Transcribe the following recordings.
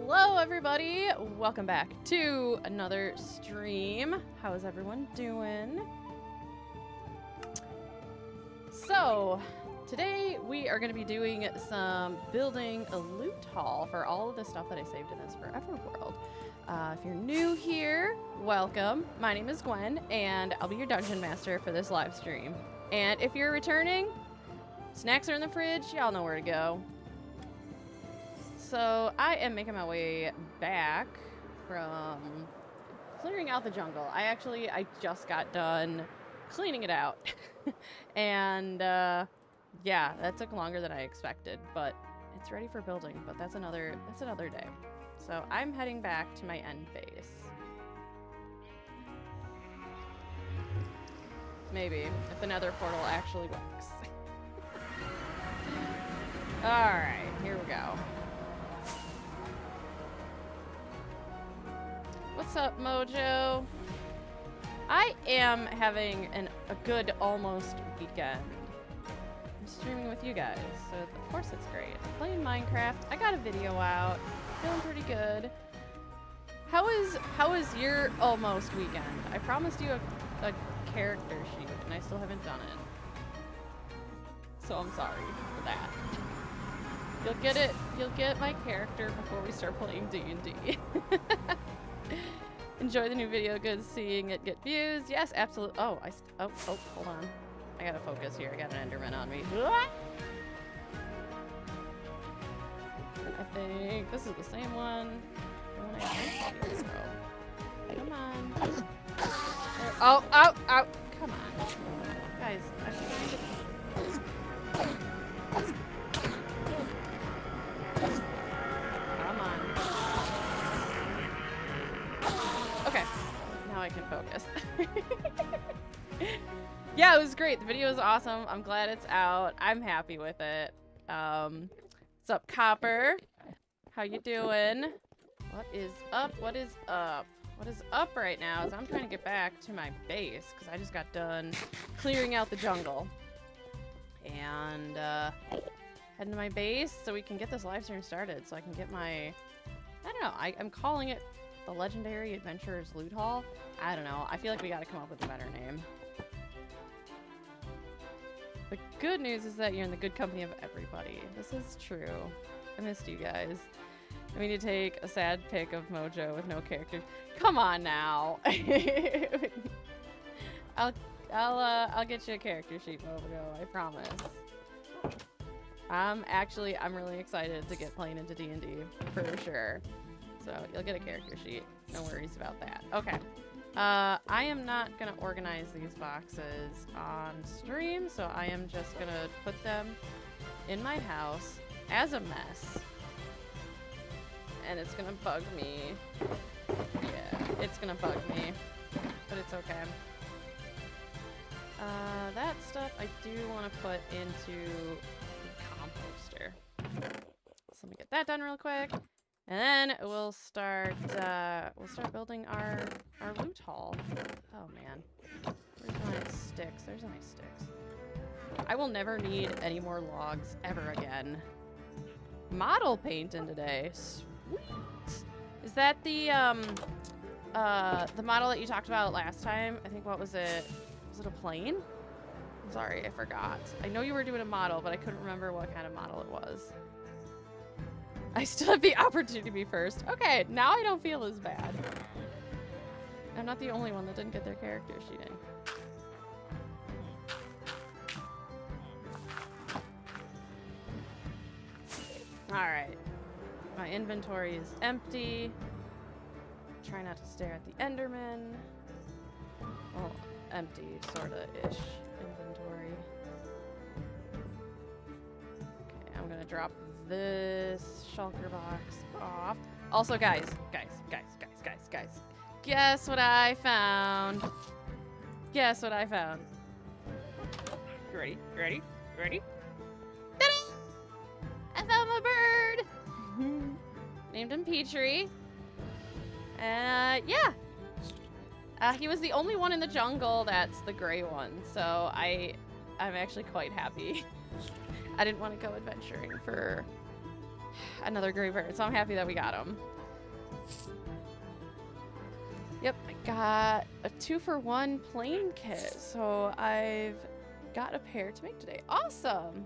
Hello everybody, welcome back to another stream. How is everyone doing? So, today we are going to be doing some building a loot haul for all of the stuff that I saved in this Forever World. If you're new here, welcome. My name is Gwen, and I'll be your dungeon master for this live stream. And if you're returning, snacks are in the fridge, y'all know where to go. So I am making my way back from clearing out the jungle. I just got done cleaning it out. And yeah, that took longer than I expected, but it's ready for building, but that's another day. So I'm heading back to my end base. Maybe, if the nether portal actually works. Alright, here we go. What's up, Mojo? I am having a good almost weekend. I'm streaming with you guys, so of course it's great. I'm playing Minecraft. I got a video out. Feeling pretty good. How is your almost weekend? I promised you a character sheet, and I still haven't done it. So I'm sorry for that. You'll get my character before we start playing D&D. Enjoy the new video. Good seeing it get views. Yes, absolutely. Oh, hold on. I gotta focus here. I got an Enderman on me. I think this is the same one. Come on. There. Oh! Come on. Guys, I should Come on. Okay. Now I can focus. Yeah, it was great. The video was awesome. I'm glad it's out. I'm happy with it. What's up, Copper? How you doing? What is up? What is up? What is up right now is I'm trying to get back to my base because I just got done clearing out the jungle. And heading to my base so we can get this live stream started so I can get my... I don't know. I'm calling it the Legendary Adventurers Loot Haul. I don't know. I feel like we got to come up with a better name. The good news is that you're in the good company of everybody. This is true. I missed you guys. I mean, to take a sad pic of Mojo with no characters. Come on now. I'll get you a character sheet, Mojo. I promise. I'm really excited to get playing into D&D for sure. So you'll get a character sheet. No worries about that. Okay. I am not gonna organize these boxes on stream, so I am just gonna put them in my house as a mess. And it's gonna bug me. Yeah, it's gonna bug me, but it's okay. That stuff I do want to put into the composter. So let me get that done real quick. And then we'll start building our loot haul. Oh man. Where's my sticks? There's my sticks. I will never need any more logs ever again. Model painting today. Sweet. Is that the model that you talked about last time? I think, what was it? Was it a plane? I'm sorry, I forgot. I know you were doing a model, but I couldn't remember what kind of model it was. I still have the opportunity to be first. Okay, now I don't feel as bad. I'm not the only one that didn't get their character sheet in. Alright. My inventory is empty. Try not to stare at the Enderman. Well, empty, sorta-ish inventory. Okay, I'm gonna drop this shulker box off. Also, guys. Guess what I found? Guess what I found? Ready? Ta-da! I found my bird! Named him Petrie. Yeah. He was the only one in the jungle that's the gray one, so I'm actually quite happy. I didn't want to go adventuring for another gray bird, so I'm happy that we got him. Yep, I got a 2-for-1 plane kit, so I've got a pair to make today. Awesome!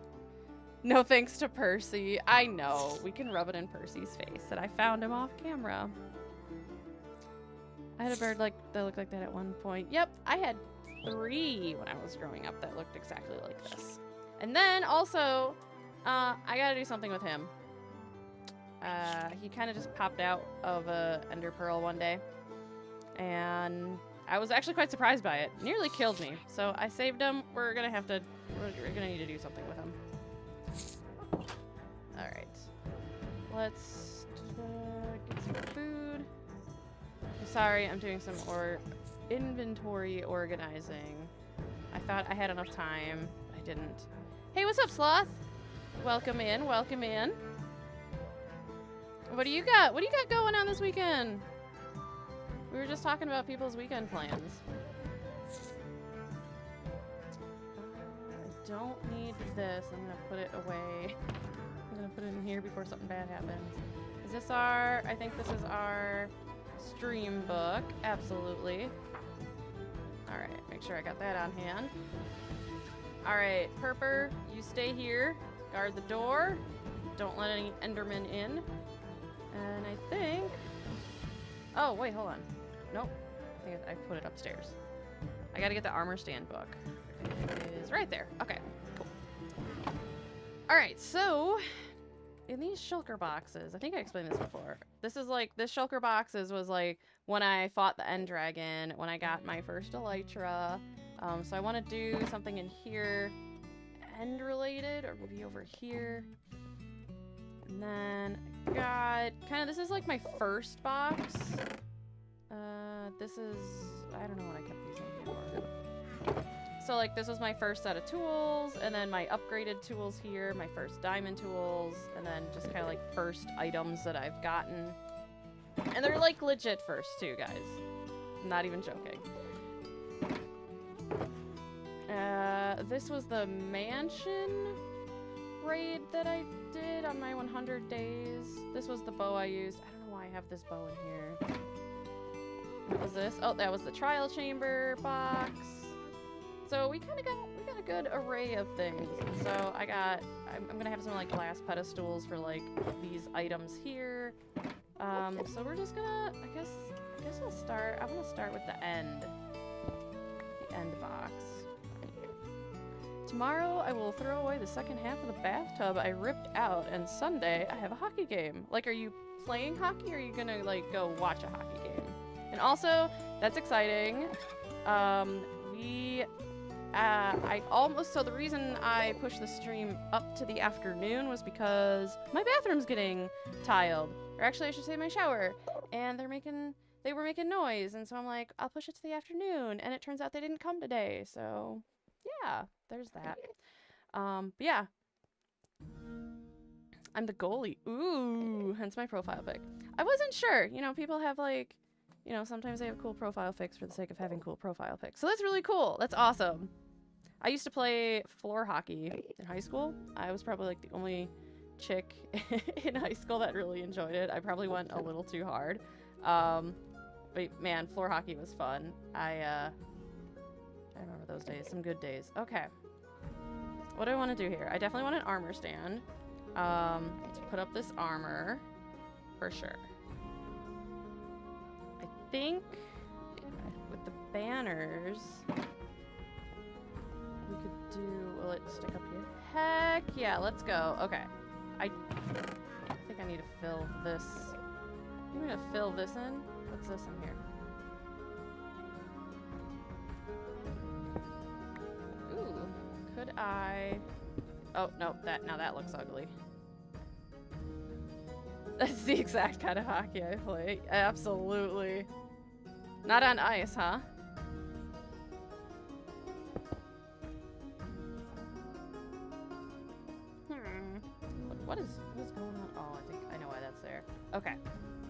No thanks to Percy. I know, we can rub it in Percy's face that I found him off camera. I had a bird that looked like that at one point. Yep, I had 3 when I was growing up that looked exactly like this. And then also, I gotta do something with him. He kind of just popped out of a ender pearl one day. And I was actually quite surprised by it. Nearly killed me. So I saved him. We're gonna need to do something with him. Alright. Let's get some food. I'm sorry, I'm doing some inventory organizing. I thought I had enough time. I didn't. Hey, what's up, Sloth? Welcome in, welcome in. What do you got? What do you got going on this weekend? We were just talking about people's weekend plans. I don't need this. I'm gonna put it away. I'm gonna put it in here before something bad happens. Is this our, I think this is our stream book. Absolutely. Alright, make sure I got that on hand. Alright, Perper, you stay here. Guard the door. Don't let any Endermen in. And I think... Oh, wait, hold on. Nope. I think I put it upstairs. I gotta get the armor stand book. It is right there. Okay, cool. Alright, so... in these shulker boxes, I think I explained this before. This shulker boxes was like when I fought the end dragon, when I got my first elytra. So I want to do something in here end related, or maybe over here. And then I got this is like my first box. This is, I don't know what I kept these in for. So like this was my first set of tools, and then my upgraded tools here, my first diamond tools, and then just kind of like first items that I've gotten. And they're like legit first too, guys. I'm not even joking. This was the mansion raid that I did on my 100 days. This was the bow I used. I don't know why I have this bow in here. What was this? Oh, that was the trial chamber box. So we kind of got a good array of things. So I'm gonna have some like glass pedestals for like these items here. So we're just gonna, I guess we'll start. I want to start with the end box. Tomorrow I will throw away the second half of the bathtub I ripped out, and Sunday I have a hockey game. Like, are you playing hockey, or are you gonna like go watch a hockey game? And also, that's exciting. So the reason I pushed the stream up to the afternoon was because my bathroom's getting tiled. Or actually, I should say my shower. And they were making noise, and so I'm like, I'll push it to the afternoon. And it turns out they didn't come today, so yeah, there's that. But yeah. I'm the goalie. Ooh, hence my profile pic. I wasn't sure. You know, people have like, you know, sometimes they have cool profile pics for the sake of having cool profile pics. So that's really cool. That's awesome. I used to play floor hockey in high school. I was probably like the only chick in high school that really enjoyed it. I probably went a little too hard. But man, floor hockey was fun. I remember those days, some good days. Okay. What do I want to do here? I definitely want an armor stand. To put up this armor for sure. I think with the banners we could do, will it stick up here? Heck yeah, let's go. Okay. I think I need to fill this. I'm gonna fill this in. What's this in here? Ooh, could I? Oh no, now that looks ugly. That's the exact kind of hockey I play. Absolutely. Not on ice, huh? What is going on? Oh, I think I know why that's there. Okay.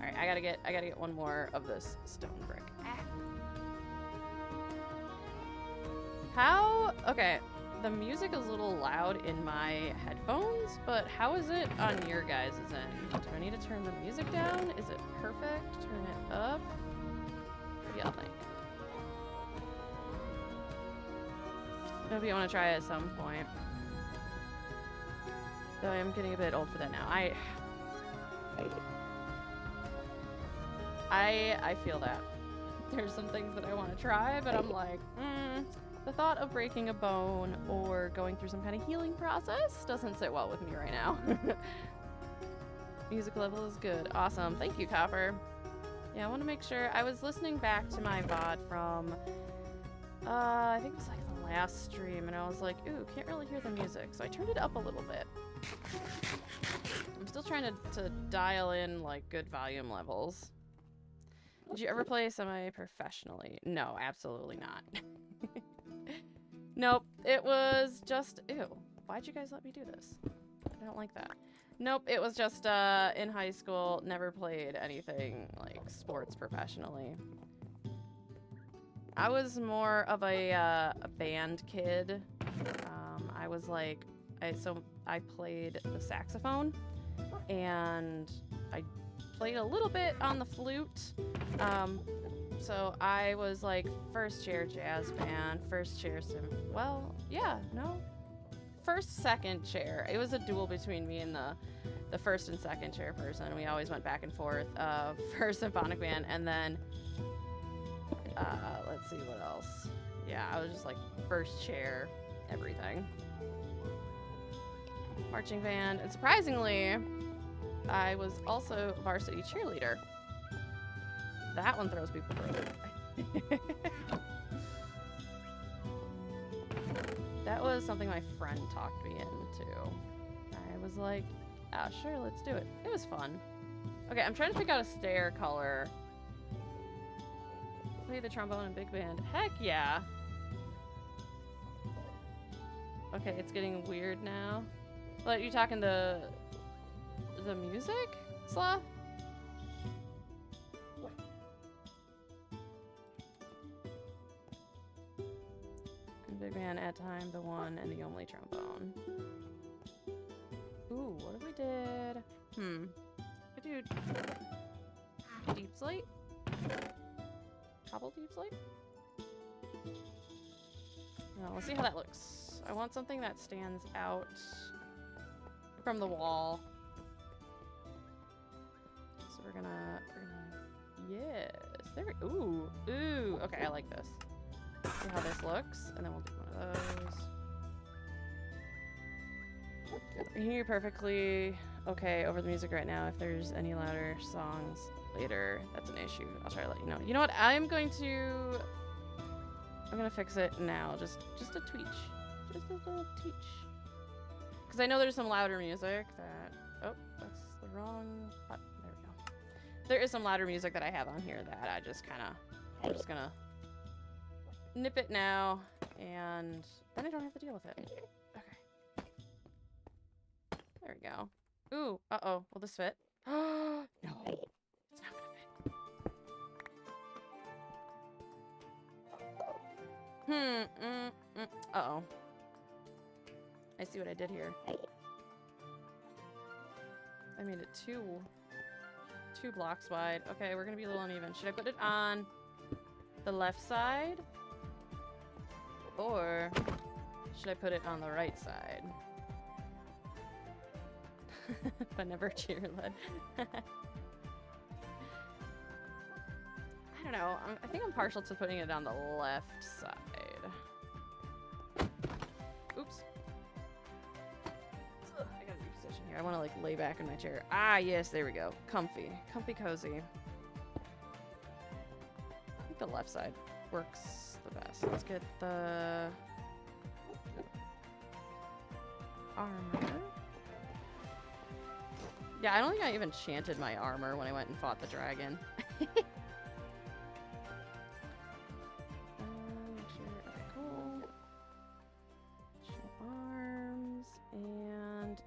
All right, I gotta get one more of this stone brick. Ah. How? Okay. the music is a little loud in my headphones, but how is it on your guys' end? Do I need to turn the music down? Is it perfect? Turn it up? What do y'all think? Maybe I want to try it at some point. Though I am getting a bit old for that now. I feel that. There's some things that I want to try, but I'm like, the thought of breaking a bone or going through some kind of healing process doesn't sit well with me right now. Music level is good. Awesome. Thank you, Copper. Yeah, I want to make sure. I was listening back to my VOD from, I think it was like the last stream, and I was like, ooh, can't really hear the music. So I turned it up a little bit. I'm still trying to dial in like good volume levels. Did you ever play semi-professionally? No, absolutely not. Nope, it was just, ew, why'd you guys let me do this? I don't like that. Nope, it was just in high school, never played anything like sports professionally. I was more of a band kid. I was like, I played the saxophone, and I played a little bit on the flute. So I was like first chair jazz band, first chair first, second chair. It was a duel between me and the first and second chair person. We always went back and forth for symphonic band, and then let's see what else. Yeah, I was just like first chair, everything. Marching band, and surprisingly, I was also varsity cheerleader. That one throws people for a loop. That was something my friend talked me into. I was like, oh, sure, let's do it. It was fun. Okay, I'm trying to pick out a stair color. Play the trombone in big band. Heck yeah. Okay, it's getting weird now. What, you talking the music, Slaw? Big band at time, the one and the only trombone. Ooh, what if we did? I do deep slate? Cobble deep slate? Well, let's see how that looks. I want something that stands out from the wall. So we're gonna yes. There we ooh. Okay, I like this. See how this looks, and then we'll do one of those. I can hear you perfectly okay over the music right now. If there's any louder songs later, that's an issue. I'll try to let you know. You know what? I'm gonna fix it now. Just a tweak. Just a little tweak. Because I know there's some louder music that... Oh, that's the wrong button. There we go. There is some louder music that I have on here that I just kind of... I'm just gonna nip it now, and then I don't have to deal with it. Okay. There we go. Ooh, uh-oh. Will this fit? No. It's not gonna fit. Uh-oh. I see what I did here. I made it two blocks wide. Okay, we're gonna be a little uneven. Should I put it on the left side? Or should I put it on the right side? But never cheerlead. I don't know. I think I'm partial to putting it on the left side. Oops. Ugh, I gotta reposition here. I want to like lay back in my chair. Ah, yes, there we go. Comfy. Comfy cozy. I think the left side works the best. Let's get the armor. Yeah, I don't think I even chanted my armor when I went and fought the dragon. Make sure, okay, cool. Show arms, and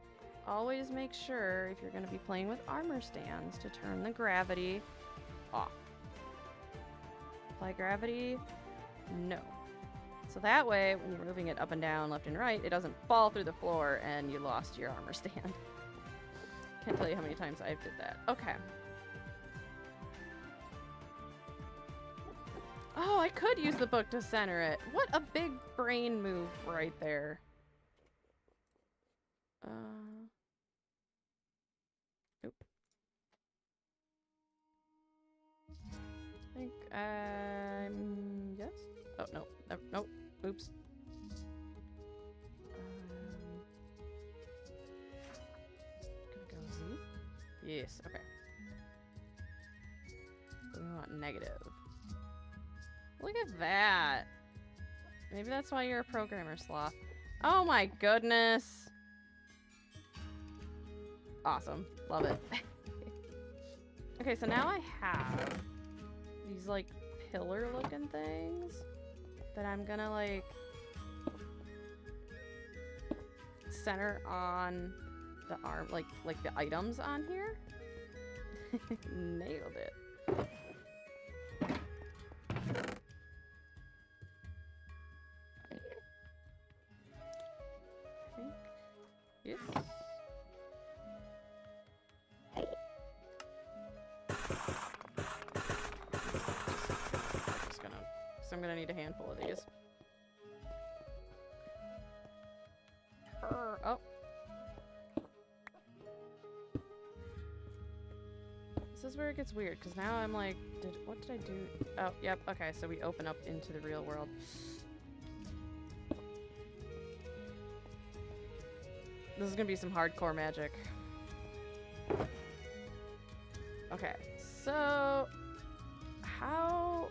always make sure if you're going to be playing with armor stands to turn the gravity off. Apply gravity? No. So that way, when you're moving it up and down, left and right, it doesn't fall through the floor and you lost your armor stand. Can't tell you how many times I've did that. Okay. Oh, I could use the book to center it. What a big brain move right there. Nope. I think yes. Oh no, nope. Oops. Gonna go Z. Yes. Okay. We want negative. Look at that. Maybe that's why you're a programmer, Sloth. Oh my goodness. Awesome. Love it. Okay, so now I have these like pillar looking things that I'm gonna like center on the arm, like the items on here. Nailed it. Yes. I'm gonna need a handful of these. Oh. This is where it gets weird, because now I'm like, what did I do? Oh, yep, okay, so we open up into the real world. This is gonna be some hardcore magic. Okay, so how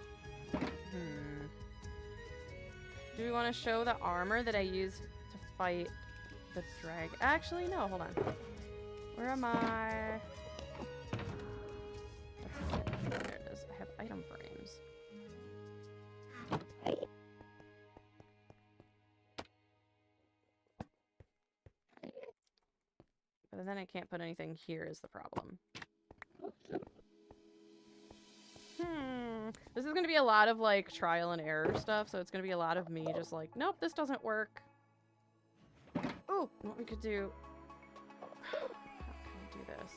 do we want to show the armor that I used to fight the dragon? Actually, no, hold on. Where am I? There it is. I have item frames. But then I can't put anything here is the problem. This is going to be a lot of, like, trial and error stuff, so it's going to be a lot of me just like, nope, this doesn't work. Oh, what we could do... How can I do this?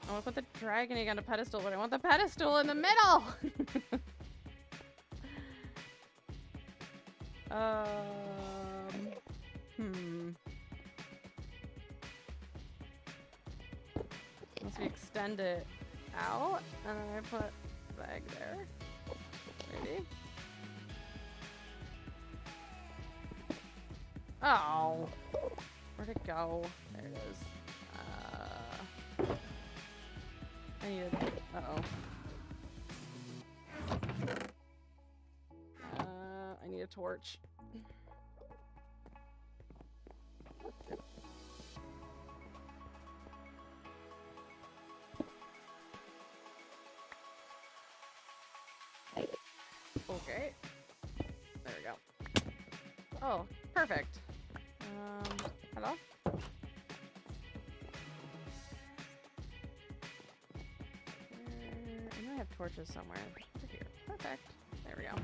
I want to put the dragon egg on a pedestal, but I want the pedestal in the middle! Once we extend it out, and then I put the egg there. Maybe. Oh! Where'd it go? There it is. I need a... Uh-oh. I need a torch. Okay. There we go. Oh, perfect. Hello? I know I have torches somewhere. Over here. Perfect. There we go.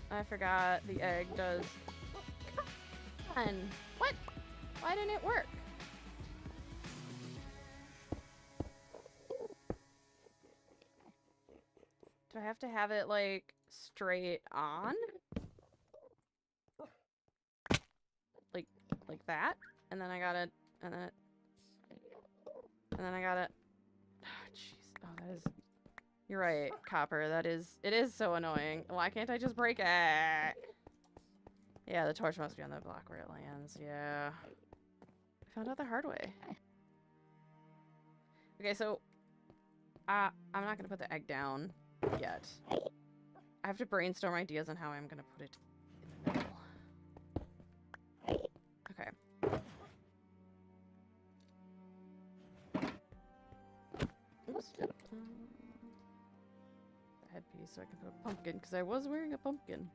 I forgot the egg does... Come on! What? Why didn't it work? Do I have to have it, like, straight on? Like that? And then I gotta... And then I gotta... Oh, jeez. Oh, that is... You're right, Copper. That is... It is so annoying. Why can't I just break it? Yeah, the torch must be on the block where it lands. Yeah. I found out the hard way. Okay, so... I'm not gonna put the egg down yet. I have to brainstorm ideas on how I'm gonna put it in the middle. Okay. Oops. The headpiece so I can put a pumpkin, because I was wearing a pumpkin.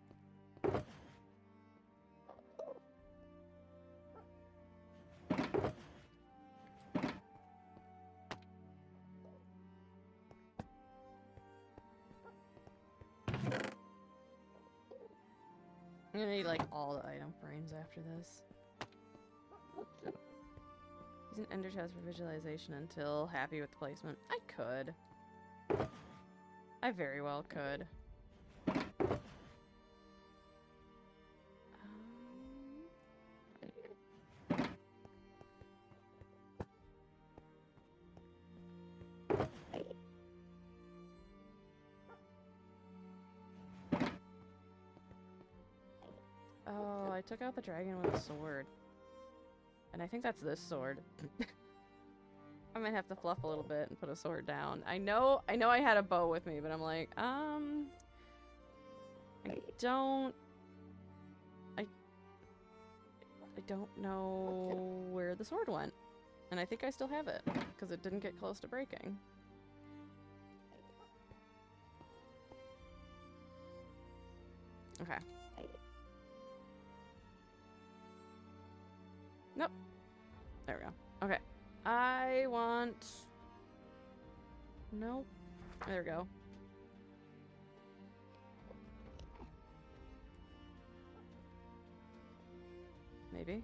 gonna need like all the item frames after this. Use an ender chest for visualization until happy with the placement. I could. I very well could. Oh, I took out the dragon with a sword. And I think that's this sword. I might have to fluff a little bit and put a sword down. I know I had a bow with me, but I'm like, I don't know where the sword went. And I think I still have it, because it didn't get close to breaking. Okay. Nope. There we go. Okay. I want... Nope. There we go. Maybe.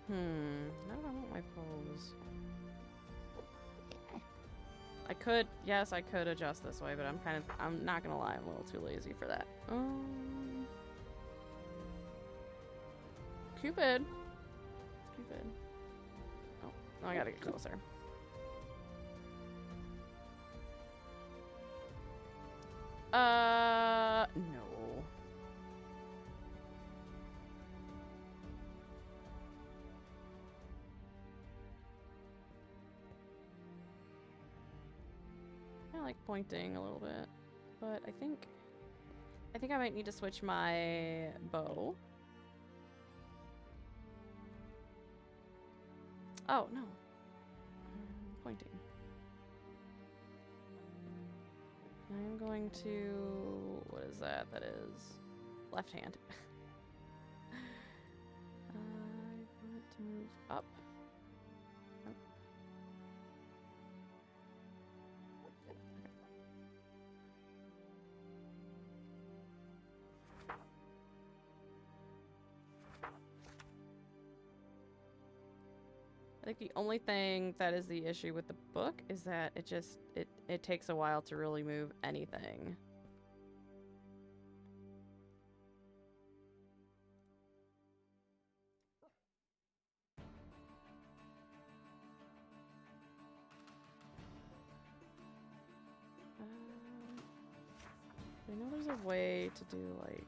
Now I want my pose. I could, yes, I could adjust this way, but I'm not gonna lie, I'm a little too lazy for that. Cupid. Cupid. Oh, I gotta get closer. No. I like pointing a little bit, but I think I might need to switch my bow. Oh, no. Pointing. I'm going to... What is that? That is... left hand. I want it to move up. Oh. I think the only thing that is the issue with the book is that it takes a while to really move anything. I know there's a way to do like...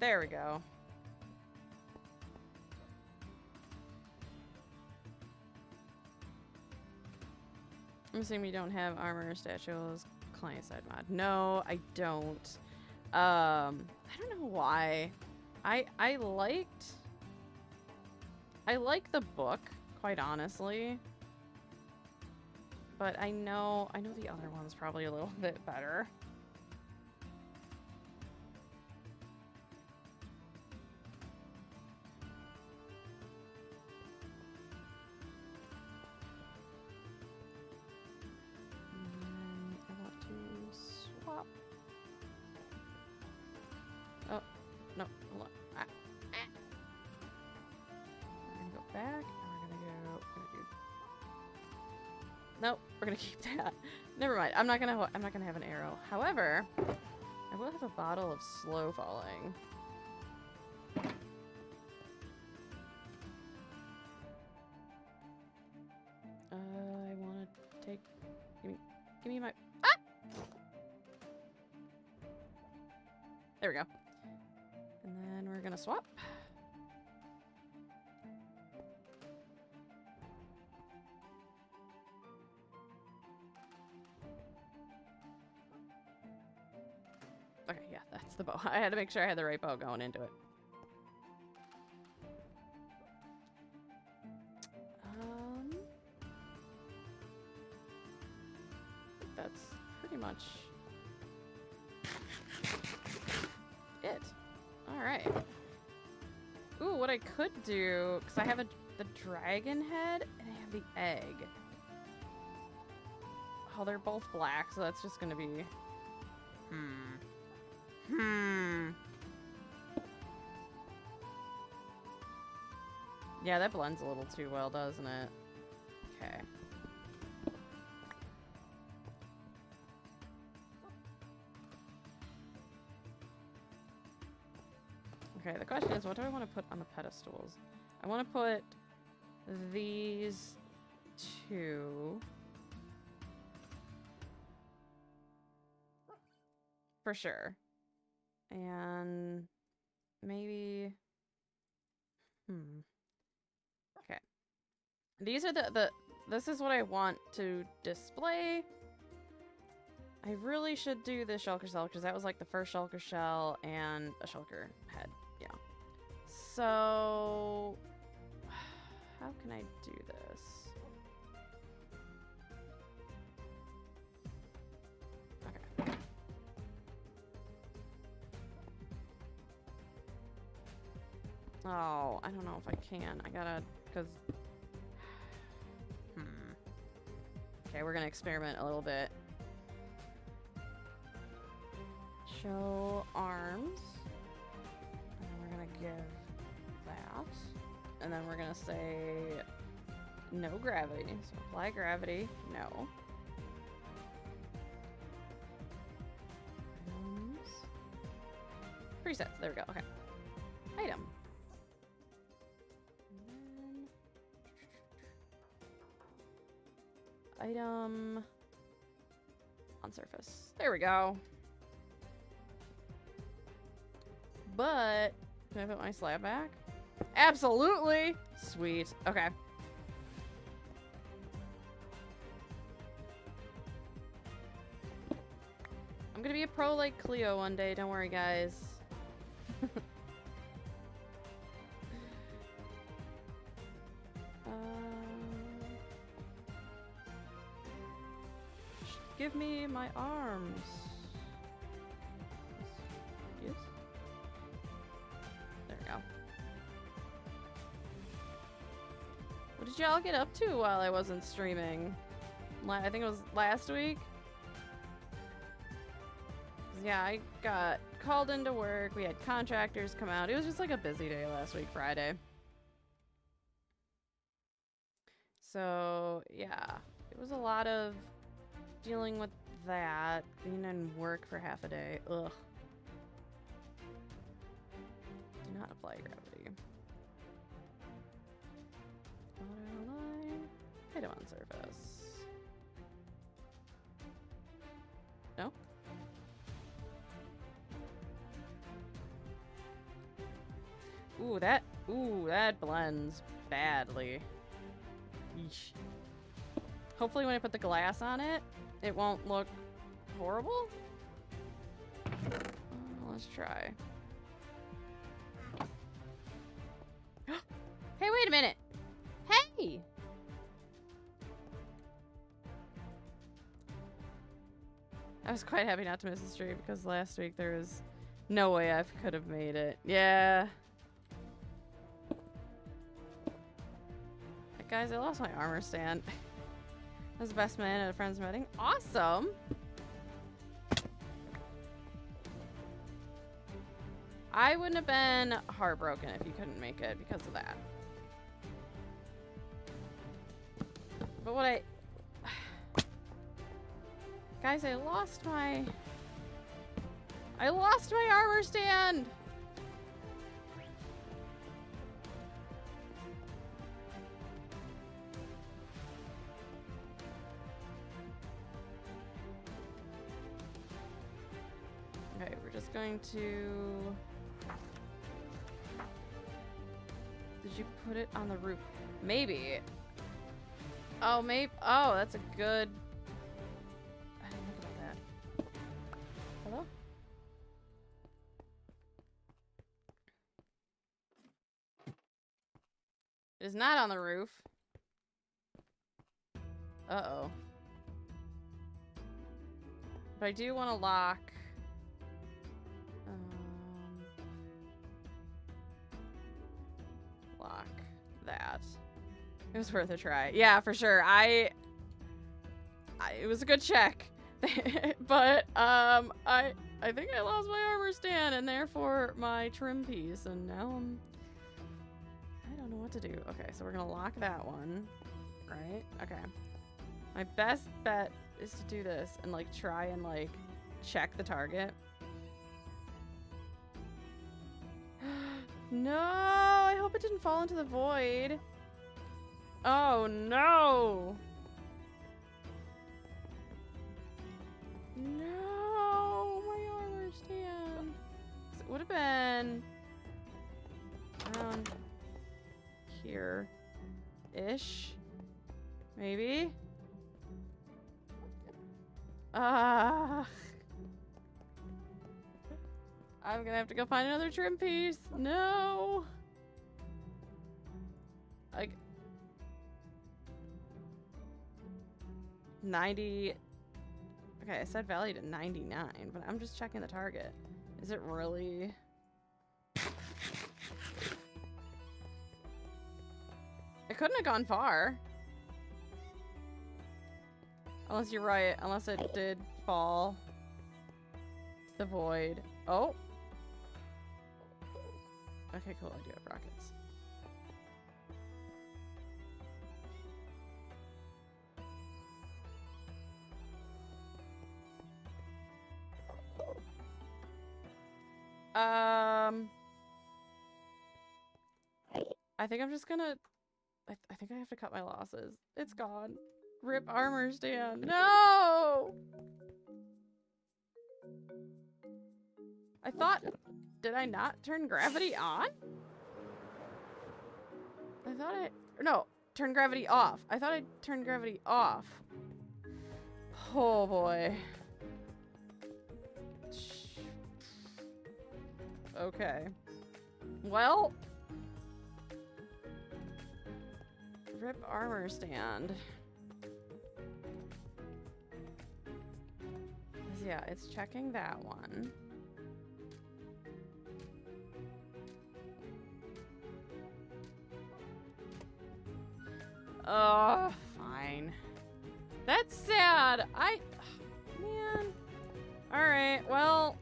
There we go. I'm assuming you don't have armor statues client side mod. No, I don't. I don't know why. I like the book, quite honestly. But I know the other one's probably a little bit better. Nope, we're gonna keep that. Never mind. I'm not gonna have an arrow. However, I will have a bottle of slow falling. I want to take. Give me my. Ah! There we go. And then we're gonna swap. Okay, yeah, that's the bow. I had to make sure I had the right bow going into it. That's pretty much... Alright. Ooh, what I could do, because I have the dragon head and I have the egg. Oh, they're both black, so that's just gonna be... Yeah, that blends a little too well, doesn't it? Okay. Okay, the question is, what do I want to put on the pedestals? I want to put these two. For sure. And maybe... Okay. These are this is what I want to display. I really should do the shulker shell because that was like the first shulker shell and a shulker head. Yeah. So how can I do this? Okay. Oh, I don't know if I can. I gotta, because... Okay, we're gonna experiment a little bit. Show arms. And then we're gonna give that. And then we're gonna say no gravity. So apply gravity. No. Items. Presets. There we go. Okay. Item. Item on surface. There we go. But can I put my slab back? Absolutely. Sweet. Okay. I'm gonna be a pro like Cleo one day. Don't worry, guys. Give me my arms. Yes. There we go. What did y'all get up to while I wasn't streaming? I think it was last week. Yeah, I got called into work. We had contractors come out. It was just like a busy day last week, Friday. So, yeah. It was a lot of dealing with that. Being in work for half a day. Ugh. Do not apply gravity. Auto line. Item on surface. No? Ooh, that blends badly. Yeesh. Hopefully when I put the glass on it, it won't look horrible. Let's try. Hey, wait a minute. Hey! I was quite happy not to miss the stream because last week there was no way I could have made it. Yeah. Guys, I lost my armor stand. I was the best man at a friend's wedding. Awesome! I wouldn't have been heartbroken if you couldn't make it because of that. But what Guys, I lost my armor stand! Okay, we're just going to... Did you put it on the roof? Maybe. Oh, maybe. Oh, that's a good... I didn't think about that. Hello? It is not on the roof. Uh-oh. But I do want to lock... lock that. It was worth a try. Yeah, for sure. It was a good check. But I think I lost my armor stand and therefore my trim piece, and now I don't know what to do. Okay, so we're gonna lock that one, right? Okay. My best bet is to do this and like try and like check the target. No, I hope it didn't fall into the void. Oh no. No, my armor stand. It would have been around here-ish, maybe. I'm gonna have to go find another trim piece. No. Like 90. Okay, I set value to 99, but I'm just checking the target. Is it really? It couldn't have gone far. Unless you're right, unless it did fall to the void. Oh. Okay, cool, I do have rockets. I think I'm just gonna... I think I have to cut my losses. It's gone. Rip armor stand. No! I thought... Did I not turn gravity on? I thought I... No, turn gravity off. I thought I turned gravity off. Oh boy. Okay. Well... Rip armor stand. Yeah, it's checking that one. Oh, fine. That's sad. Man. Alright, well...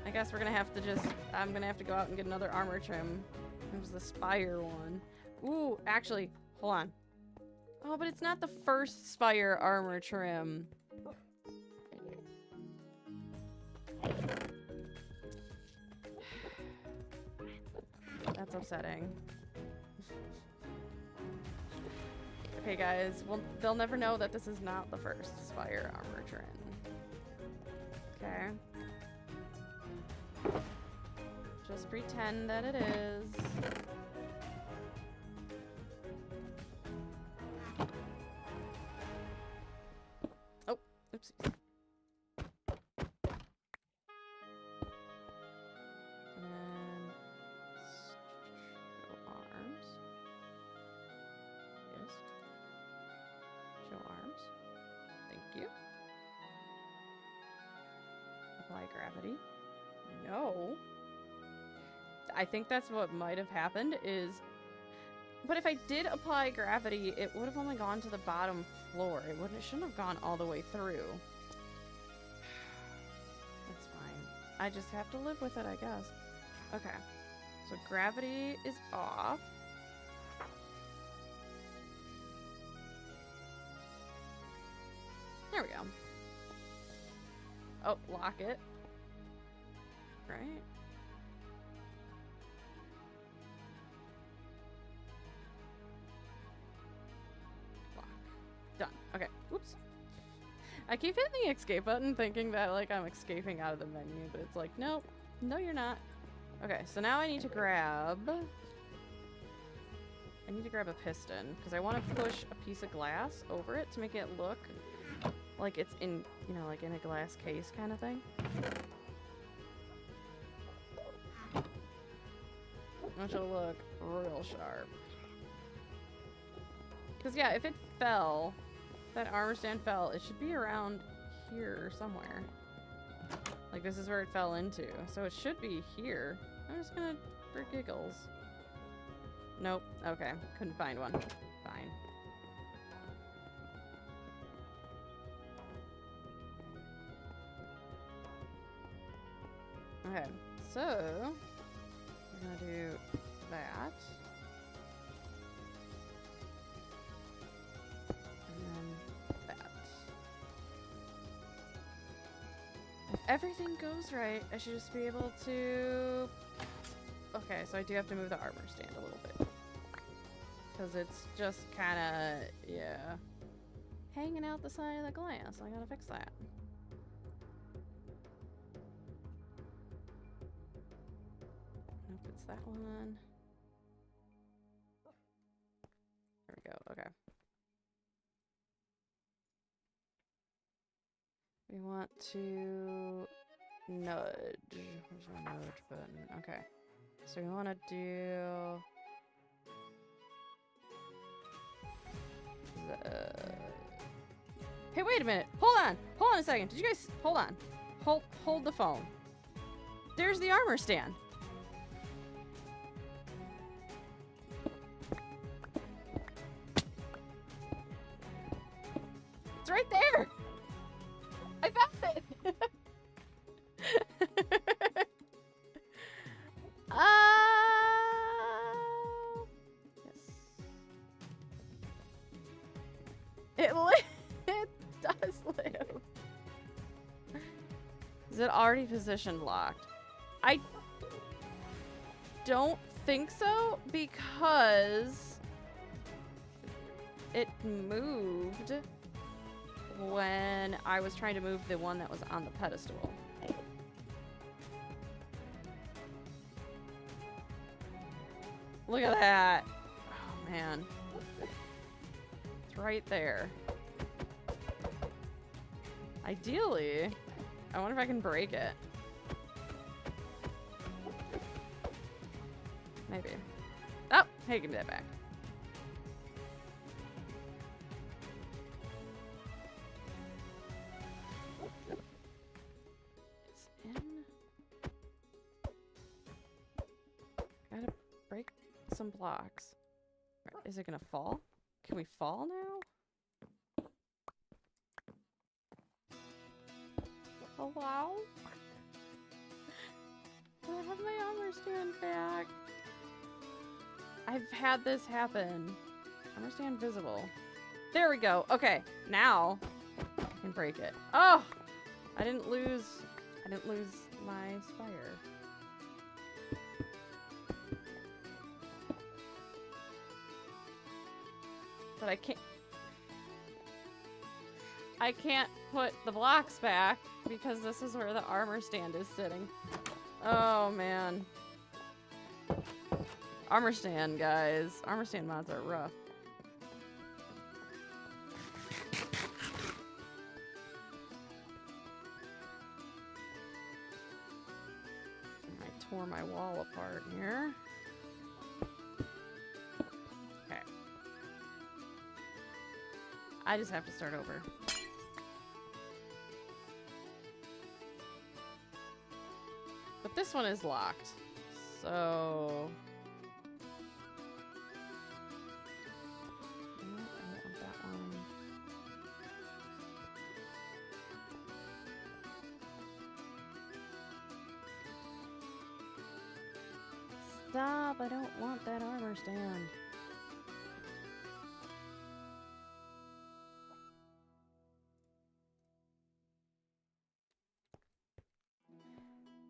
I guess we're gonna have to just... I'm gonna have to go out and get another armor trim. There's the spire one. Ooh, actually, hold on. Oh, but it's not the first spire armor trim. That's upsetting. Okay, guys. Well, they'll never know that this is not the first spire armor trim. Okay. Just pretend that it is. Oh, oopsies. And show arms. Yes. Show arms. Thank you. Apply gravity. No. I think that's what might have happened is... But if I did apply gravity, it would have only gone to the bottom floor. It shouldn't have gone all the way through. That's fine. I just have to live with it, I guess. Okay. So gravity is off. There we go. Oh, lock it. Right? Done. Okay. Oops. I keep hitting the escape button thinking that, like, I'm escaping out of the menu, but it's like, nope. No, you're not. Okay, so now I need to grab... I need to grab a piston, because I want to push a piece of glass over it to make it look like it's in, you know, like in a glass case kind of thing. Which will look real sharp. Because, yeah, if it fell... That armor stand fell. It should be around here somewhere. Like, this is where it fell into. So it should be here. I'm just gonna, for giggles. Nope. Okay. Couldn't find one. Fine. Okay. So, we're gonna do that. And then that. If everything goes right, I should just be able to... Okay, so I do have to move the armor stand a little bit. Because it's just kind of, yeah, hanging out the side of the glass. I gotta fix that. Nope, it's that one. There we go, okay. We want to nudge. Where's my nudge button? Okay. So we want to do... Hey, wait a minute. Hold on. Hold on a second. Did you guys... Hold on. Hold the phone. There's the armor stand. It's right there. I found it. Yes. It does live. Is it already position locked? I don't think so, because it moved when I was trying to move the one that was on the pedestal. Look at that. Oh, man. It's right there. Ideally, I wonder if I can break it. Maybe. Oh, hey, give me that back. It's in. Gotta break some blocks. Is it gonna fall? Can we fall now? Hello? I have my armor stand back. I've had this happen. Armor stand visible. There we go. Okay, now I can break it. Oh! I didn't lose my spire. But I can't put the blocks back because this is where the armor stand is sitting. Oh, man. Armor stand, guys. Armor stand mods are rough. I tore my wall apart here. Okay. I just have to start over. But this one is locked, so... I don't want that one. Stop, I don't want that armor stand.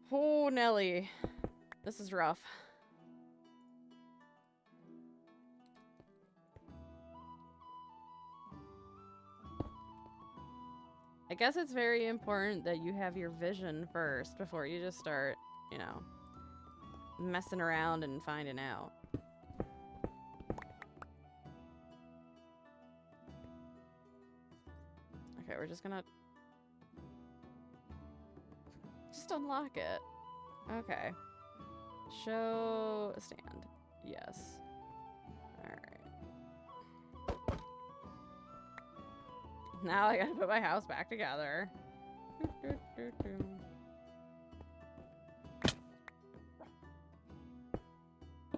Oh, Nelly. This is rough. I guess it's very important that you have your vision first before you just start, you know, messing around and finding out. Okay, we're just gonna... just unlock it. Okay. Show a stand. Yes. Alright. Now I gotta put my house back together.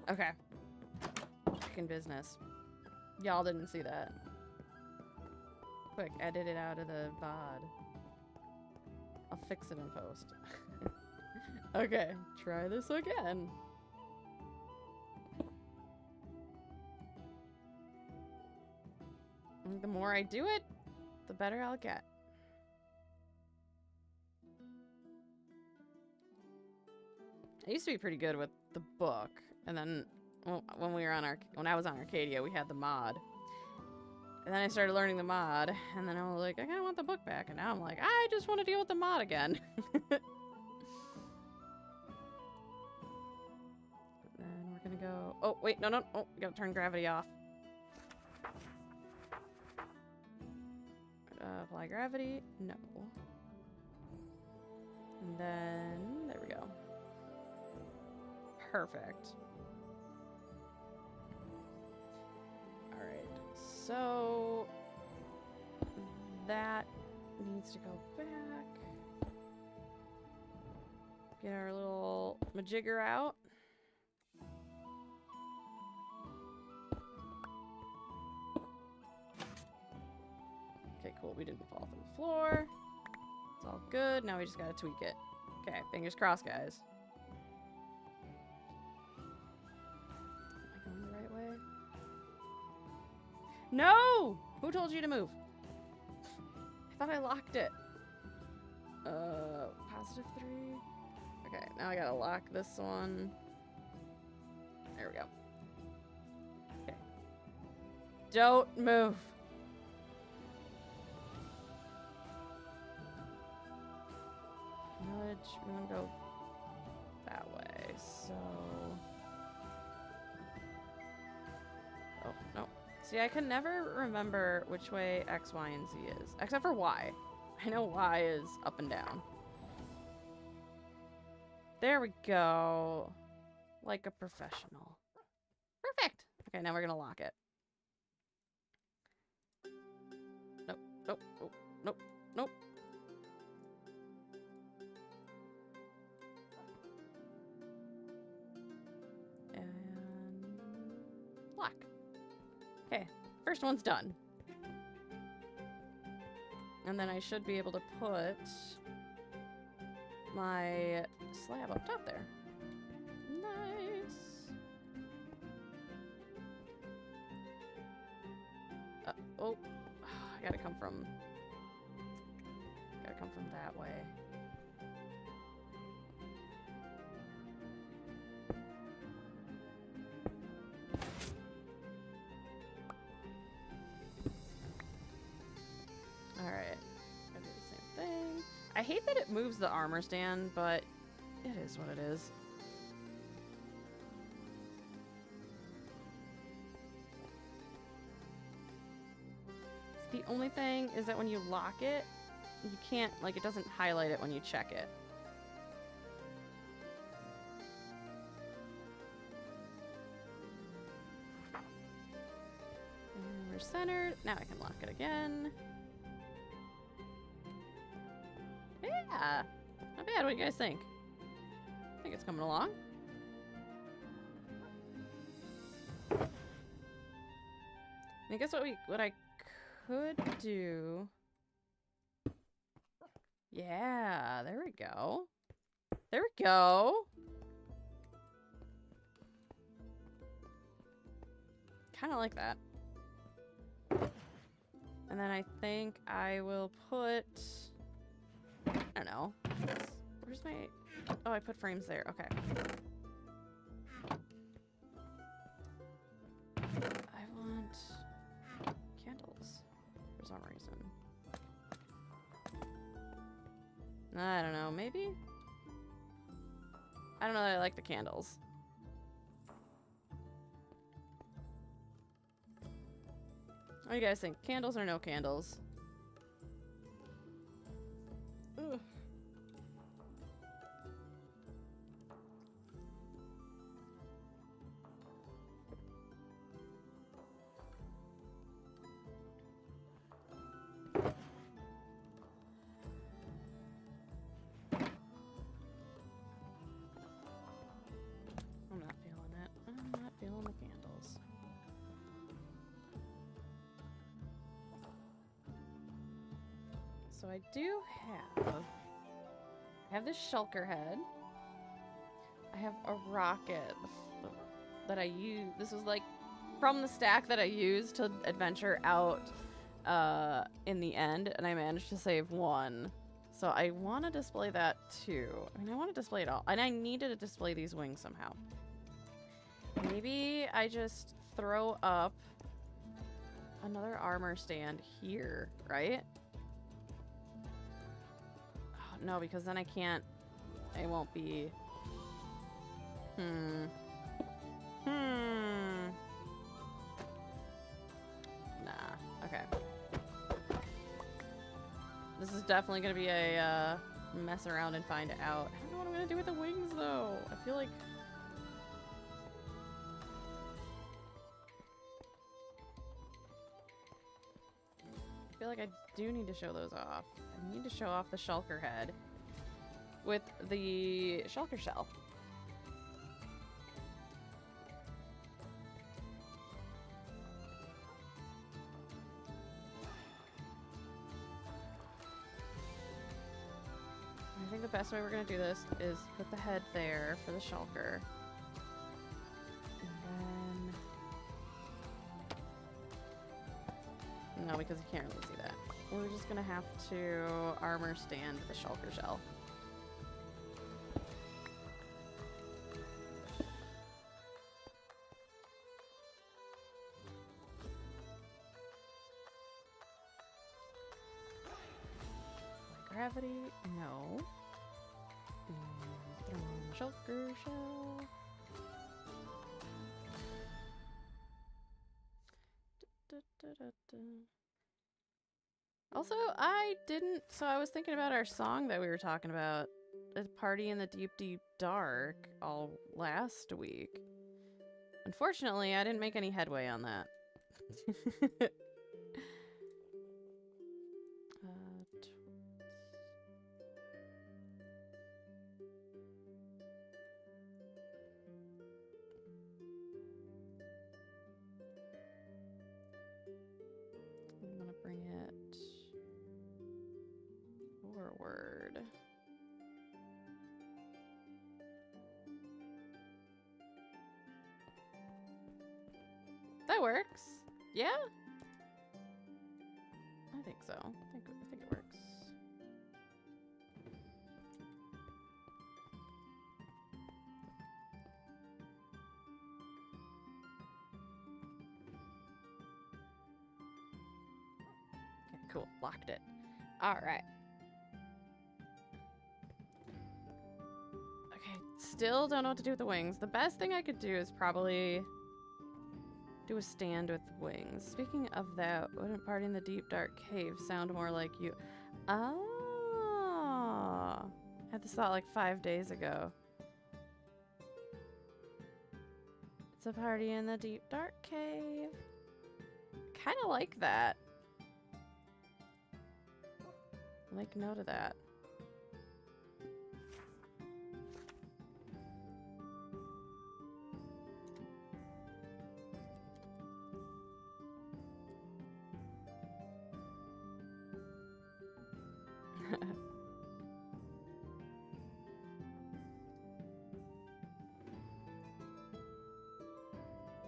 Okay. Back in business. Y'all didn't see that. Quick, edit it out of the VOD. I'll fix it in post. Okay, try this again. The more I do it, the better I'll get. I used to be pretty good with the book, and then well, when I was on Arcadia, we had the mod. And then I started learning the mod, and then I was like, I kind of want the book back, and now I'm like, I just want to deal with the mod again. Then we're gonna go. Oh wait, no. Oh, we gotta turn gravity off. Apply gravity. No. And then there we go. Perfect. All right. So that needs to go back. Get our little majigger out. Okay, cool. We didn't fall through the floor. It's all good. Now we just gotta tweak it. Okay, fingers crossed, guys. Am I going the right way? No! Who told you to move? I thought I locked it. +3. Okay, now I gotta lock this one. There we go. Okay. Don't move. Nudge. We're gonna go that way, so... Oh, no. See, I can never remember which way X, Y, and Z is. Except for Y. I know Y is up and down. There we go. Like a professional. Perfect! Okay, now we're gonna lock it. Nope, nope, nope, nope, nope. And... lock. Okay, first one's done. And then I should be able to put my slab up top there. Nice. Oh, I gotta come from that way. Alright. Gotta do the same thing. I hate that it moves the armor stand, but it is what it is. The only thing is that when you lock it, you can't, like, it doesn't highlight it when you check it. And we're centered. Now I can lock it again. Yeah! Not bad. What do you guys think? I think it's coming along. I guess what I could do... Yeah, there we go. There we go. Kind of like that. And then I think I will put... I don't know. Where's my... Oh, I put frames there. Okay. I want candles for some reason. I don't know. Maybe? I don't know that I like the candles. What do you guys think? Candles or no candles? Ugh. I'm not feeling it. I'm So I do have this shulker head. I have a rocket that I use. This was like from the stack that I used to adventure out in the end, and I managed to save one. So I want to display that too. I mean, I want to display it all. And I needed to display these wings somehow. Maybe I just throw up another armor stand here, right? Oh, no, because then I can't... I won't be... Nah, okay. This is definitely gonna be a mess around and find out. I don't know what I'm gonna do with the wings though. I feel like I do need to show those off. I need to show off the shulker head with the shulker shell. I think the best way we're gonna do this is put the head there for the shulker. And then... No, because you can't really see that. We're just gonna have to armor stand the shulker shell. Gravity, no. Shulker shell. Also, I was thinking about our song that we were talking about, a party in the deep, deep dark, all last week. Unfortunately, I didn't make any headway on that. I'm gonna bring it forward. That works. Yeah? I think so. I think it works. Okay, cool. Locked it. All right. Okay, still don't know what to do with the wings. The best thing I could do is probably do a stand with wings. Speaking of that, wouldn't party in the deep dark cave sound more like you? Ah, had this thought like 5 days ago. It's a party in the deep dark cave. Kind of like that. Make note of that.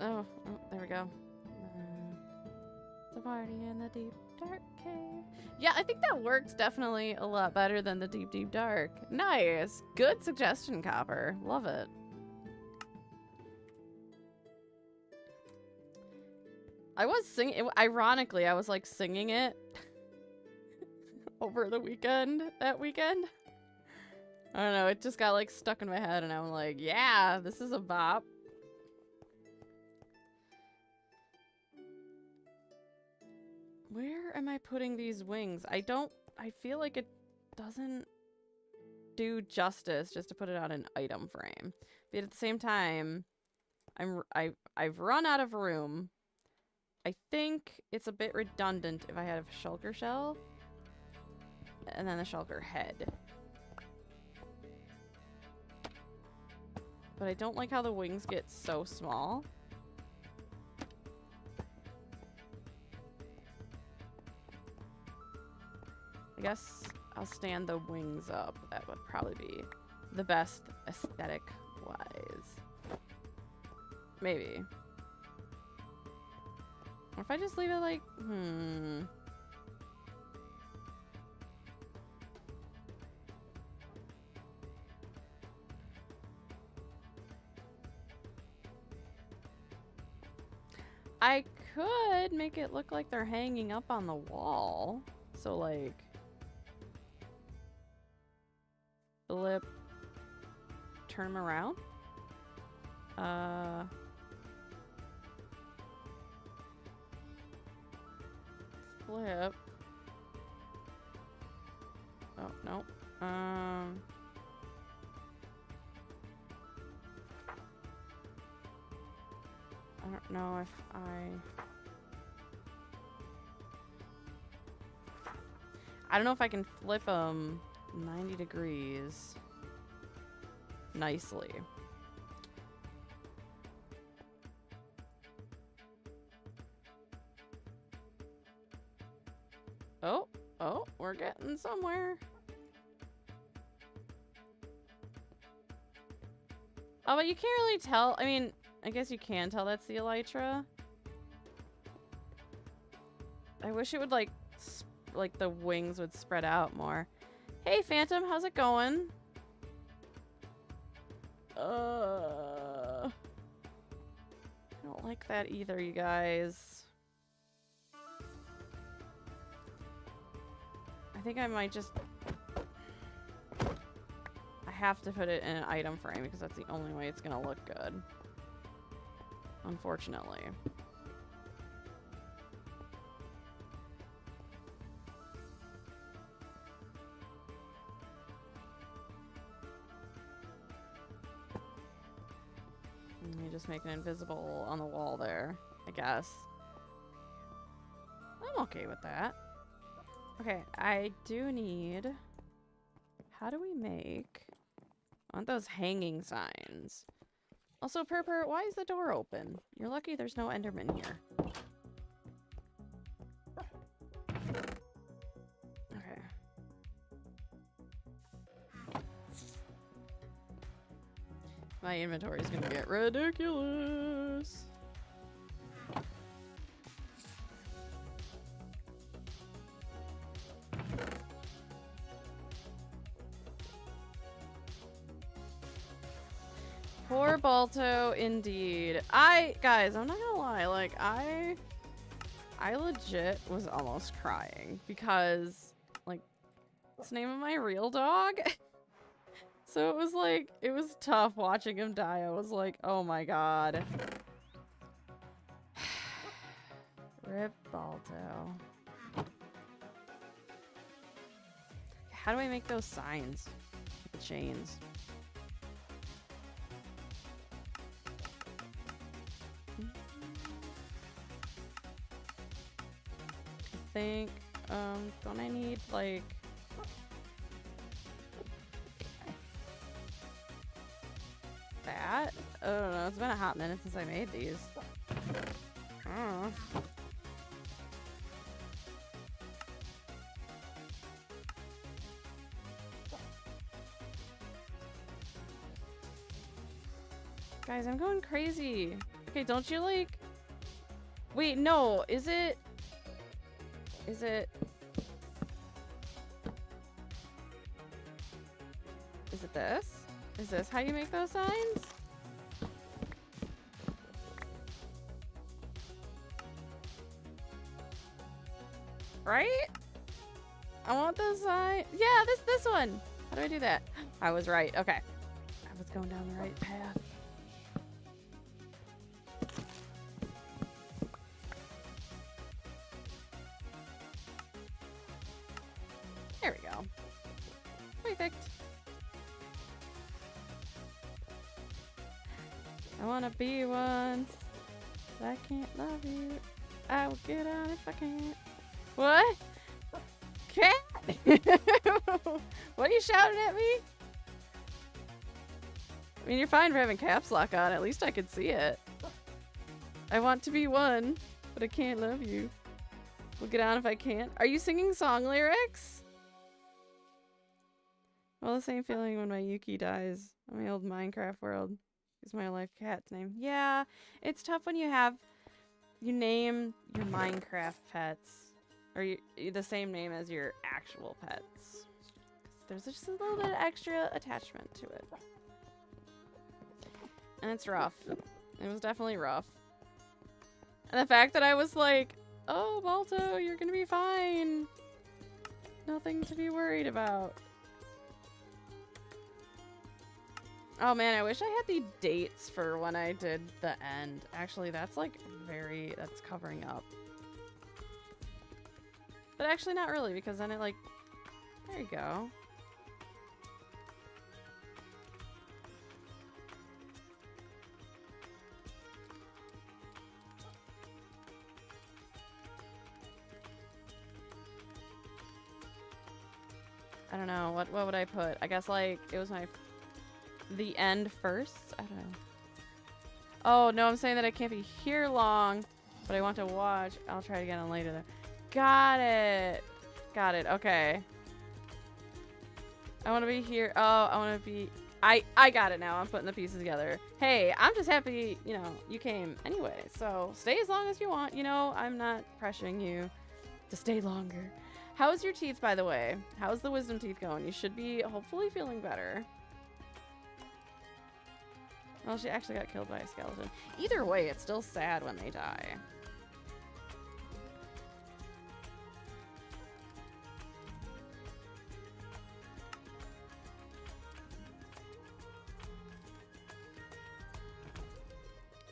Oh, there we go. The party in the deep dark cave. Yeah, I think that works definitely a lot better than the deep, deep dark. Nice. Good suggestion, Copper. Love it. I was singing, ironically, I was like singing it over the weekend, that weekend. I don't know, it just got like stuck in my head and I'm like, yeah, this is a bop. Where am I putting these wings? I feel like it doesn't do justice just to put it on an item frame. But at the same time, I've run out of room. I think it's a bit redundant if I have a shulker shell and then the shulker head. But I don't like how the wings get so small. I guess I'll stand the wings up. That would probably be the best aesthetic-wise. Maybe. Or if I just leave it like, I could make it look like they're hanging up on the wall. So like, flip, turn them around. Flip. Oh, no. I don't know if I don't know if I can flip them 90 degrees nicely. Oh, we're getting somewhere. Oh, but you can't really tell. I mean, I guess you can tell that's the elytra. I wish it would like the wings would spread out more. Hey, Phantom, how's it going? I don't like that either, you guys. I think I might just... I have to put it in an item frame because that's the only way it's gonna look good. Unfortunately. You just make it invisible on the wall there, I guess. I'm okay with that. Okay, I do need... How do we make... I want those hanging signs. Also, Purpur, why is the door open? You're lucky there's no Enderman here. Okay. My inventory is gonna get ridiculous. Poor Balto, indeed. Guys, I'm not gonna lie, like, I legit was almost crying because, like, it's the name of my real dog. So it was like, it was tough watching him die. I was like, oh my god. Rip Balto. How do I make those signs? The chains. I think, don't I need, like... that? I don't know, it's been a hot minute since I made these. I don't know. Guys, I'm going crazy. Okay, don't you like... Wait, no, is it... Is it this? Is this how you make those signs? Right? I want this sign. Yeah, this one. How do I do that? I was right. Okay. I was going down the right path. There we go. Perfect. I wanna be one. I can't love you. I will get out if I can't. What? Cat? What are you shouting at me? I mean, you're fine for having caps lock on. At least I could see it. I want to be one, but I can't love you. We'll get on if I can't. Are you singing song lyrics? Well, the same feeling when my Yuki dies in my old Minecraft world. Is my life cat's name. Yeah, it's tough when you name your Minecraft pets. Or the same name as your actual pets. There's just a little bit of extra attachment to it. And it's rough. It was definitely rough. And the fact that I was like, oh, Balto, you're gonna be fine. Nothing to be worried about. Oh man, I wish I had the dates for when I did the end. Actually, that's like that's covering up. But actually not really, because then it like, there you go. I don't know, what would I put? I guess like, it was the end first? I don't know. Oh, no, I'm saying that I can't be here long, but I want to watch. I'll try it again on later there. Got it. Got it. Okay. I want to be here. Oh, I want to be... I got it now. I'm putting the pieces together. Hey, I'm just happy, you know, you came anyway. So stay as long as you want. You know, I'm not pressuring you to stay longer. How's your teeth, by the way? How's the wisdom teeth going? You should be hopefully feeling better. Well, she actually got killed by a skeleton. Either way, it's still sad when they die.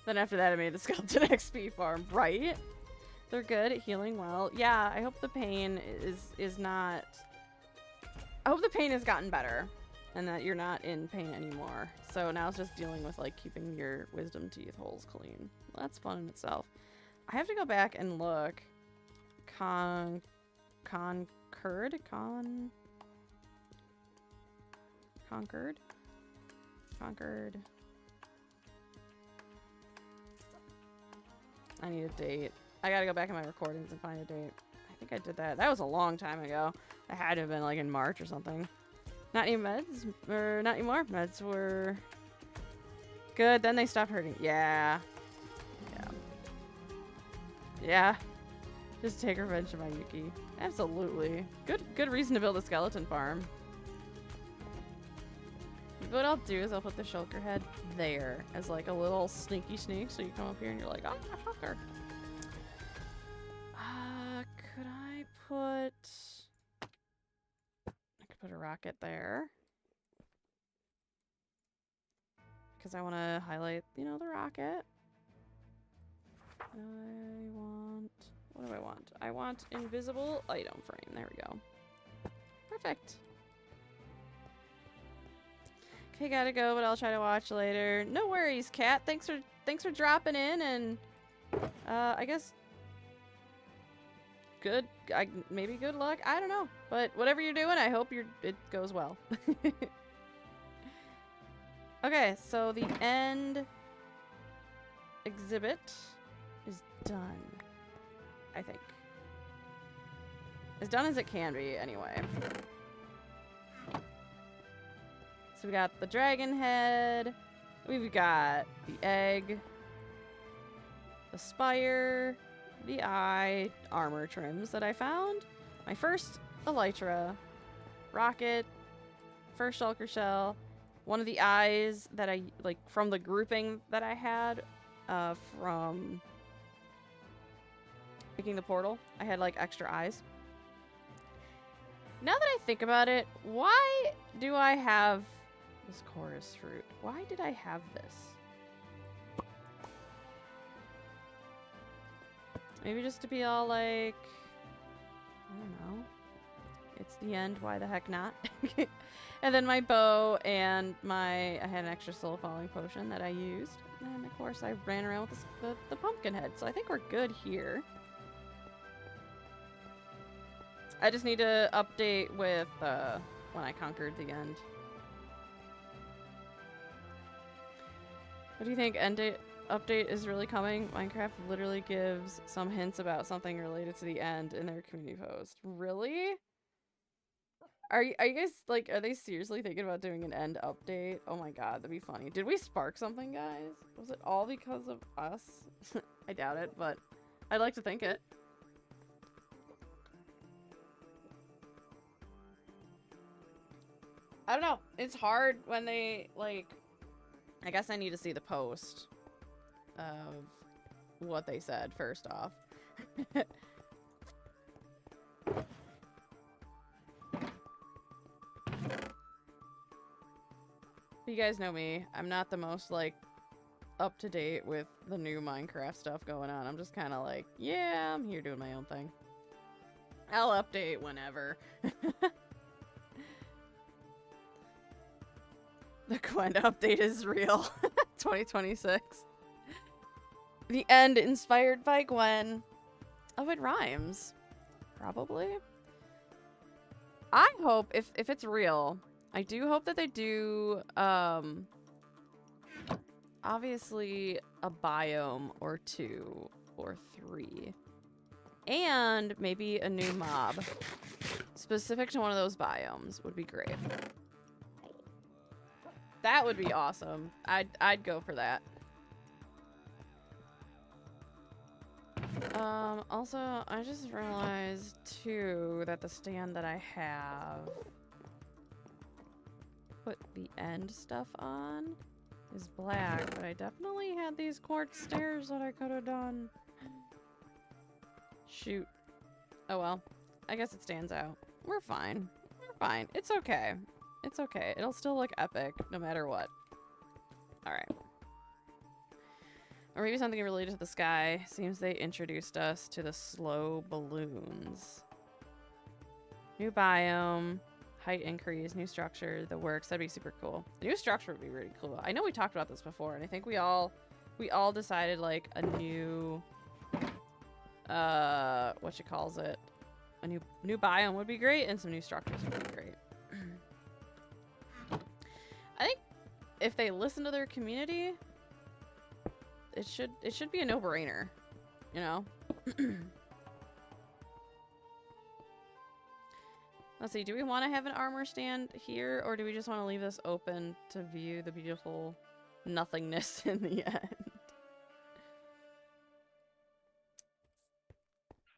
Then after that, I made the skeleton XP farm. Right? They're good at healing well. Yeah, I hope the pain is not... I hope the pain has gotten better. And that you're not in pain anymore. So now it's just dealing with, like, keeping your wisdom teeth holes clean. Well, that's fun in itself. I have to go back and look. Conquered? I need a date. I gotta go back in my recordings and find a date. I think I did that. That was a long time ago. That had to have been, like, in March or something. Not any meds? Or not anymore. Meds were good. Then they stopped hurting. Yeah. Yeah. Yeah. Just take revenge on my Yuki. Absolutely. Good reason to build a skeleton farm. What I'll do is I'll put the shulker head there as like a little sneaky sneak, so you come up here and you're like, oh, fucker. Could I put... Put a rocket there. Because I want to highlight, you know, the rocket. What do I want? I want invisible item frame. There we go. Perfect. Okay, gotta go, but I'll try to watch later. No worries, Kat. Thanks for dropping in, and I guess maybe good luck. I don't know, but whatever you're doing, I hope it goes well. Okay, so the end exhibit is done. I think as done as it can be, anyway. So we got the dragon head, we've got the egg, the spire, the eye, armor trims that I found, my first elytra, rocket, first shulker shell, one of the eyes that I, like, from the grouping that I had from making the portal. I had, like, extra eyes. Now that I think about it, why do I have this chorus fruit? Why did I have this? Maybe just to be all like, I don't know. It's the end, why the heck not? And then my bow and I had an extra soul falling potion that I used. And of course I ran around with the pumpkin head. So I think we're good here. I just need to update with when I conquered the end. What do you think? Update is really coming? Minecraft literally gives some hints about something related to the end in their community post. Really? Are you guys, like, are they seriously thinking about doing an end update? Oh my god, that'd be funny. Did we spark something, guys? Was it all because of us? I doubt it, but I'd like to think it. I don't know. It's hard when they, like... I guess I need to see the post of what they said, first off. You guys know me. I'm not the most, like, up-to-date with the new Minecraft stuff going on. I'm just kind of like, yeah, I'm here doing my own thing. I'll update whenever. The Gwen update is real. 2026. The end inspired by Gwen. Oh, it rhymes. Probably. I hope, if it's real, I do hope that they do, obviously a biome or 2 or 3. And maybe a new mob. Specific to one of those biomes would be great. That would be awesome. I'd go for that. Also, I just realized, too, that the stand that I have put the end stuff on is black, but I definitely had these quartz stairs that I could have done. Shoot. Oh well. I guess it stands out. We're fine. We're fine. It's okay. It's okay. It'll still look epic no matter what. Alright. Or maybe something related to the sky. Seems they introduced us to the slow balloons. New biome. Height increase. New structure. The works. That'd be super cool. The new structure would be really cool. I know we talked about this before, and I think we all decided, like, a new... what you calls it? A new biome would be great, and some new structures would be great. I think if they listen to their community, it should be a no-brainer, you know? Let's see, do we want to have an armor stand here, or do we just want to leave this open to view the beautiful nothingness in the end?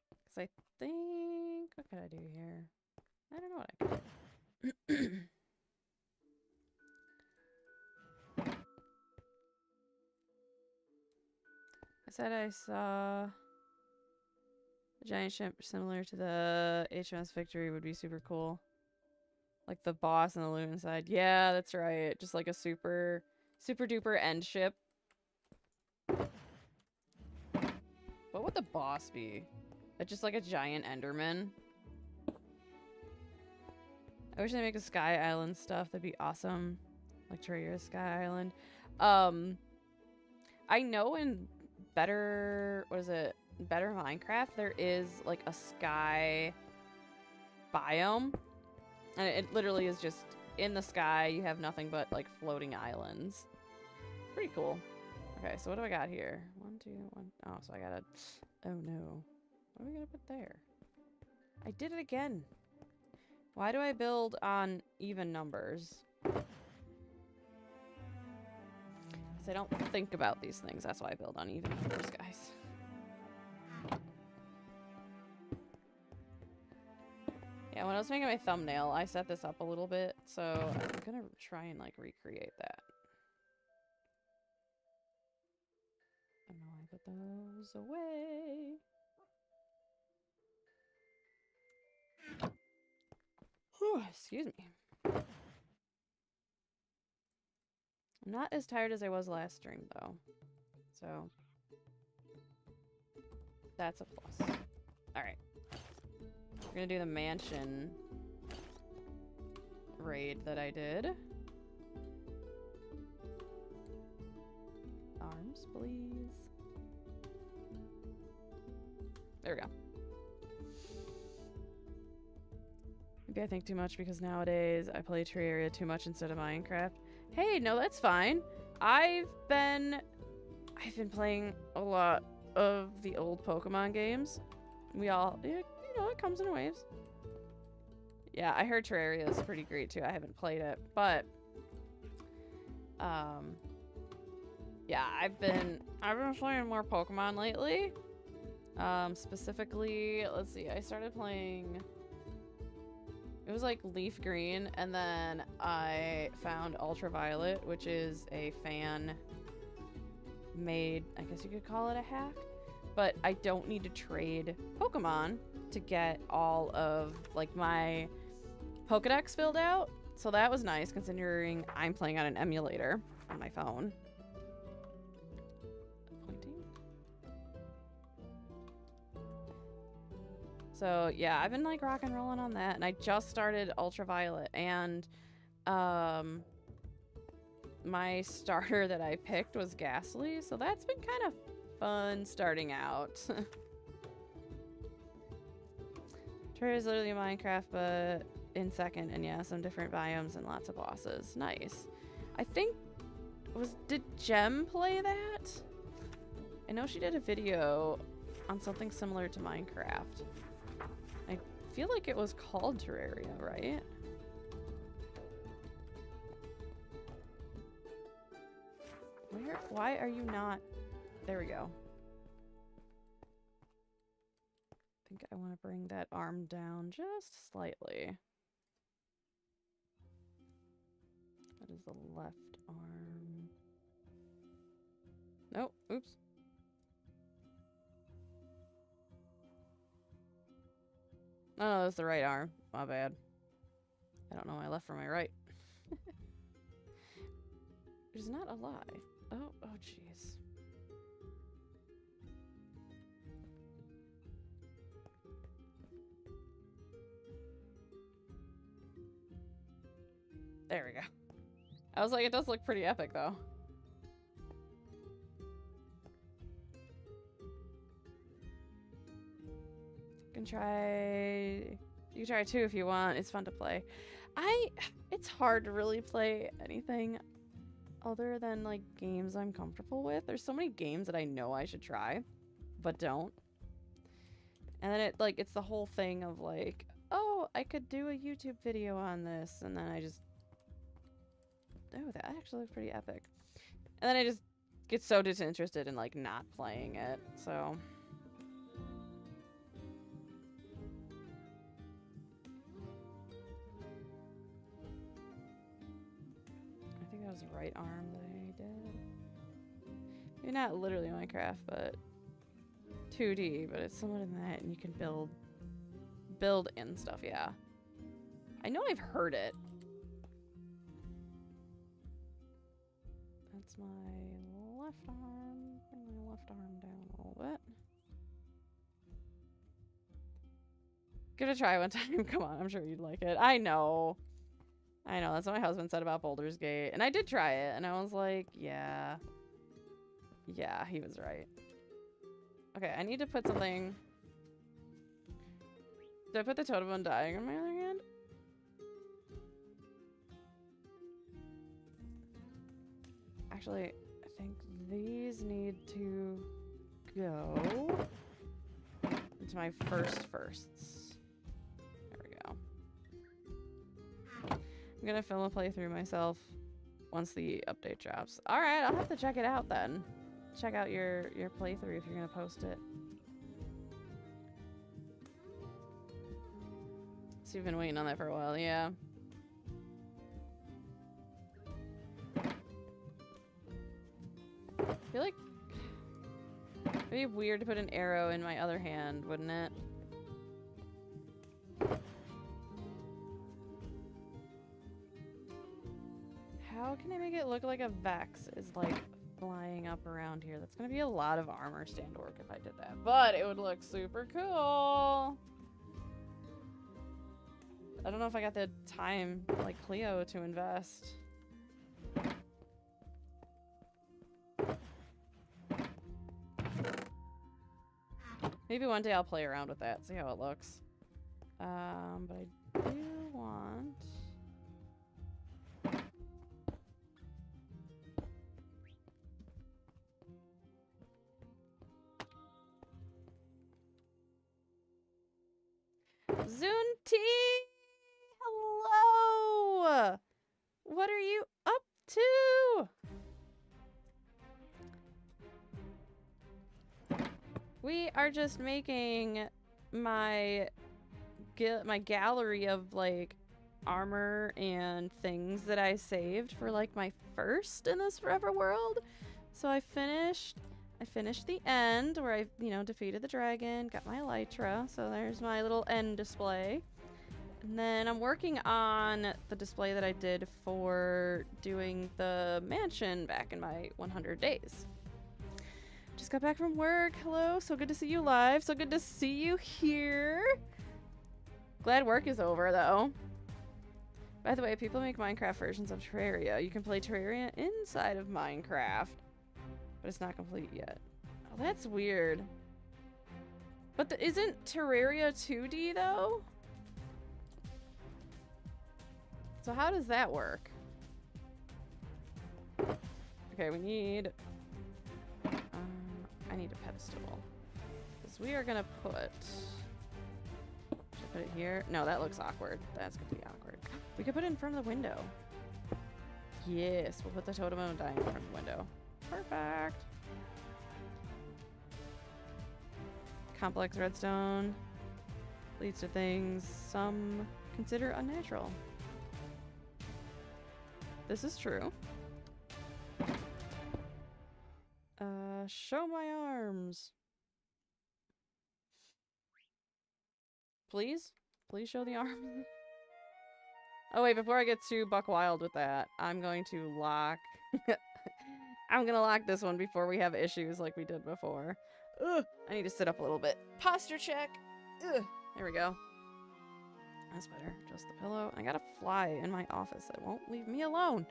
Because I think... What could I do here? I don't know what I could do. I said I saw a giant ship similar to the HMS Victory would be super cool. Like the boss and the loot inside. Yeah, that's right. Just like a super duper end ship. What would the boss be? Just like a giant Enderman? I wish they make a Sky Island stuff. That'd be awesome. Like Terraria Sky Island. I know in Better Minecraft, there is like a sky biome. And it literally is just in the sky. You have nothing but like floating islands. Pretty cool. Okay, so what do I got here? 1, 2, 1. Oh, so I gotta... Oh no. What are we gonna put there? I did it again. Why do I build on even numbers? Because I don't think about these things. That's why I build on even numbers, guys. Yeah, when I was making my thumbnail, I set this up a little bit, so I'm gonna try and, like, recreate that. And now I put those away. Whew, excuse me. I'm not as tired as I was last stream, though. So, that's a plus. Alright. We're gonna do the mansion raid that I did. Arms, please. There we go. Maybe I think too much because nowadays I play Terraria too much instead of Minecraft. Hey, no, that's fine. I've been playing a lot of the old Pokemon games. We all, you know, it comes in waves. Yeah, I heard Terraria is pretty great too. I haven't played it, but yeah, I've been playing more Pokemon lately. Specifically, let's see, I started playing, it was like Leaf Green, and then I found Ultraviolet, which is a fan made, I guess you could call it a hack, but I don't need to trade Pokemon to get all of like my Pokedex filled out. So that was nice considering I'm playing on an emulator on my phone. Pointing. So yeah, I've been like rock and rolling on that, and I just started Ultraviolet, and my starter that I picked was Ghastly, so that's been kind of fun starting out. Terraria is literally Minecraft, but in second, and yeah, some different biomes and lots of bosses. Nice. I think, did Gem play that? I know she did a video on something similar to Minecraft. I feel like it was called Terraria, right? Why are you not? There we go. I think I want to bring that arm down just slightly. That is the left arm. Nope, oops. Oh, that's the right arm. My bad. I don't know my left from my right. Which is not a lie. Oh, jeez. There we go. I was like, it does look pretty epic, though. You can try too if you want. It's fun to play. It's hard to really play anything other than like games I'm comfortable with. There's so many games that I know I should try, but don't. And then it's the whole thing of like, oh, I could do a YouTube video on this, and then I just, oh, that actually looks pretty epic. And then I just get so disinterested in like not playing it, so. I think that was the right arm that I did. Maybe not literally Minecraft, but 2D, but it's somewhat in that, and you can build in stuff, yeah. I know I've heard it. That's my left arm. Bring my left arm down a little bit. Give it a try one time. Come on, I'm sure you'd like it. I know. That's what my husband said about Baldur's Gate. And I did try it, and I was like, yeah. Yeah, he was right. Okay, I need to put something... Did I put the totem undying on my other hand? Actually, I think these need to go into my firsts. There we go. I'm gonna film a playthrough myself once the update drops. Alright, I'll have to check it out then. Check out your playthrough if you're gonna post it. So you've been waiting on that for a while, yeah. I feel like it'd be weird to put an arrow in my other hand, wouldn't it? How can I make it look like a Vex is like flying up around here? That's gonna be a lot of armor stand work if I did that, but it would look super cool. I don't know if I got the time like Cleo to invest. Maybe one day I'll play around with that, see how it looks. But I do want... Zunti! We are just making my gallery of like armor and things that I saved for like my first in this forever world. So I finished the end where I, you know, defeated the dragon, got my elytra. So there's my little end display. And then I'm working on the display that I did for doing the mansion back in my 100 days. Just got back from work. Hello, so good to see you live. So good to see you here. Glad work is over, though. By the way, people make Minecraft versions of Terraria. You can play Terraria inside of Minecraft, but it's not complete yet. Oh, that's weird. But isn't Terraria 2D, though? So how does that work? Okay, we need... I need a pedestal. Because we are gonna put... Should I put it here? No, that looks awkward. That's gonna be awkward. We could put it in front of the window. Yes, we'll put the totem of dying in front of the window. Perfect. Complex redstone leads to things some consider unnatural. This is true. Show my arms. Please? Please show the arms. Oh wait, before I get too buck wild with that, I'm going to lock... I'm gonna lock this one before we have issues like we did before. Ugh, I need to sit up a little bit. Posture check. Ugh, there we go. That's better. Just the pillow. I got a fly in my office that won't leave me alone.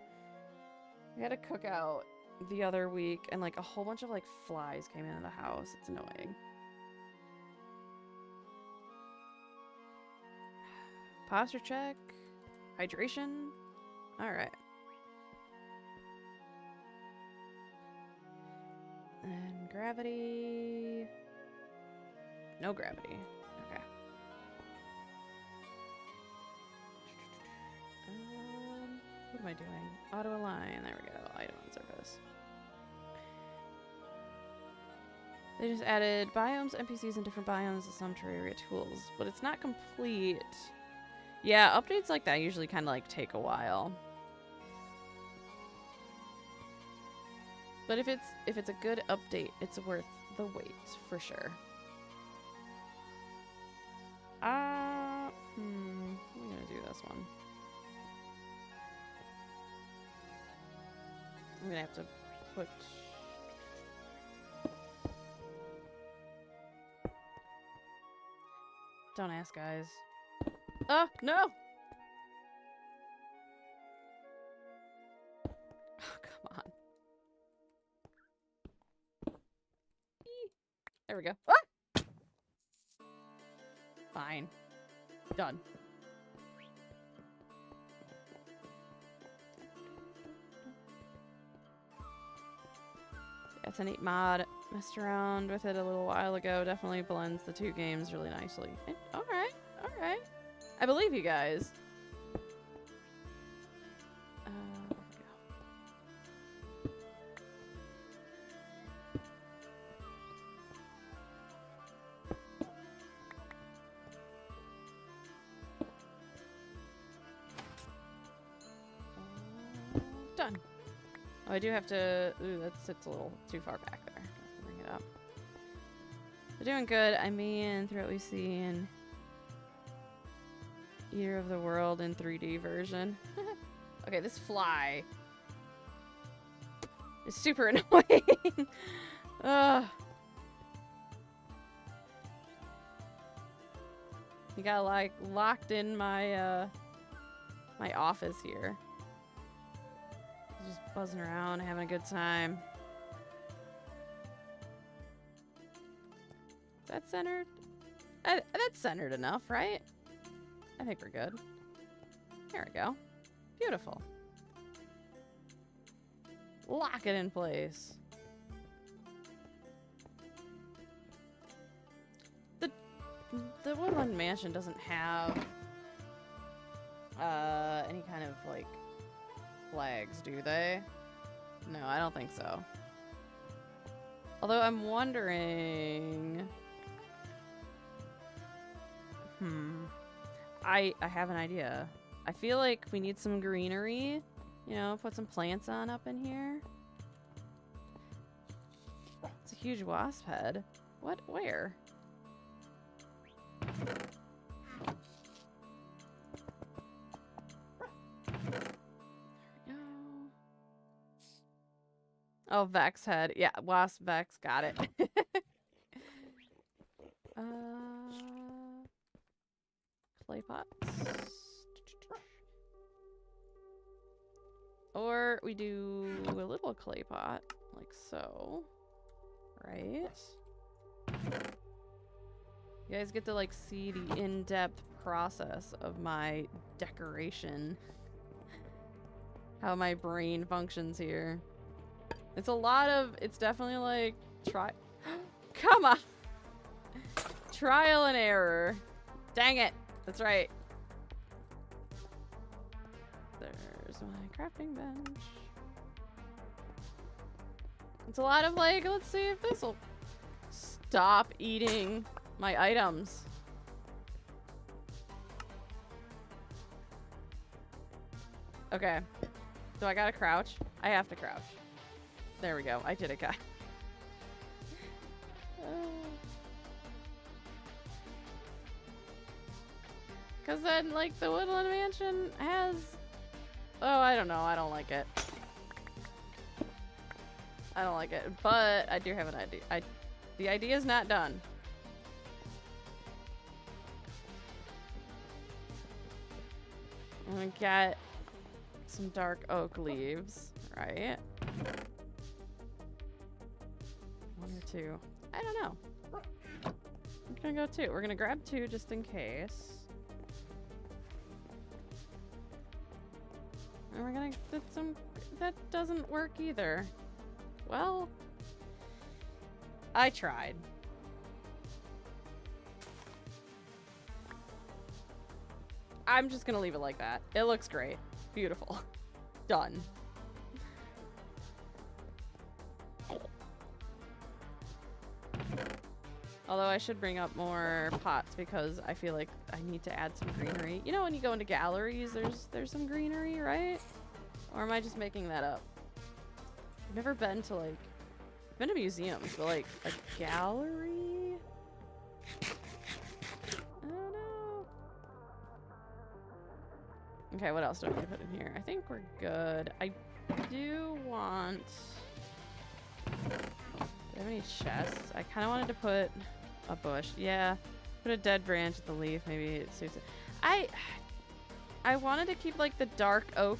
We had a cookout the other week, and like a whole bunch of like flies came into the house. It's annoying. Posture check. Hydration. Alright. And gravity. No gravity. Okay. What am I doing? Auto align. There we go. Item on surface. They just added biomes, NPCs, and different biomes to some Terraria tools, but it's not complete. Yeah, updates like that usually kind of like take a while. But if it's a good update, it's worth the wait for sure. I'm gonna do this one. I'm gonna have to put... Don't ask, guys. Oh, no! Oh, come on. There we go. Ah! Fine. Done. That's a neat mod. Messed around with it a little while ago. Definitely blends the two games really nicely. Alright, alright. I believe you guys. Done. Oh, I do have to... Ooh, that sits a little too far back there. Bring it up. We're doing good. I mean, through what we see in Eater of the World in 3D version. Okay, this fly is super annoying. Ugh. You got like locked in my my office here. Just buzzing around, having a good time. Is that centered? That's centered enough, right? I think we're good. There we go. Beautiful. Lock it in place. The Woodland Mansion doesn't have any kind of like flags, do they? No, I don't think so. Although I'm wondering... I have an idea. I feel like we need some greenery. You know, put some plants on up in here. It's a huge wasp head. What? Where? Oh, Vex head. Yeah, wasp Vex. Got it. Clay pots. Or we do a little clay pot, like so. Right? You guys get to, like, see the in-depth process of my decoration. How my brain functions here. It's a lot of, it's definitely like, come on! Trial and error. Dang it! That's right. There's my crafting bench. It's a lot of like, let's see if this will stop eating my items. Okay. Do I gotta crouch? I have to crouch. There we go. I did it, guy. Because then, like, the Woodland Mansion has... Oh, I don't know. I don't like it. I don't like it. But I do have an idea. The idea is not done. I'm gonna get some dark oak leaves, right? One or two. I don't know. I'm gonna go two. We're gonna grab two just in case. And we're gonna get some... That doesn't work either. Well, I tried. I'm just gonna leave it like that. It looks great. Beautiful. Done. Although I should bring up more pots because I feel like I need to add some greenery. You know when you go into galleries, there's some greenery, right? Or am I just making that up? I've never been to like... I've been to museums, but like a gallery? I don't know. Okay, what else do I need to put in here? I think we're good. I do want... Do I have any chests? I kind of wanted to put a bush. Yeah. Put a dead branch at the leaf. Maybe it suits it. I wanted to keep like the dark oak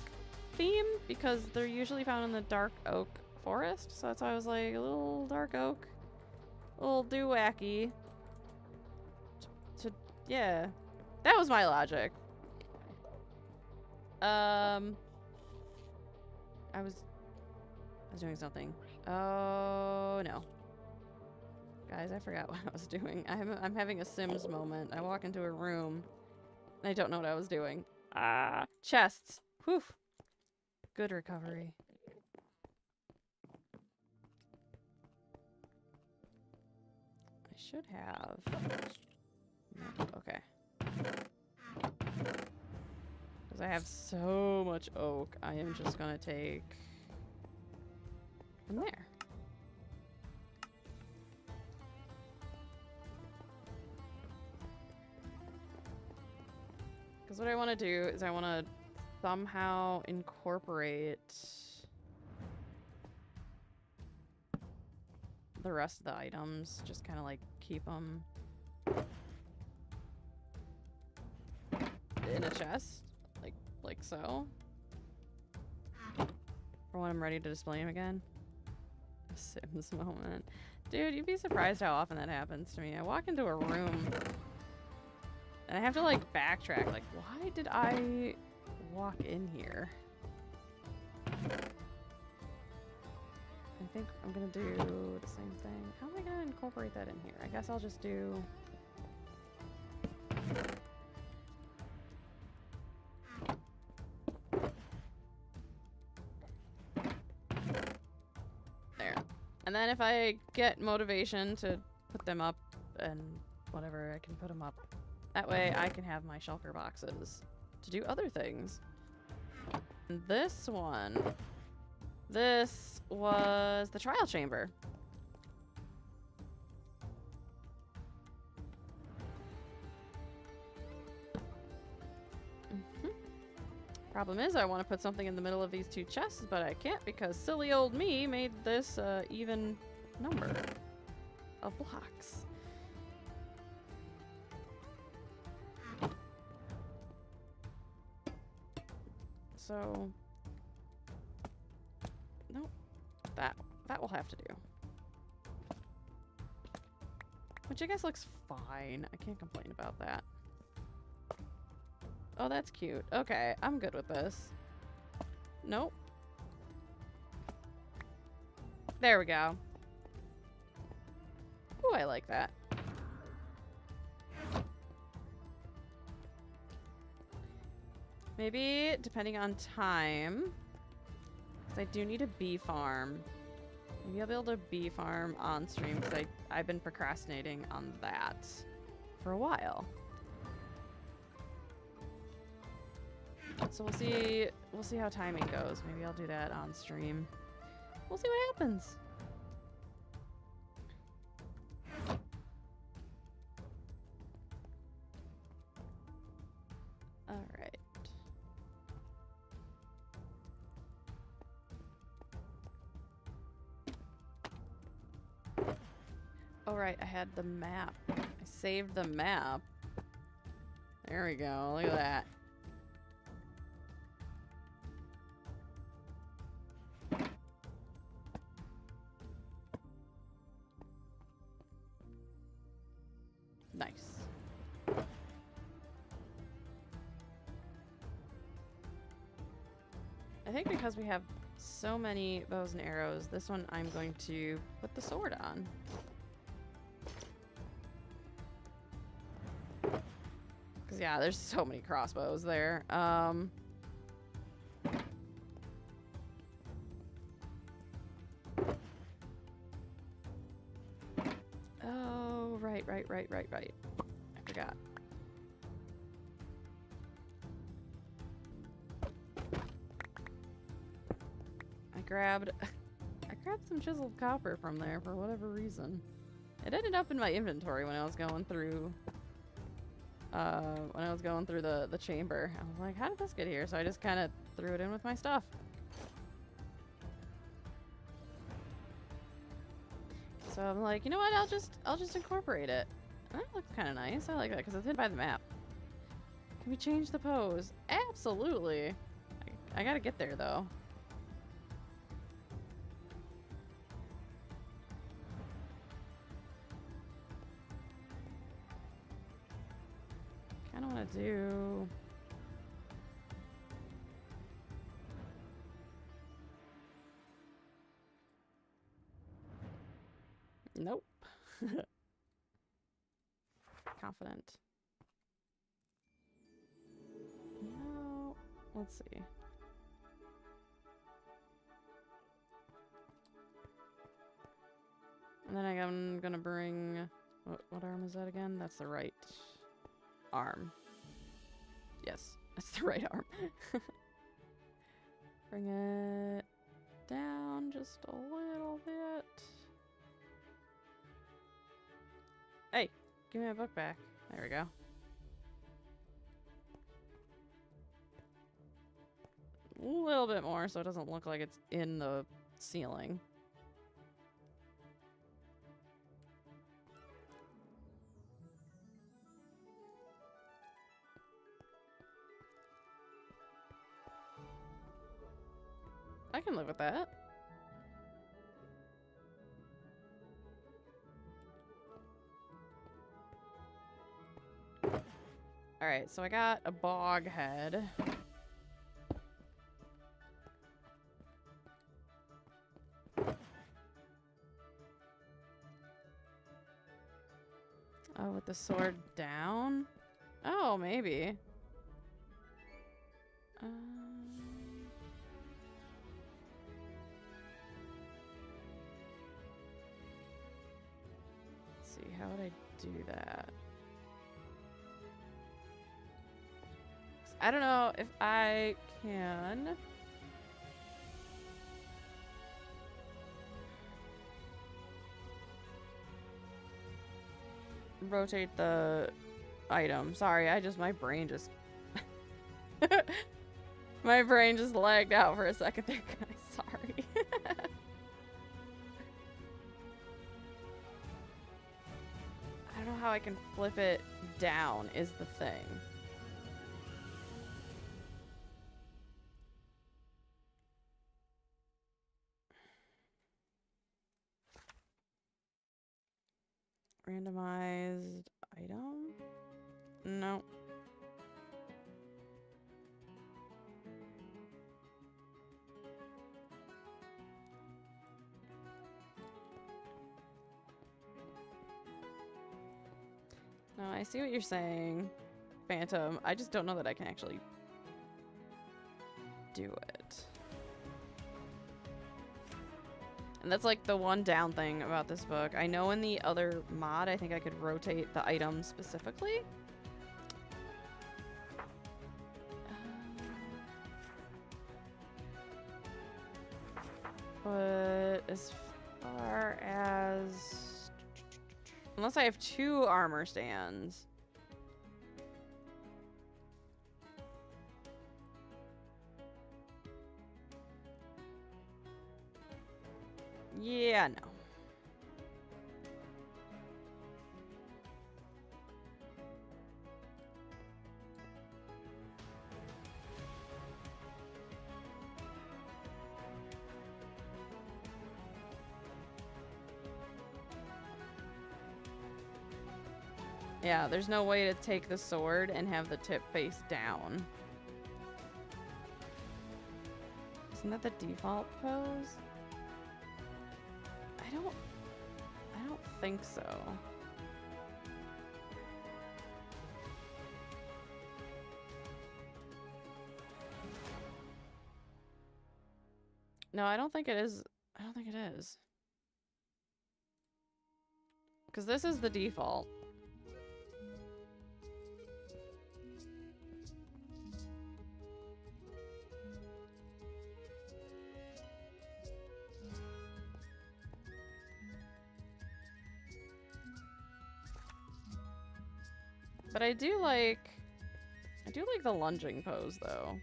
theme because they're usually found in the dark oak forest. So that's why I was like a little dark oak. A little doo-wacky. Yeah. That was my logic. I was doing something. Oh no. Guys, I forgot what I was doing. I'm having a Sims moment. I walk into a room and I don't know what I was doing. Ah, chests. Whew. Good recovery. I should have. No, okay. Because I have so much oak, I am just gonna take from there. Because what I want to do is I want to somehow incorporate the rest of the items. Just kind of like keep them in a chest. Like so. For when I'm ready to display them again. A Sims moment. Dude, you'd be surprised how often that happens to me. I walk into a room and I have to like backtrack. Like, why did I walk in here? I think I'm gonna do the same thing. How am I gonna incorporate that in here? I guess I'll just do... There. And then then if I get motivation to put them up and whatever, I can put them up. That way I can have my shulker boxes to do other things. And this one. This was the trial chamber. Problem is, I want to put something in the middle of these two chests, but I can't because silly old me made this even number of blocks. So, nope, that will have to do. Which I guess looks fine. I can't complain about that. Oh, that's cute. Okay, I'm good with this. Nope. There we go. Ooh, I like that. Maybe, depending on time, because I do need a bee farm. Maybe I'll be able to bee farm on stream, because I've been procrastinating on that for a while. So we'll see how timing goes. Maybe I'll do that on stream. We'll see what happens. All right. All right, I had the map. I saved the map. There we go. Look at that. Nice. I think because we have so many bows and arrows, this one I'm going to put the sword on. Because, yeah, there's so many crossbows there. Oh, right. I forgot. I grabbed some chiseled copper from there for whatever reason. It ended up in my inventory when I was going through the chamber. I was like, how did this get here? So I just kind of threw it in with my stuff. So I'm like, you know what? I'll just incorporate it. That looks kind of nice. I like that because it's hidden by the map. Can we change the pose? Absolutely. I gotta get there though. Kind of want to do. Nope. Confident. No. Let's see. And then I'm gonna bring. What arm is that again? That's the right arm. Yes, that's the right arm. Bring it down just a little bit. Hey, give me my book back. There we go. A little bit more so it doesn't look like it's in the ceiling. I can live with that. Alright, so I got a bog head. Oh, with the sword down? Oh, maybe. see, how would I do that? I don't know if I can rotate the item. Sorry, my brain just my brain just lagged out for a second there, guys. Sorry. I don't know how I can flip it down is the thing. Randomized item? No. No, I see what you're saying, Phantom. I just don't know that I can actually do it. And that's like the one down thing about this book. I know in the other mod, I think I could rotate the item specifically. But as far as... Unless I have 2 armor stands. Yeah, no. Yeah, there's no way to take the sword and have the tip face down. Isn't that the default pose? I don't think so. No, I don't think it is. I don't think it is. Because this is the default. But I do like the lunging pose though.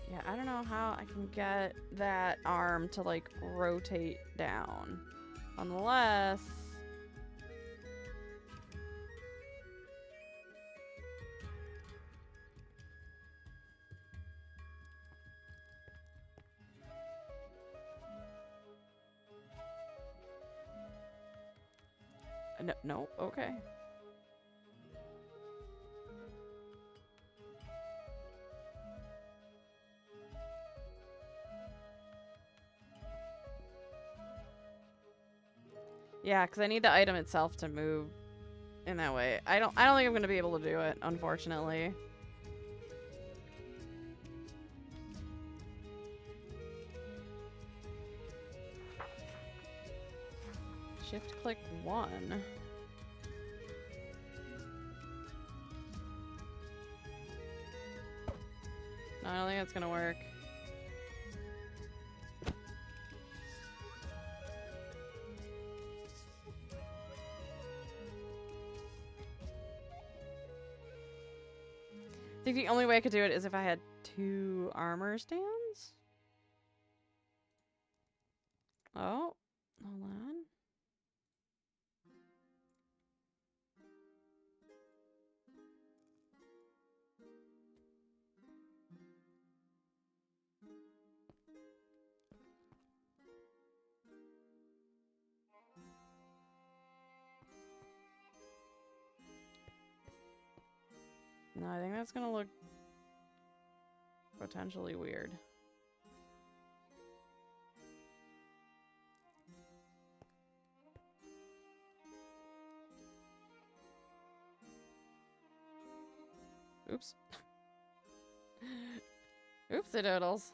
Yeah, I don't know how I can get that arm to like rotate down. Unless... No, okay. Yeah, because I need the item itself to move in that way. I don't think I'm gonna be able to do it, unfortunately. Shift click 1. No, I don't think that's gonna work. I think the only way I could do it is if I had 2 armor stands. Oh, hold on. No, I think that's gonna look potentially weird. Oops. Oopsie doodles.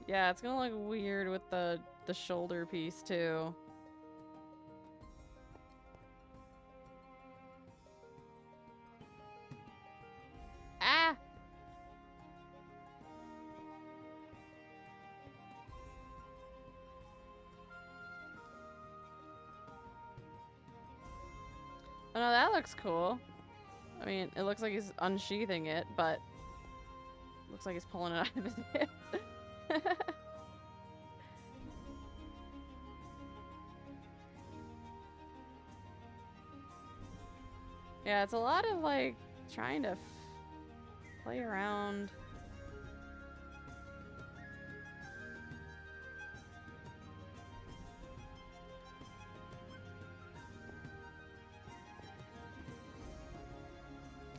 Yeah, it's gonna look weird with the shoulder piece too. Ah! Oh no, that looks cool. I mean, it looks like he's unsheathing it, but looks like he's pulling it out of his hip. Yeah, it's a lot of like trying to play around.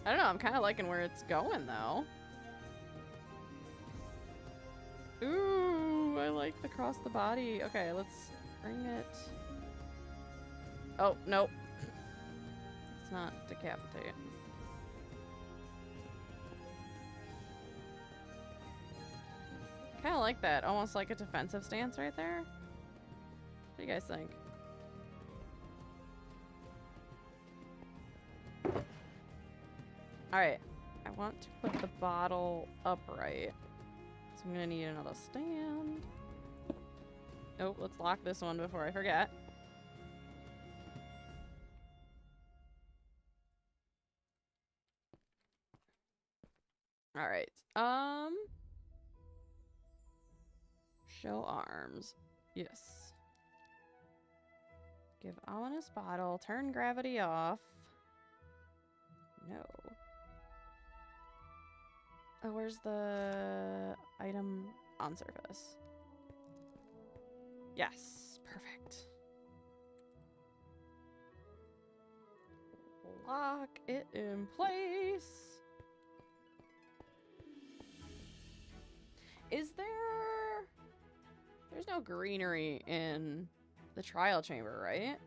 I don't know, I'm kind of liking where it's going though. Ooh, I like the cross the body. Okay, let's bring it. Oh, nope. It's not decapitate. Kind of like that. Almost like a defensive stance right there. What do you guys think? Alright. I want to put the bottle upright. So I'm gonna need another stand. Oh, let's lock this one before I forget. Alright. Show arms. Yes. Give ominous bottle. Turn gravity off. No. Oh, where's the item on surface? Yes. Perfect. Lock it in place. Is there... There's no greenery in the trial chamber, right?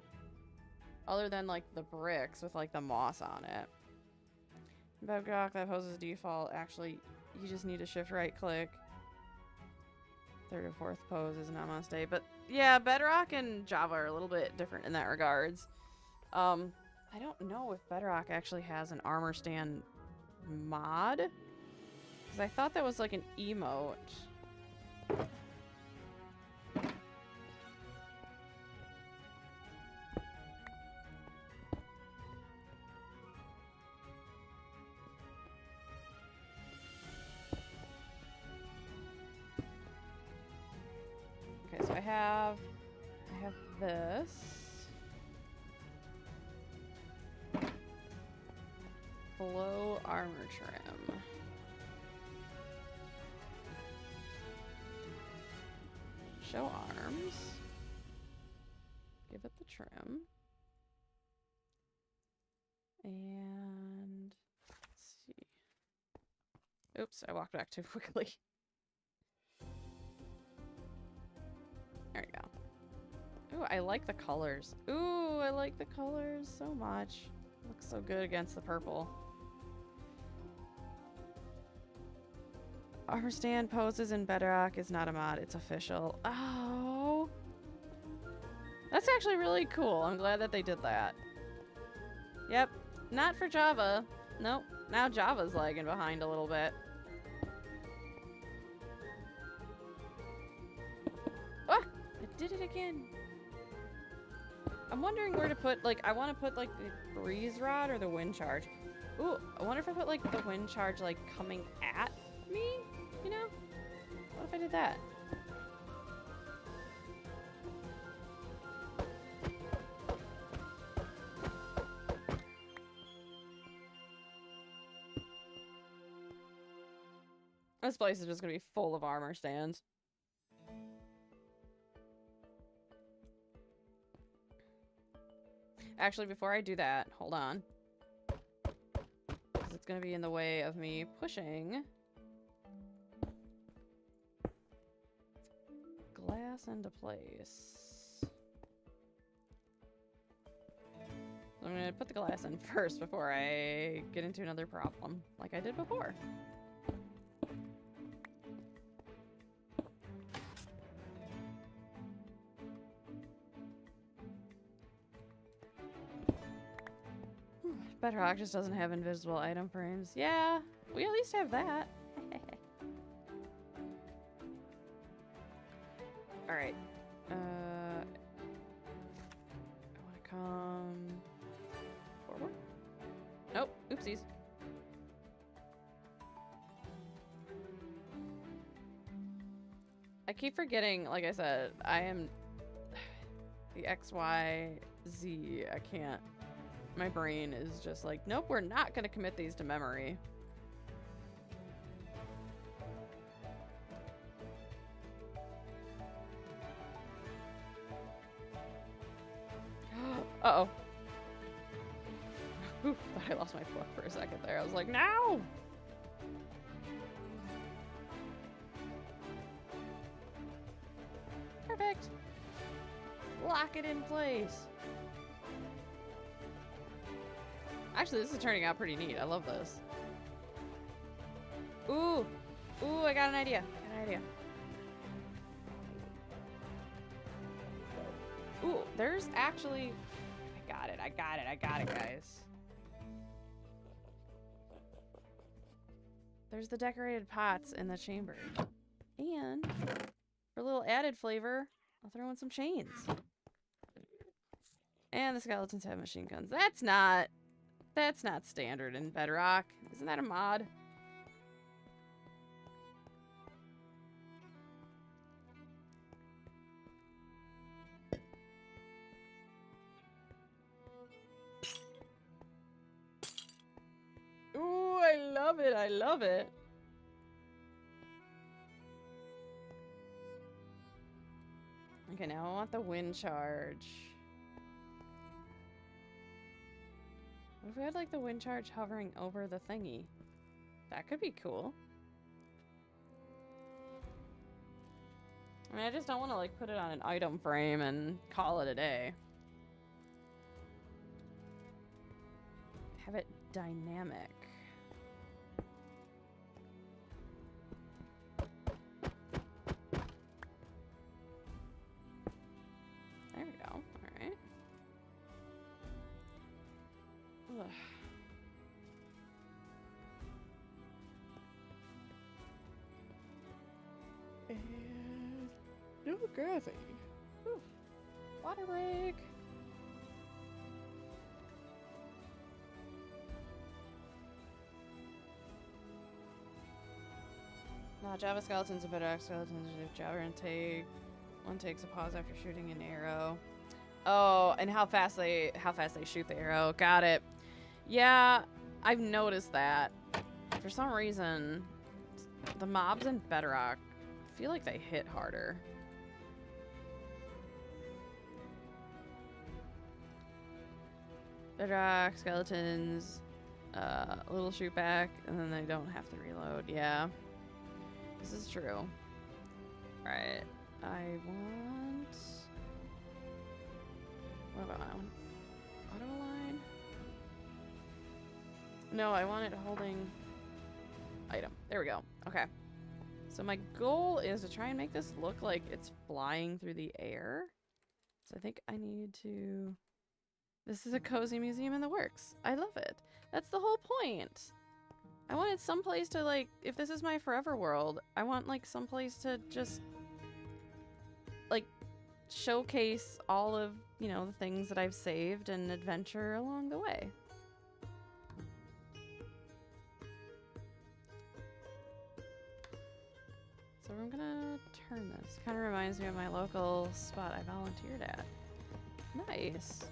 Other than, like, the bricks with, like, the moss on it. Bedrock, that poses default. Actually, you just need to shift right click. Third or fourth pose is not on stay. But, yeah, Bedrock and Java are a little bit different in that regards. I don't know if Bedrock actually has an armor stand mod. Because I thought that was, like, an emote. Okay, so I have this. Flow armor trim. Show arms. Give it the trim. And let's see. Oops, I walked back too quickly. There we go. Ooh, I like the colors. Ooh, I like the colors so much. Looks so good against the purple. Armor stand poses in Bedrock is not a mod, it's official. Oh. That's actually really cool. I'm glad that they did that. Yep. Not for Java. Nope. Now Java's lagging behind a little bit. Ah! I did it again. I'm wondering where to put, like, I want to put, like, the breeze rod or the wind charge. Ooh, I wonder if I put, like, the wind charge, like, coming at me? You know? What if I did that? This place is just gonna be full of armor stands. Actually, before I do that, hold on. Because it's gonna be in the way of me pushing glass into place. So I'm gonna put the glass in first before I get into another problem, like I did before. Bedrock just doesn't have invisible item frames. Yeah, we at least have that. Alright. I want to come forward. Nope. Oopsies. I keep forgetting, like I said, I am the X, Y, Z. I can't. My brain is just like, nope, we're not going to commit these to memory. Uh-oh. Thought I lost my foot for a second there. I was like, no! Perfect. Lock it in place. Actually, this is turning out pretty neat. I love this. Ooh. Ooh, I got an idea. Ooh, there's actually... I got it, guys. There's the decorated pots in the chamber. And for a little added flavor, I'll throw in some chains. And the skeletons have machine guns. That's not standard in Bedrock. Isn't that a mod? Ooh, I love it. I love it. Okay, now I want the wind charge. What if we had like the wind charge hovering over the thingy? That could be cool. I mean, I just don't want to like put it on an item frame and call it a day. Have it dynamic. There we go. All right. Ugh. And no gravity. Ooh. Water break. No, Java skeletons are better skeletons. If Java one takes a pause after shooting an arrow. Oh, and how fast they shoot the arrow. Got it. Yeah, I've noticed that. For some reason, the mobs in Bedrock feel like they hit harder. Bedrock, skeletons, a little shoot back, and then they don't have to reload. Yeah. This is true. Alright. I want... What about I want? Auto align? No, I want it holding item. There we go. Okay. So my goal is to try and make this look like it's flying through the air. So I think I need to... This is a cozy museum in the works. I love it. That's the whole point. I wanted someplace to, like, if this is my forever world, I want, like, someplace to just, like, showcase all of, you know, the things that I've saved and adventure along the way. So I'm gonna turn this. Kind of reminds me of my local spot I volunteered at. Nice.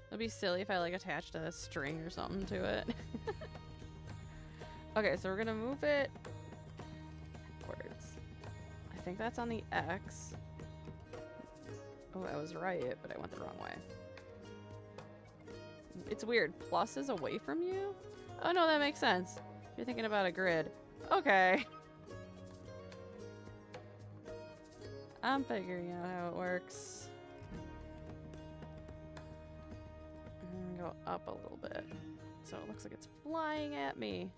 It'd be silly if I like attached a string or something to it. Okay, so we're gonna move it backwards. I think that's on the X. Oh, I was right, but I went the wrong way. It's weird. Plus is away from you? Oh no, that makes sense. You're thinking about a grid. Okay. I'm figuring out how it works. I'm gonna go up a little bit. So it looks like it's flying at me.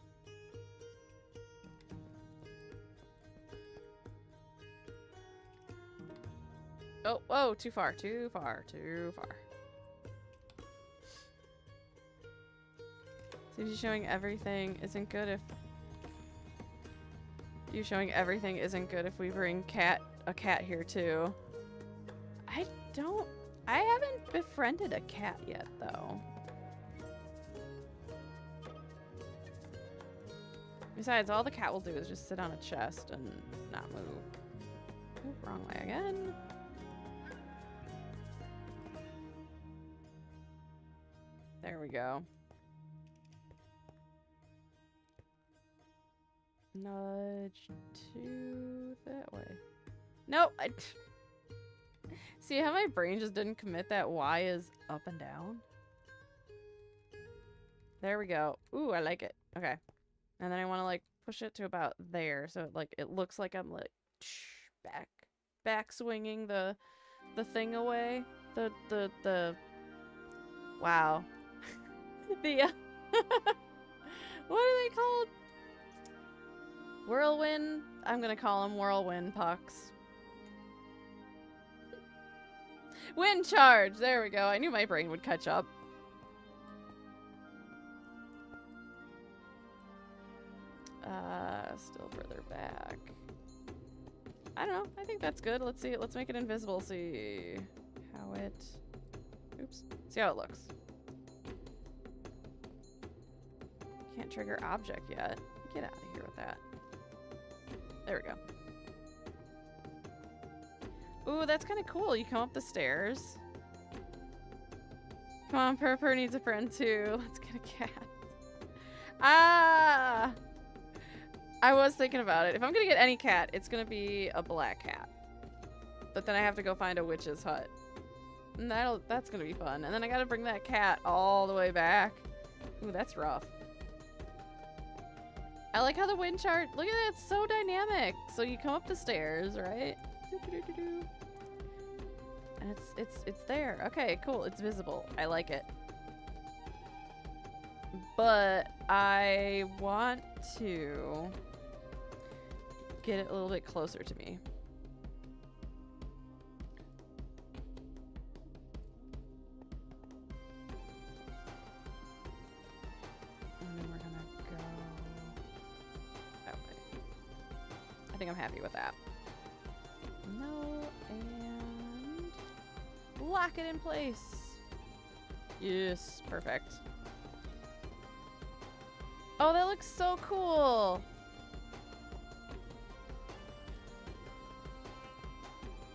Oh, whoa, too far, too far, too far. So you showing everything isn't good if... You showing everything isn't good if we bring a cat here too. I haven't befriended a cat yet though. Besides, all the cat will do is just sit on a chest and not move. Oh, wrong way again. There we go. Nudge to that way. Nope. See how my brain just didn't commit that Y is up and down? There we go. Ooh, I like it. Okay. And then I want to like push it to about there so it looks like I'm like back swinging the thing away. The wow. The what are they called? Whirlwind? I'm gonna call them whirlwind pucks. Wind charge! There we go. I knew my brain would catch up. Still further back. I don't know. I think that's good. Let's see. Let's make it invisible. See how it... Oops. See how it looks. Can't trigger object yet. Get out of here with that. There we go. Ooh, that's kind of cool. You come up the stairs. Come on, Purpur needs a friend too. Let's get a cat. Ah! I was thinking about it. If I'm gonna get any cat, it's gonna be a black cat. But then I have to go find a witch's hut. And that's gonna be fun. And then I gotta bring that cat all the way back. Ooh, that's rough. I like how the wind chart, look at that, it's so dynamic. So you come up the stairs, right? And it's there. Okay, cool, it's visible. I like it. But I want to get it a little bit closer to me. And then we're gonna go that way. I think I'm happy with that. No, and lock it in place. Yes, perfect. Oh, that looks so cool.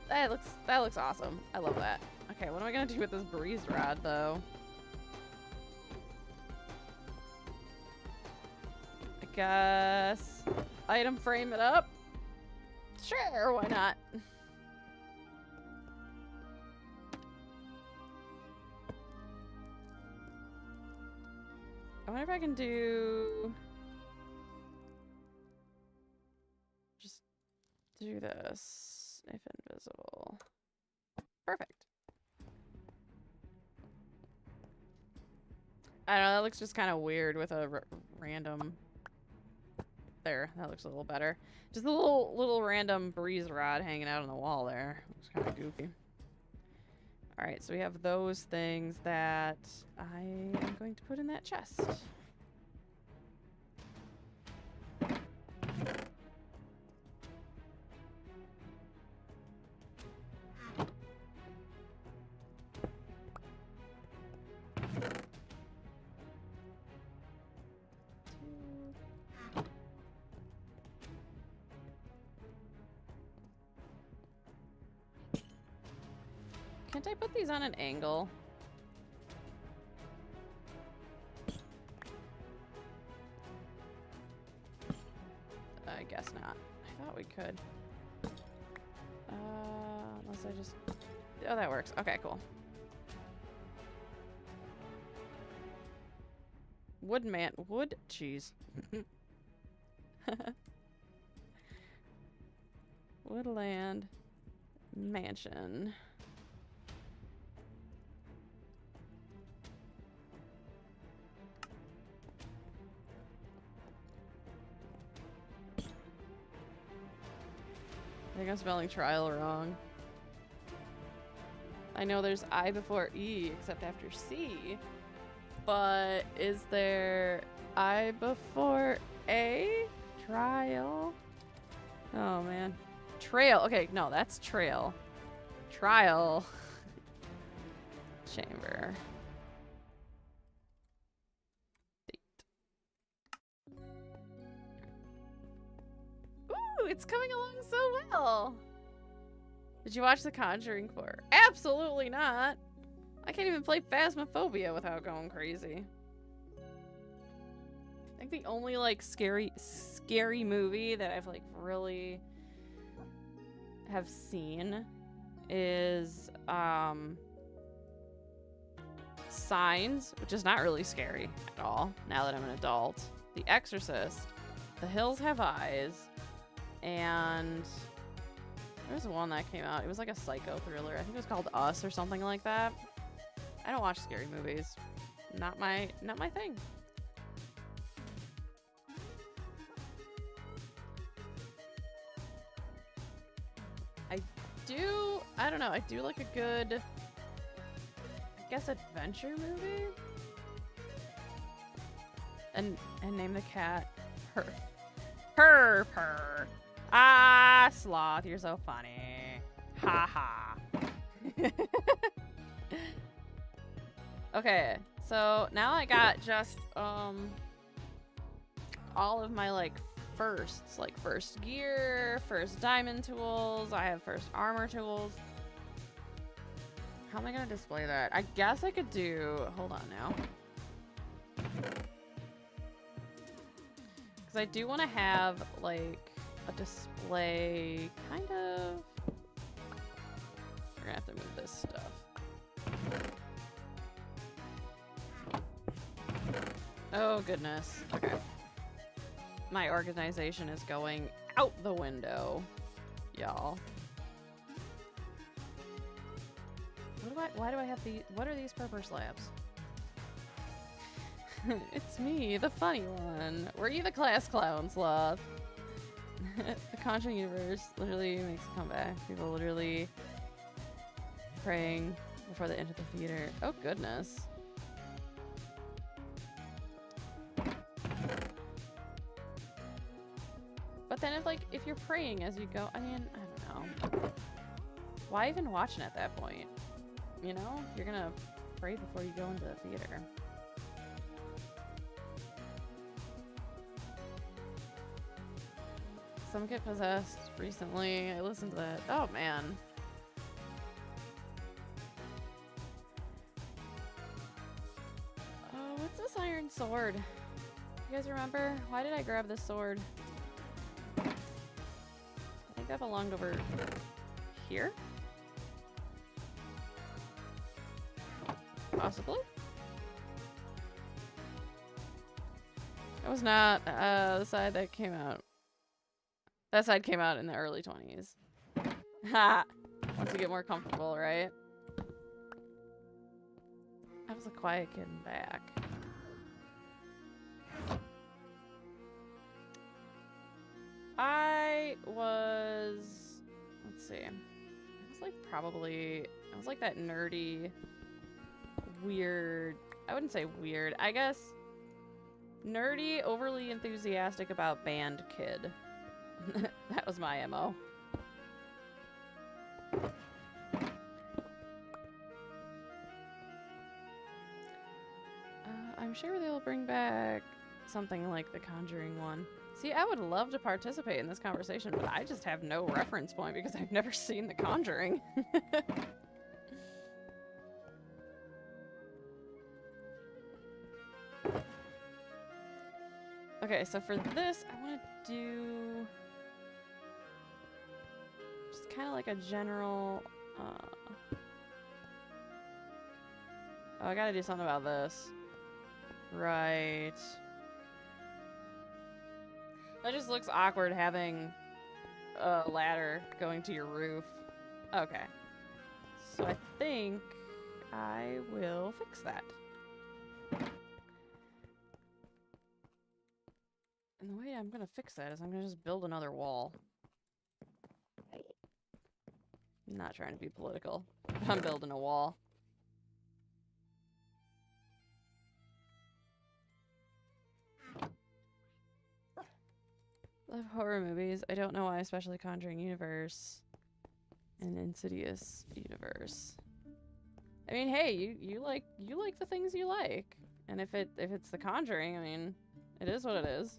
That looks awesome. I love that. Okay, what am I gonna do with this breeze rod though? I guess item frame it up. Sure, why not? I wonder if I can do... Just do this, if invisible. Perfect. I don't know, that looks just kind of weird with a random... There, that looks a little better. Just a little random breeze rod hanging out on the wall there. Looks kind of goofy. Alright, so we have those things that I am going to put in that chest. Can't I put these on an angle? I guess not. I thought we could. Unless I just... Oh, that works. Okay, cool. Wood cheese. Woodland mansion. I think I'm spelling trial wrong. I know there's I before E except after C. But is there I before A? Trial? Oh man. Trail. Okay, no, that's trail. Trial. Chamber. Ooh, it's coming along so well. Did you watch The Conjuring 4? Absolutely not. I can't even play Phasmophobia without going crazy. I think the only like scary movie that I've like really have seen is Signs, which is not really scary at all now that I'm an adult. The Exorcist, The Hills Have Eyes, and there's one that came out. It was like a psycho thriller. I think it was called Us or something like that. I don't watch scary movies. Not my thing. I don't know. I do like a good, I guess, adventure movie. And name the cat Purr. Ah, Sloth, you're so funny. Ha ha. Okay, so now I got just all of my like firsts, like first gear, first diamond tools. I have first armor tools. How am I gonna display that? I guess I could do, hold on now. Because I do want to have like a display kind of. We're gonna have to move this stuff. Oh goodness. Okay. My organization is going out the window, y'all. Why do I have these? What are these purple slabs? It's me, the funny one. Were you the class clown, Sloth? The Conjuring universe literally makes a comeback. People literally praying before they enter the theater. Oh goodness. But then if you're praying as you go, I mean, I don't know. Why even watching at that point? You know? You're gonna pray before you go into the theater. Some get possessed recently. I listened to that. Oh man. Oh, what's this iron sword? You guys remember? Why did I grab this sword? I think that belonged over here? Possibly? That was not the side that came out. That side came out in the early 20s. Ha! Once you get more comfortable, right? I was a quiet kid in back. I was... Let's see. I was like that nerdy, weird... I wouldn't say weird. I guess nerdy, overly enthusiastic about band kid. That was my MO. I'm sure they'll bring back something like the Conjuring one. See, I would love to participate in this conversation, but I just have no reference point because I've never seen the Conjuring. Okay, so for this, I want to do just kind of like a general Oh, I gotta do something about this. Right. That just looks awkward having a ladder going to your roof. Okay. So I think I will fix that. And the way I'm gonna fix that is I'm gonna just build another wall. I'm not trying to be political. I'm building a wall. Love horror movies. I don't know why, especially Conjuring universe and Insidious universe. I mean, hey, you like the things you like, and if it's The Conjuring, I mean, it is what it is.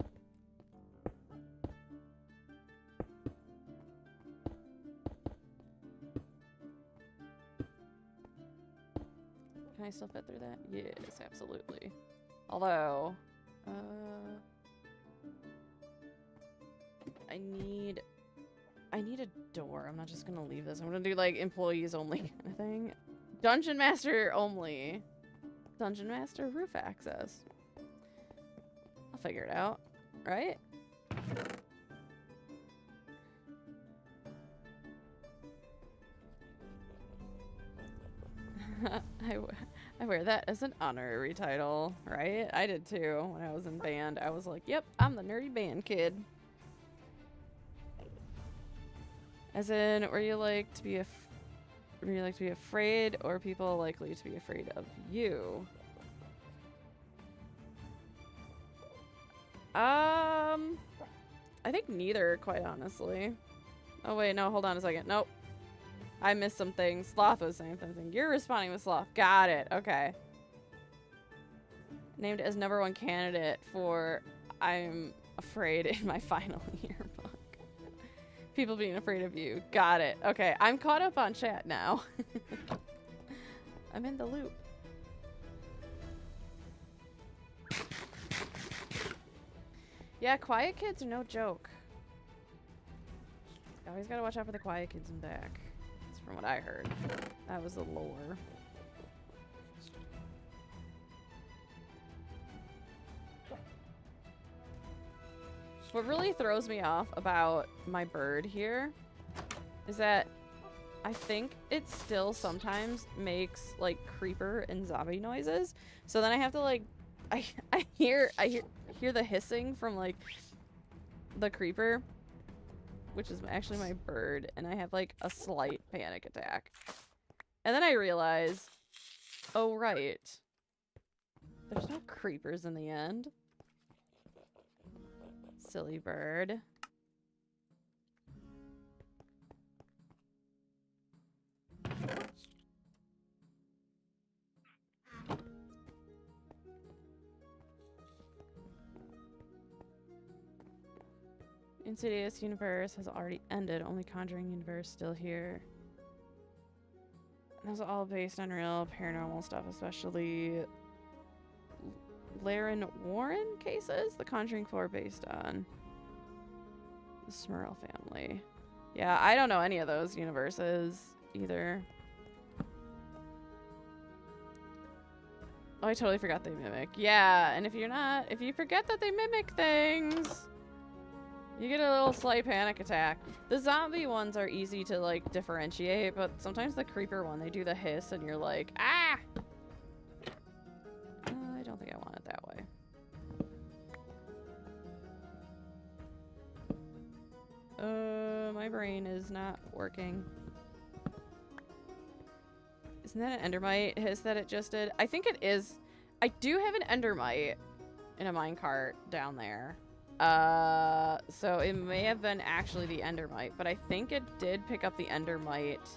Can I still fit through that? Yes, absolutely. Although, I need a door. I'm not just gonna leave this. I'm gonna do like employees only kind of thing. Dungeon Master only. Dungeon Master roof access. I'll figure it out, right? I wear that as an honorary title, right? I did too when I was in band. I was like, yep, I'm the nerdy band kid. As in, were you like to be afraid, or people likely to be afraid of you? I think neither, quite honestly. Oh wait, no, hold on a second. Nope. I missed something. Sloth was saying something. You're responding with Sloth. Got it. Okay. Named as #1 candidate for I'm afraid in my final yearbook. People being afraid of you. Got it. Okay, I'm caught up on chat now. I'm in the loop. Yeah, quiet kids are no joke. Always gotta watch out for the quiet kids in back. That's from what I heard. That was the lore. What really throws me off about my bird here is that I think it still sometimes makes like creeper and zombie noises. So then I have to like I hear the hissing from like the creeper, which is actually my bird, and I have like a slight panic attack. And then I realize, oh right, there's no creepers in the end. Silly bird. Insidious universe has already ended. Only Conjuring universe still here. And those are all based on real paranormal stuff, especially Laren Warren cases. The Conjuring 4 based on the Smurl family. Yeah, I don't know any of those universes either. Oh, I totally forgot they mimic. Yeah, and if you forget that they mimic things, you get a little slight panic attack. The zombie ones are easy to like differentiate, but sometimes the creeper one, they do the hiss and you're like, ah! I don't think I want it that way. My brain is not working. Isn't that an endermite hiss that it just did? I think it is. I do have an endermite in a minecart down there. So it may have been actually the endermite, but I think it did pick up the endermite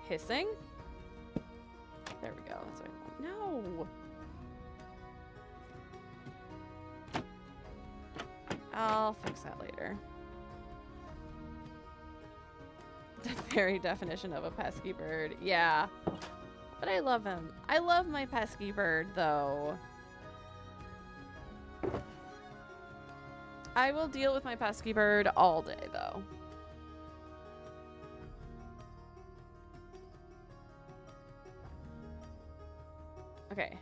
hissing. There we go. That's what I want. No! I'll fix that later. The very definition of a pesky bird. Yeah. But I love him. I love my pesky bird, though. I will deal with my pesky bird all day, though. Okay.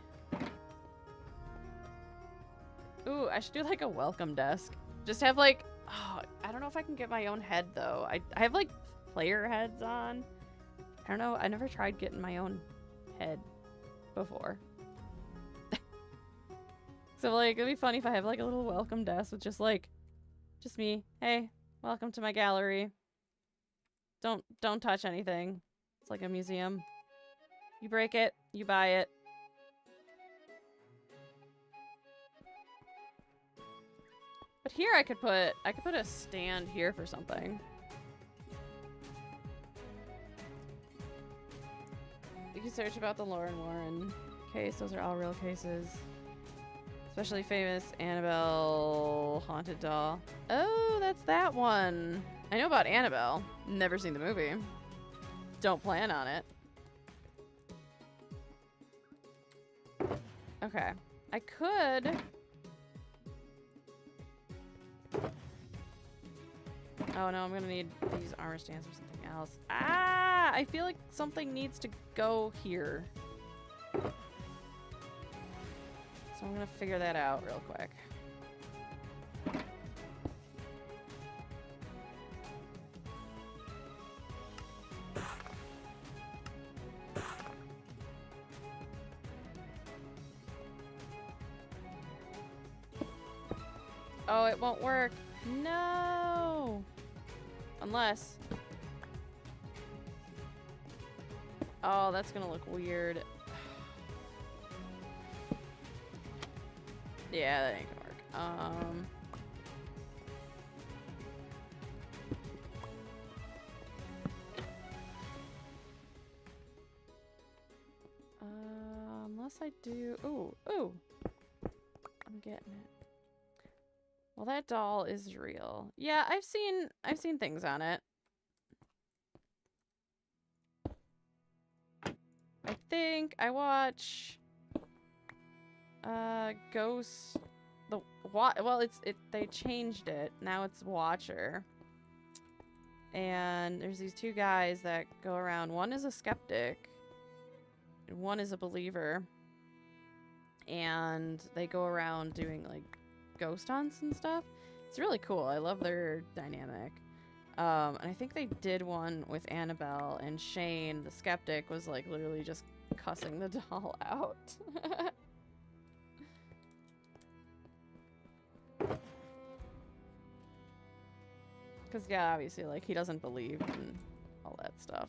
Ooh, I should do like a welcome desk. Just have like, oh, I don't know if I can get my own head though. I have like player heads on. I don't know. I never tried getting my own head before. So like, it'd be funny if I have like a little welcome desk with just me. Hey, welcome to my gallery. Don't touch anything. It's like a museum. You break it, you buy it. But here I could put a stand here for something. You can search about the Lauren Warren case. Those are all real cases. Especially famous Annabelle haunted doll. Oh, that's that one. I know about Annabelle. Never seen the movie. Don't plan on it. Okay. I could... Oh no, I'm gonna need these armor stands or something else. Ah! I feel like something needs to go here. So I'm gonna figure that out real quick. Oh, it won't work. No! Unless... Oh, that's gonna look weird. Yeah, that ain't gonna work. Unless I do... Ooh, ooh! I'm getting it. Well, that doll is real. Yeah, I've seen things on it. I think I watch Ghost they changed it. Now it's Watcher. And there's these two guys that go around. One is a skeptic and one is a believer. And they go around doing like ghost hunts and stuff. It's really cool. I love their dynamic. And I think they did one with Annabelle, and Shane, the skeptic, was like literally just cussing the doll out. Because, yeah, obviously, like, he doesn't believe in all that stuff.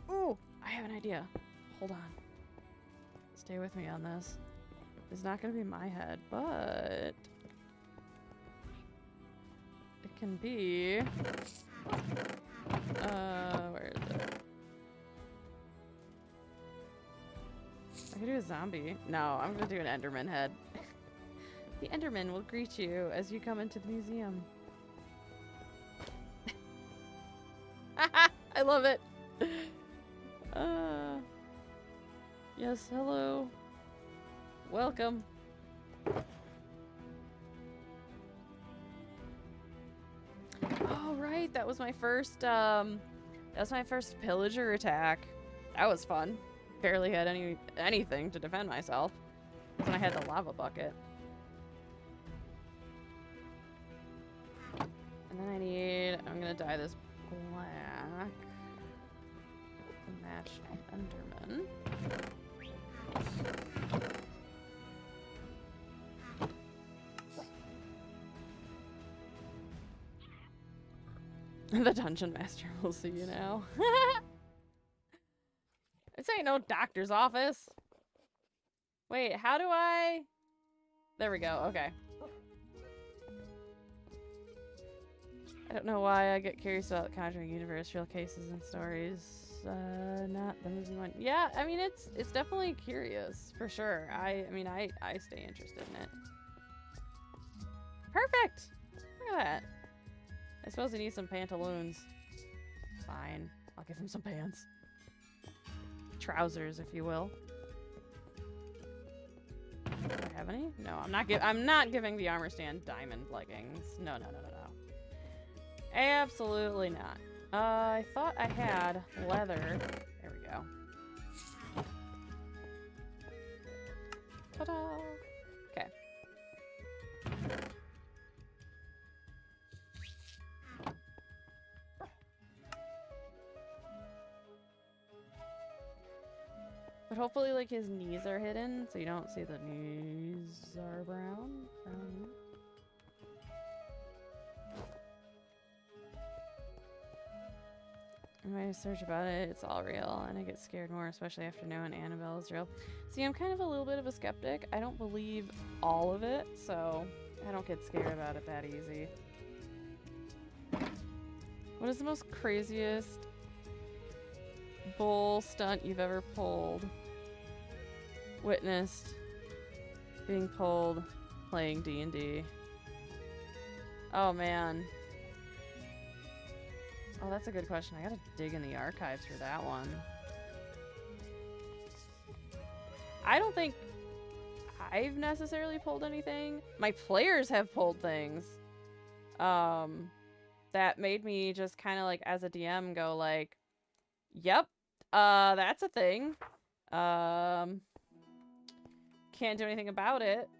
Ooh, I have an idea. Hold on. Stay with me on this. It's not going to be my head, but it can be... where is it? I could do a zombie. No, I'm going to do an Enderman head. The Enderman will greet you as you come into the museum. I love it. Yes, hello. Welcome. Oh, right. That was my first pillager attack. That was fun. Barely had anything to defend myself. That's when I had the lava bucket. And then I'm gonna dye this black to match Enderman. The dungeon master will see you now. This ain't no doctor's office. Wait, how do I... There we go, okay. I don't know why I get curious about the Conjuring universe, real cases and stories. Not the movie one. Yeah, I mean, it's definitely curious, for sure. I mean, I stay interested in it. Perfect! Look at that. I suppose he needs some pantaloons. Fine. I'll give him some pants. Trousers, if you will. I have have any? No, I'm not giving the armor stand diamond leggings. No, no, no, no, no. Absolutely not. I thought I had leather. There we go. Ta-da! Okay. But hopefully, like, his knees are hidden, so you don't see the knees are brown. When I search about it, it's all real, and I get scared more, especially after knowing Annabelle is real. See, I'm kind of a little bit of a skeptic. I don't believe all of it, so I don't get scared about it that easy. What is the most craziest bull stunt you've ever pulled? Witnessed being pulled playing D&D. Oh, man. Oh, that's a good question. I gotta dig in the archives for that one. I don't think I've necessarily pulled anything. My players have pulled things. That made me just kind of like, as a DM, go like, yep, that's a thing. Can't do anything about it.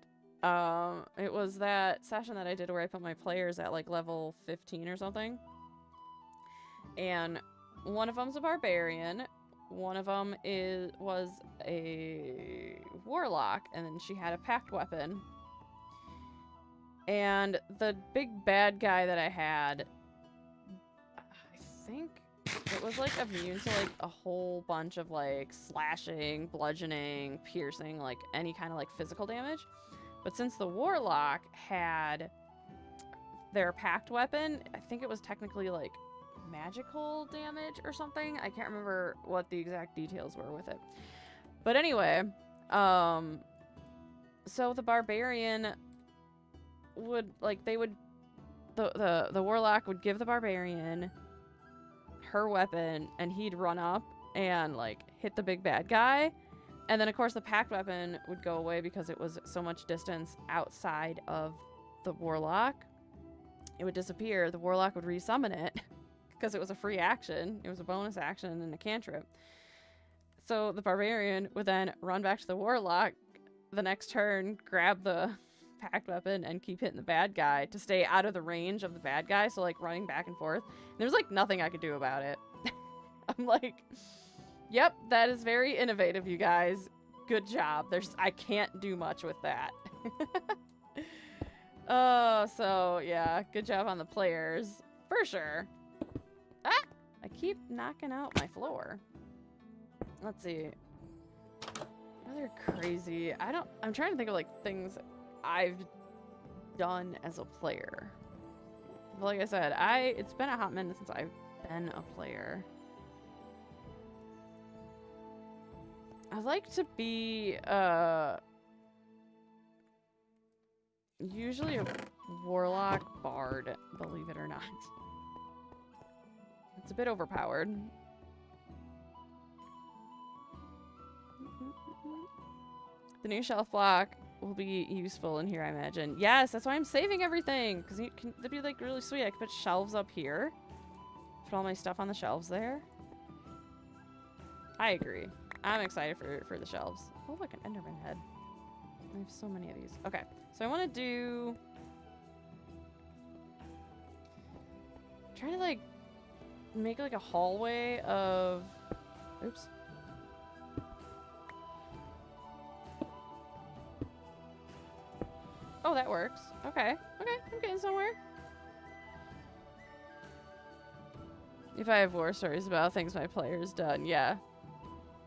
It was that session that I did where I put my players at like level 15 or something. And one of them's a barbarian, one of them was a warlock, and then she had a packed weapon. And the big bad guy that I had, I think it was like immune to like a whole bunch of like slashing, bludgeoning, piercing, like any kind of like physical damage. But since the warlock had their packed weapon, I think it was technically like magical damage or something. I can't remember what the exact details were with it. But anyway, so the barbarian would like, they would, the warlock would give the barbarian her weapon, and he'd run up and like hit the big bad guy. And then of course the packed weapon would go away because it was so much distance outside of the warlock. It would disappear. The warlock would resummon it because it was a free action. It was a bonus action and a cantrip. So the barbarian would then run back to the warlock the next turn, grab the packed weapon, and keep hitting the bad guy to stay out of the range of the bad guy. So like running back and forth. There's like nothing I could do about it. I'm like, yep, that is very innovative, you guys. Good job. I can't do much with that. Oh, so yeah, good job on the players for sure. Ah! I keep knocking out my floor. Let's see. Other crazy. I'm trying to think of like things I've done as a player. But like I said, it's been a hot minute since I've been a player. I like to be usually a warlock bard, believe it or not. It's a bit overpowered. The new shelf block will be useful in here, I imagine. Yes, that's why I'm saving everything, because that'd be like really sweet. I could put shelves up here, put all my stuff on the shelves there. I agree. I'm excited for the shelves. Oh, look, an Enderman head. I have so many of these. Okay, so I want to do... try to like make like a hallway of... oops. Oh, that works. Okay. Okay, I'm getting somewhere. If I have war stories about things my players done, yeah.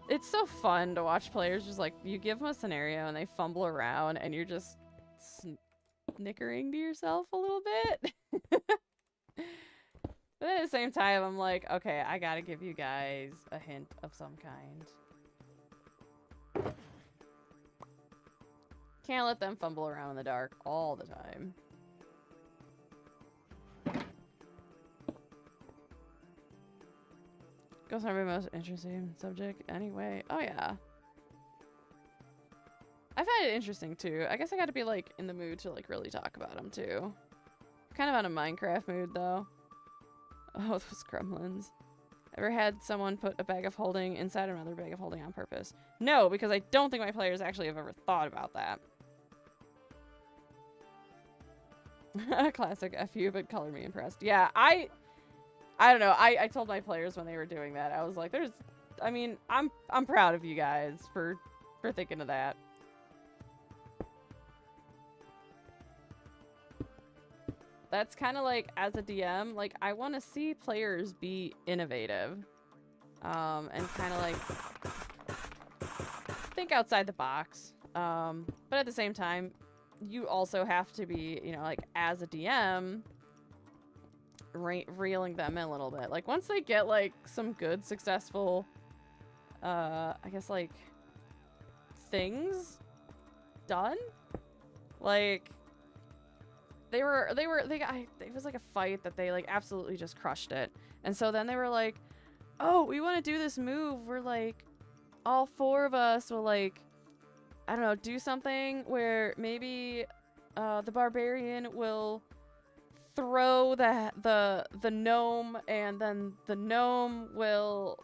It's so fun to watch players just like, you give them a scenario and they fumble around and you're just snickering to yourself a little bit. But at the same time, I'm like, okay, I gotta give you guys a hint of some kind. Can't let them fumble around in the dark all the time. Ghosts are my most interesting subject anyway. Oh yeah. I find it interesting too. I guess I got to be like in the mood to like really talk about them too. Kind of on a Minecraft mood though. Oh, those gremlins. Ever had someone put a bag of holding inside another bag of holding on purpose? No, because I don't think my players actually have ever thought about that. Classic FU, but color me impressed. Yeah, I don't know. I told my players when they were doing that, I was like, I mean, I'm proud of you guys for thinking of that. That's kind of like, as a DM, like, I want to see players be innovative. And kind of like think outside the box. But at the same time, you also have to be, you know, like, as a DM, reeling them in a little bit. Like, once they get, like, some good, successful, I guess, like, things done, like, it was like a fight that they like absolutely just crushed it. And so then they were like, oh, we want to do this move where like all 4 of us will like, I don't know, do something where maybe the barbarian will throw the gnome, and then the gnome will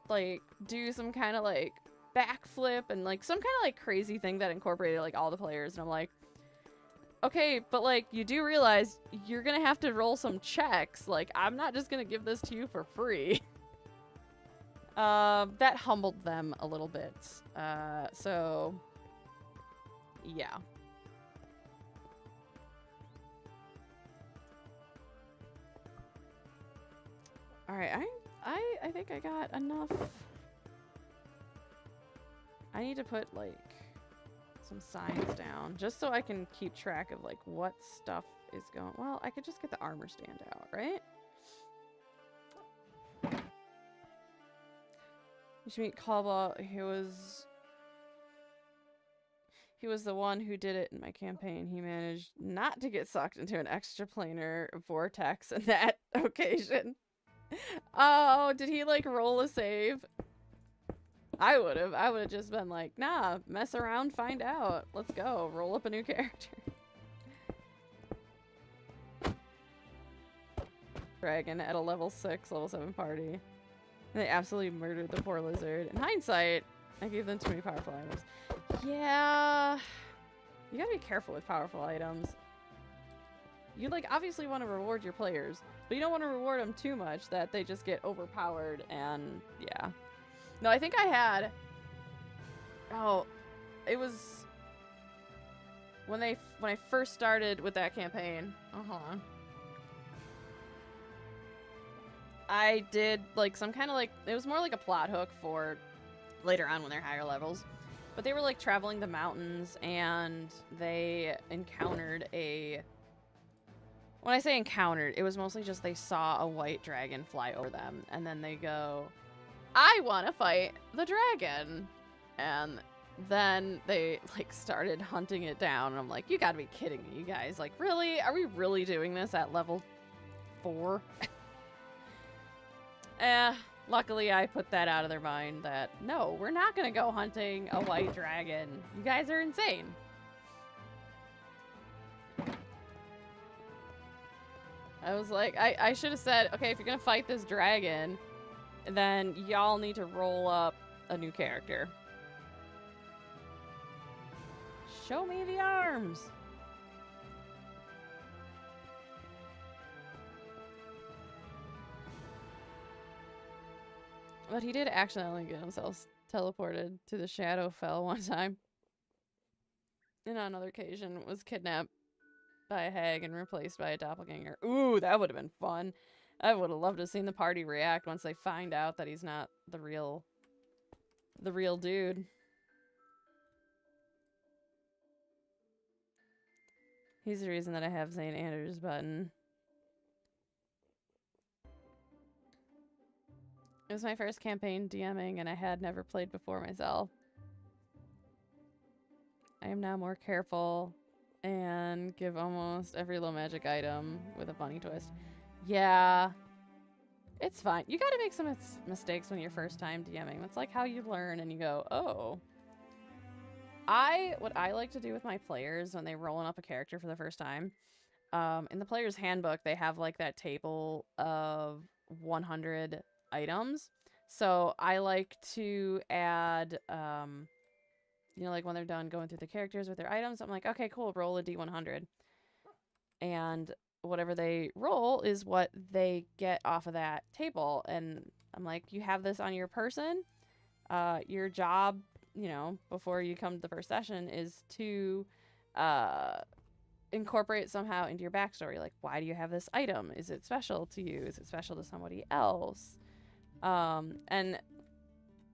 like do some kind of like backflip and like some kind of like crazy thing that incorporated like all the players. And I'm like, okay, but like, you do realize you're gonna have to roll some checks. Like, I'm not just gonna give this to you for free. That humbled them a little bit. So, yeah. Alright, I think I got enough. I need to put, like, some signs down just so I can keep track of like what stuff is going. Well, I could just get the armor stand out, right? You should meet Caldwell. He was the one who did it in my campaign. He managed not to get sucked into an extraplanar vortex on that occasion. Oh, did he like roll a save? I would have just been like, nah, mess around, find out. Let's go. Roll up a new character. Dragon at a level 6, level 7 party. And they absolutely murdered the poor lizard. In hindsight, I gave them too many powerful items. Yeah. You gotta be careful with powerful items. You like obviously want to reward your players, but you don't want to reward them too much that they just get overpowered and yeah. No, I think I had... Oh, it was... When I first started with that campaign... Oh, hold on. I did, like, some kind of, like... It was more like a plot hook for later on when they're higher levels. But they were, like, traveling the mountains, and they encountered a... When I say encountered, it was mostly just they saw a white dragon fly over them, and then they go... I want to fight the dragon. And then they like started hunting it down. And I'm like, you gotta be kidding me, you guys. Like, really? Are we really doing this at level 4? Luckily I put that out of their mind that, no, we're not gonna go hunting a white dragon. You guys are insane. I was like, I should have said, okay, if you're gonna fight this dragon, then y'all need to roll up a new character. Show me the arms. But he did accidentally get himself teleported to the Shadowfell one time. And on another occasion was kidnapped by a hag and replaced by a doppelganger. Ooh, that would have been fun. I would have loved to have seen the party react once they find out that he's not the real dude. He's the reason that I have St. Andrew's button. It was my first campaign DMing, and I had never played before myself. I am now more careful and give almost every low magic item with a funny twist. Yeah, it's fine. You gotta make some mistakes when you're first time DMing. That's like how you learn and you go, oh. What I like to do with my players when they rolling up a character for the first time, in the player's handbook, they have like that table of 100 items. So I like to add, you know, like when they're done going through the characters with their items, I'm like, okay, cool, roll a D100. And whatever they roll is what they get off of that table. And I'm like, you have this on your person. Your job, you know, before you come to the first session is to incorporate somehow into your backstory. Like, why do you have this item? Is it special to you? Is it special to somebody else? And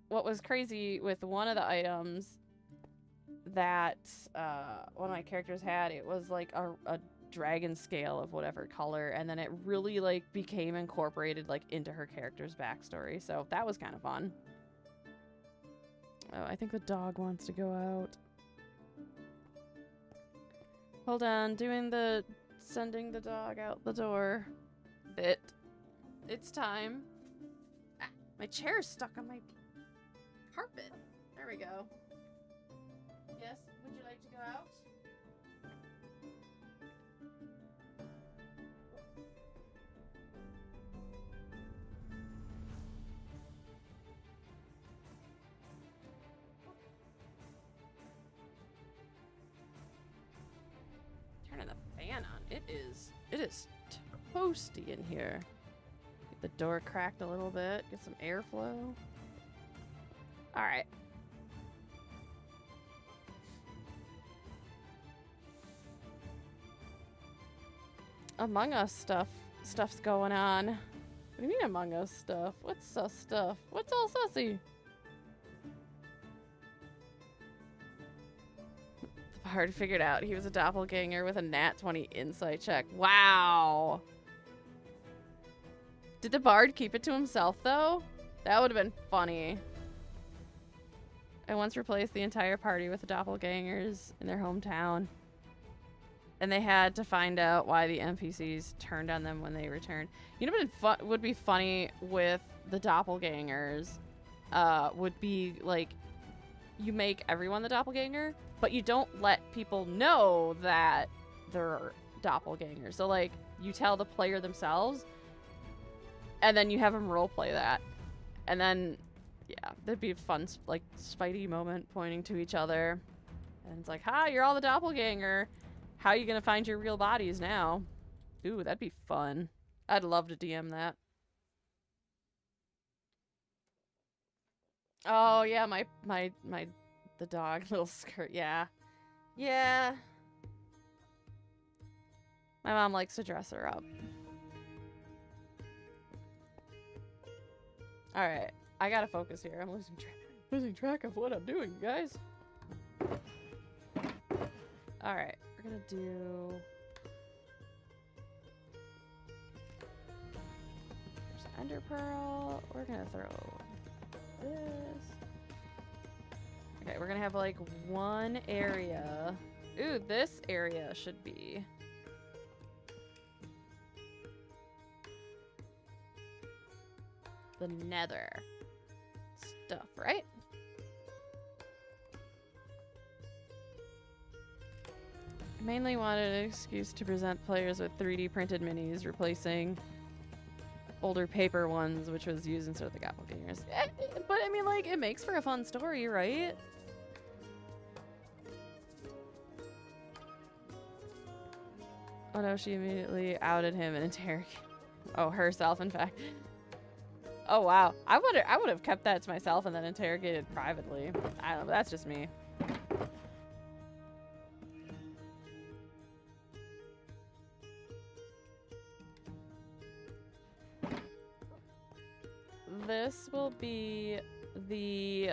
what was crazy with one of the items that one of my characters had, it was like a dragon scale of whatever color, and then it really like became incorporated like into her character's backstory. So that was kind of fun. Oh, I think the dog wants to go out. Hold on, sending the dog out the door. It's time. Ah, my chair is stuck on my carpet. There we go. Yes, would you like to go out? Turning the fan on. It is toasty in here. Get the door cracked a little bit. Get some airflow. All right. Among Us stuff's going on. What do you mean Among Us stuff? What's sus stuff? What's all sussy? The bard figured out he was a doppelganger with a nat 20 insight check. Wow. Did the bard keep it to himself though? That would have been funny. I once replaced the entire party with doppelgangers in their hometown. And they had to find out why the NPCs turned on them when they returned. You know what would be funny with the doppelgangers? Would be like, you make everyone the doppelganger, but you don't let people know that they're doppelgangers. So like, you tell the player themselves, and then you have them roleplay that. And then, yeah, that'd be a fun, like, Spidey moment pointing to each other. And it's like, hi, you're all the doppelganger. How are you gonna find your real bodies now? Ooh, that'd be fun. I'd love to DM that. Oh yeah, the dog little skirt. Yeah, yeah. My mom likes to dress her up. All right, I gotta focus here. I'm losing track of what I'm doing, guys. All right. We're gonna do... There's an ender pearl. We're gonna throw this. Okay, we're gonna have like one area. Ooh, this area should be... the nether stuff, right? I mainly wanted an excuse to present players with 3D printed minis, replacing older paper ones, which was used instead of the doppelgangers. But I mean, like, it makes for a fun story, right? Oh no, she immediately outed him and interrogated. Oh, herself, in fact. Oh wow, I would have kept that to myself and then interrogated privately. I don't know, that's just me. This will be the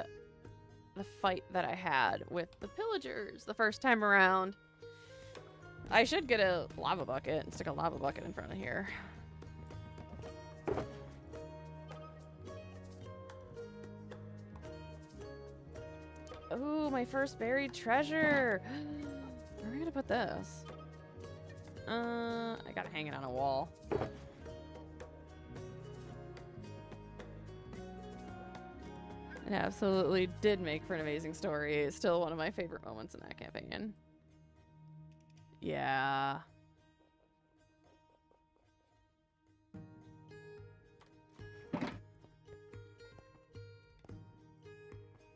fight that I had with the pillagers the first time around. I should get a lava bucket and stick a lava bucket in front of here. Ooh, my first buried treasure. Where are we gonna put this? I gotta hang it on a wall. It absolutely did make for an amazing story. It's still one of my favorite moments in that campaign. Yeah.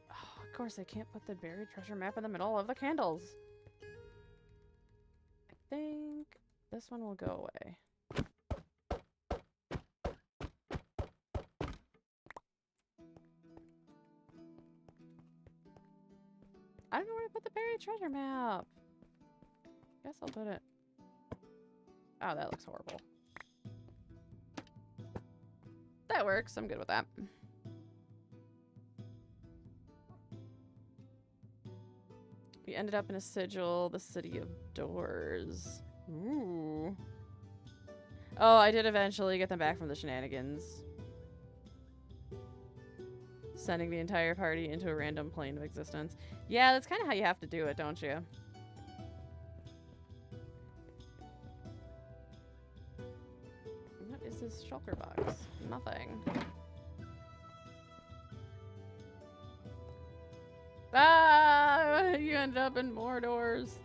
Oh, of course, I can't put the buried treasure map in the middle of the candles. I think this one will go away. I don't know where to put the buried treasure map. Guess I'll put it. Oh, that looks horrible. That works. I'm good with that. We ended up in a sigil, the City of Doors. Ooh. Oh, I did eventually get them back from the shenanigans. Sending the entire party into a random plane of existence. Yeah, that's kind of how you have to do it, don't you? What is this shulker box? Nothing. Ah! You ended up in more doors.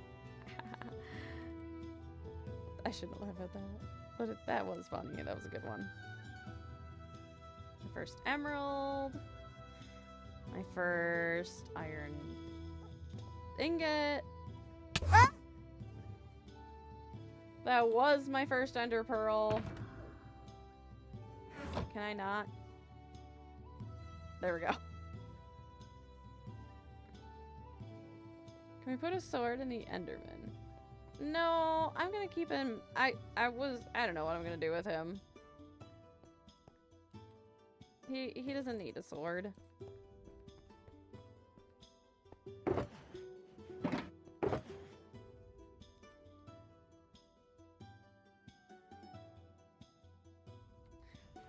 I shouldn't laugh at that. But that was funny. That was a good one. The first emerald. My first iron ingot. Ah! That was my first ender pearl. Can I not? There we go. Can we put a sword in the Enderman? No, I'm gonna keep him. I don't know what I'm gonna do with him. He doesn't need a sword.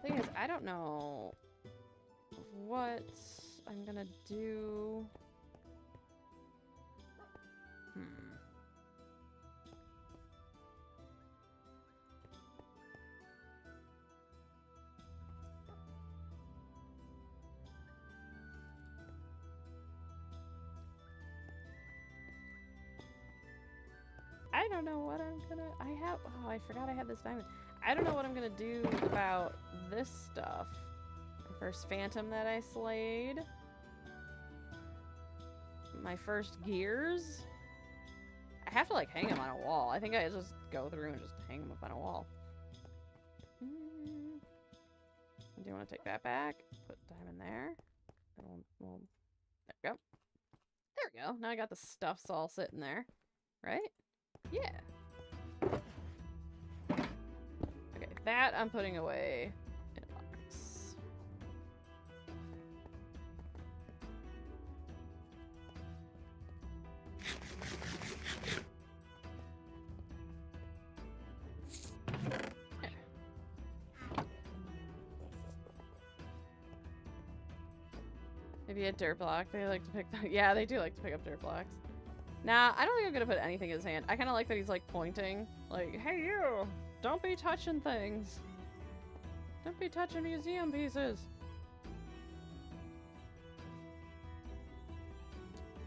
Thing is, I don't know what I'm gonna do. I don't know what I'm gonna... Oh, I forgot I had this diamond. I don't know what I'm gonna do about this stuff. The first phantom that I slayed. My first gears. I have to, like, hang them on a wall. I think I just go through and just hang them up on a wall. Do you want to take that back? Put diamond there. Well, there we go. There we go. Now I got the stuffs all sitting there. Right? Yeah. Okay, that I'm putting away in a box. There. Maybe a dirt block. They like to pick. Yeah, they do like to pick up dirt blocks. Nah, I don't think I'm gonna put anything in his hand. I kind of like that he's like pointing, like, "Hey you, don't be touching things. Don't be touching museum pieces."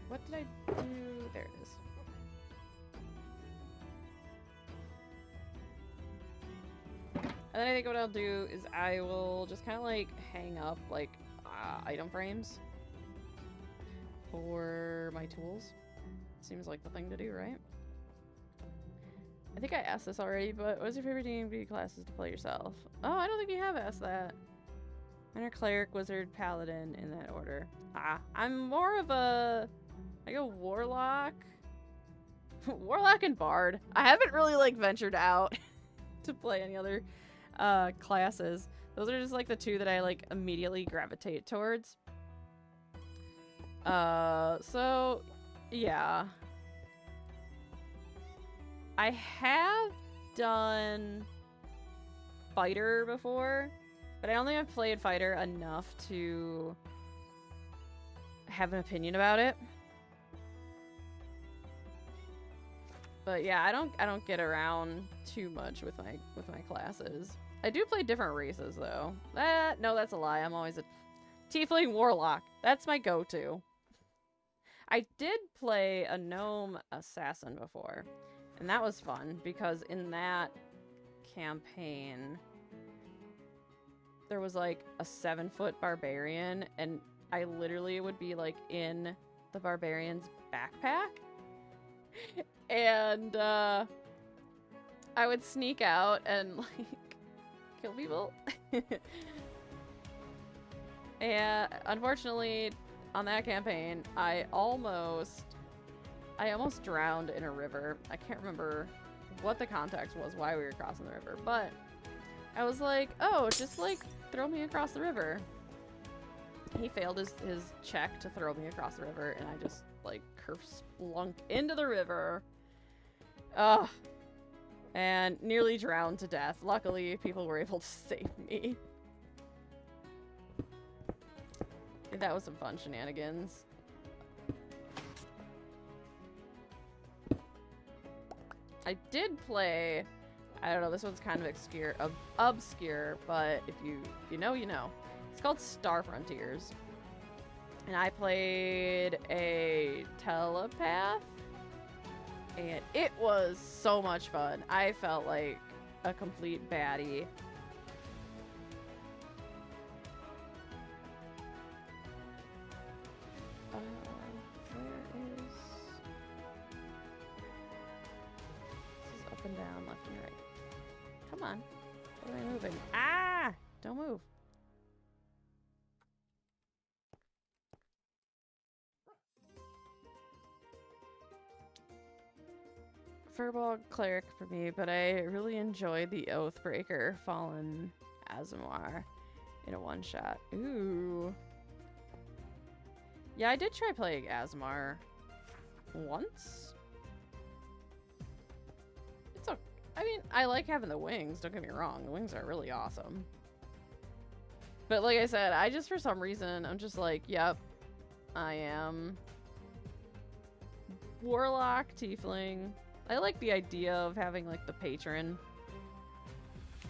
What did I do? There it is. And then I think what I'll do is I will just kind of like hang up like item frames for my tools. Seems like the thing to do, right? I think I asked this already, but what's your favorite D&D classes to play yourself? Oh, I don't think you have asked that. Miner, Cleric, Wizard, Paladin, in that order. I'm more of a... I go Warlock. Warlock and Bard. I haven't really, like, ventured out to play any other classes. Those are just, like, the two that I, like, immediately gravitate towards. So... yeah. I have done Fighter before, but I only have played Fighter enough to have an opinion about it. But yeah, I don't get around too much with my classes. I do play different races though. No, that's a lie. I'm always a Tiefling Warlock. That's my go-to. I did play a gnome assassin before, and that was fun because in that campaign there was like a 7-foot barbarian, and I literally would be like in the barbarian's backpack and I would sneak out and like kill people. And unfortunately on that campaign I almost drowned in a river. I can't remember what the context was, why we were crossing the river, but I was like, oh, just like throw me across the river. He failed his check to throw me across the river, and I just like kerplunk into the river. Ugh. And nearly drowned to death. Luckily, people were able to save me. That was some fun shenanigans. I did play, I don't know, this one's kind of obscure, but if you know, you know. It's called Star Frontiers. And I played a telepath, and it was so much fun. I felt like a complete baddie. Where is... This is up and down, left and right. Come on. What am I moving? Ah! Don't move. Furball cleric for me, but I really enjoyed the Oathbreaker Fallen Azamar in a one-shot. Ooh. Yeah, I did try playing Azamar once. It's okay. I mean, I like having the wings, don't get me wrong. The wings are really awesome. But like I said, I just, for some reason, I'm just like, yep, I am Warlock, Tiefling. I like the idea of having, like, the patron.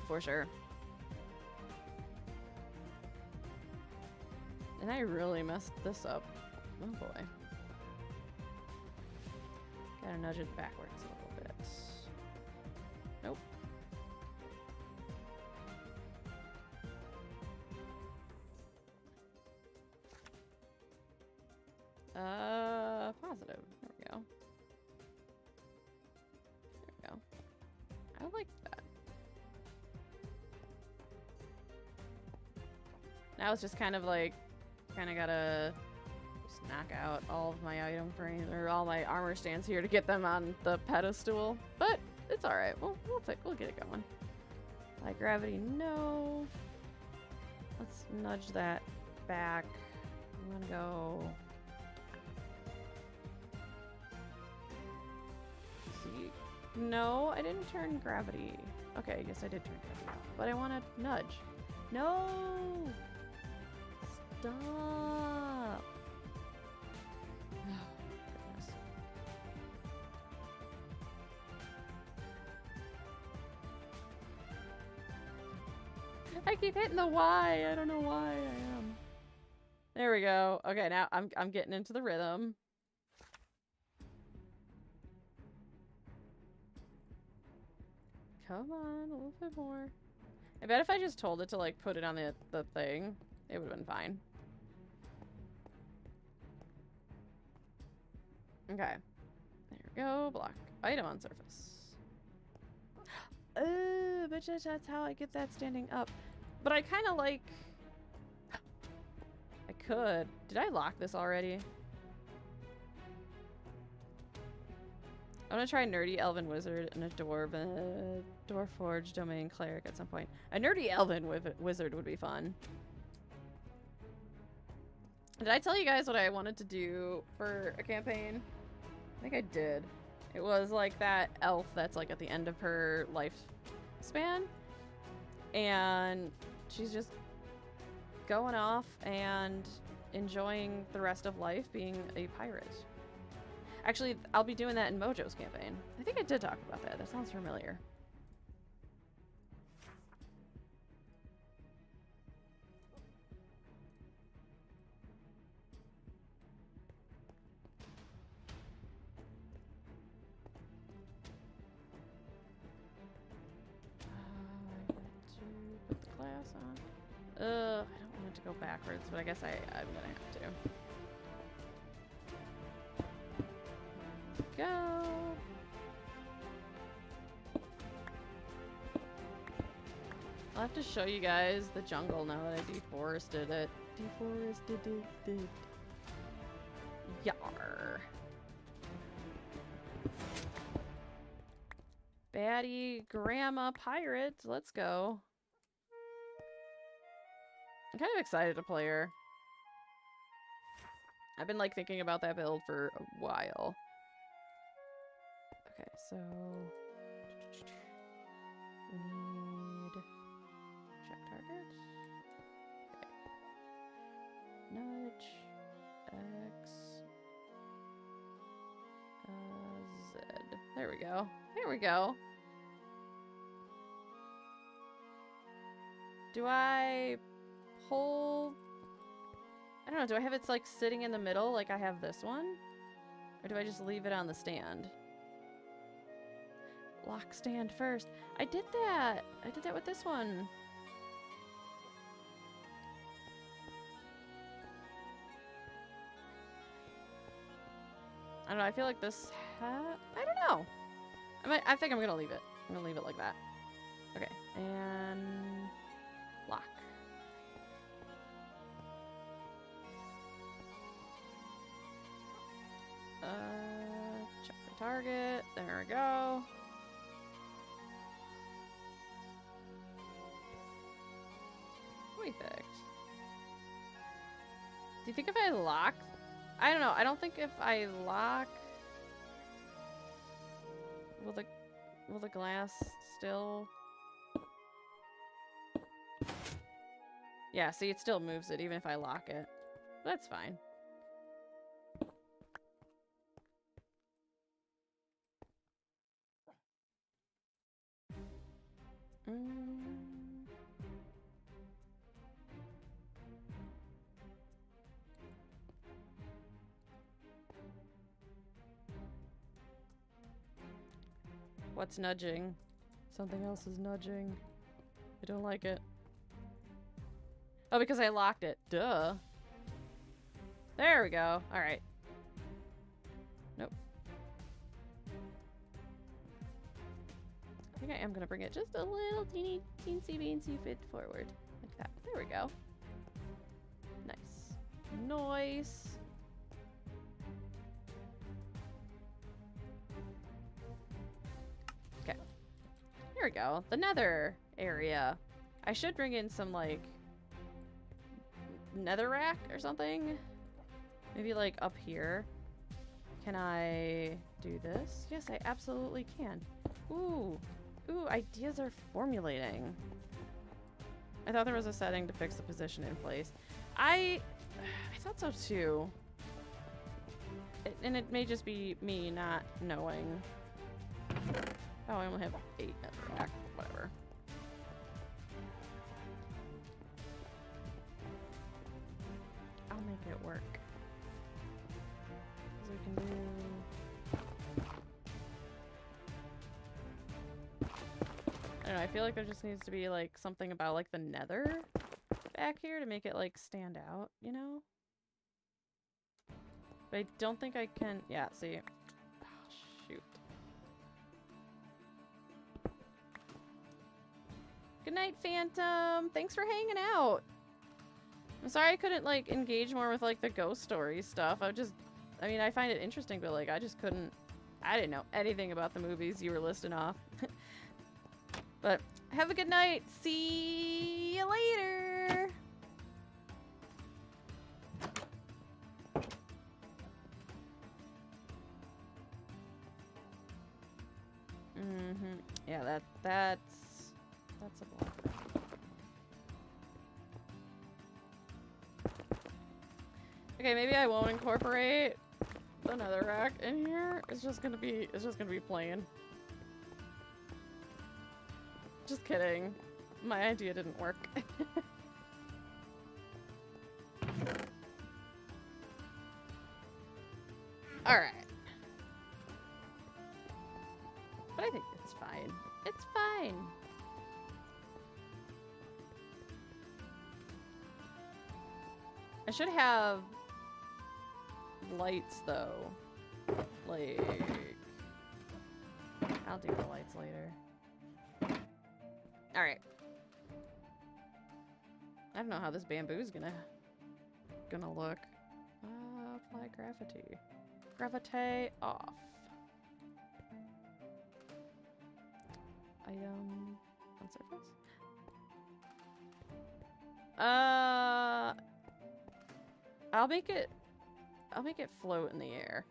For sure. And I really messed this up. Oh, boy. Gotta nudge it backwards a little bit. Nope. Positive. There we go. I like that. Now it's just kind of like, gotta just knock out all of my item frames, or all my armor stands here to get them on the pedestal. But it's alright. We'll get it going. High gravity, no. Let's nudge that back. I'm gonna go... See? No, I didn't turn gravity. Okay, I guess I did turn gravity off. But I want to nudge. No! Stop! Oh, goodness. I keep hitting the Y. I don't know why I am. There we go. Okay, now I'm getting into the rhythm. Come on, a little bit more. I bet if I just told it to, like, put it on the thing, it would have been fine. Okay. There we go. Block. Item on surface. Oh, but that's how I get that standing up. But I kind of like... I could. Did I lock this already? I'm gonna try Nerdy Elven Wizard and a Dwarforge Domain Cleric at some point. A Nerdy Elven Wizard would be fun. Did I tell you guys what I wanted to do for a campaign? I think I did. It was like that elf that's like at the end of her lifespan. And she's just going off and enjoying the rest of life being a pirate. Actually, I'll be doing that in Mojo's campaign. I think I did talk about that. That sounds familiar. pass on? I don't want it to go backwards, but I guess I'm gonna have to. Go. I'll have to show you guys the jungle now that I deforested it. Deforested it. Yar. Baddie grandma pirate. Let's go. I'm kind of excited to play her. I've been like thinking about that build for a while. Okay, so we need check target. Okay. Nudge X Z. There we go. There we go. Do I pull? I don't know. Do I have it like sitting in the middle like I have this one? Or do I just leave it on the stand? Lock stand first. I did that. I did that with this one. I don't know. I feel like this I don't know. I think I'm gonna leave it. I'm gonna leave it like that. Okay. And lock. Check the target. There we go. Perfect. Do you think if I lock? I don't know. I don't think if I lock, will the glass still? Yeah. See, it still moves it even if I lock it. That's fine. What's nudging? Something else is nudging. I don't like it. Oh, because I locked it. Duh. There we go. All right. Nope. I think I am gonna bring it just a little teensy bit forward. Like that. There we go. Nice. Nice. Okay. Here we go. The nether area. I should bring in some, like, netherrack or something. Maybe, like, up here. Can I do this? Yes, I absolutely can. Ooh. Ooh, ideas are formulating. I thought there was a setting to fix the position in place. I thought so too. And it may just be me not knowing. Oh, I only have 8 netherrack. Whatever. I'll make it work. So we can do... I don't know, I feel like there just needs to be like something about like the nether back here to make it like stand out, you know? But I don't think I can... Yeah, see. Oh, shoot. Good night, Phantom! Thanks for hanging out! I'm sorry I couldn't like engage more with like the ghost story stuff. I mean, I find it interesting, but like I just couldn't... I didn't know anything about the movies you were listing off. But have a good night. See you later. Yeah, that's a block. Okay, maybe I won't incorporate the netherrack in here. It's just gonna be plain. Just kidding. My idea didn't work. Alright. But I think it's fine. It's fine. I should have lights though. Like, I'll do the lights later. All right. I don't know how this bamboo's gonna look. Apply gravity. Gravity off. Item on surface. I'll make it float in the air.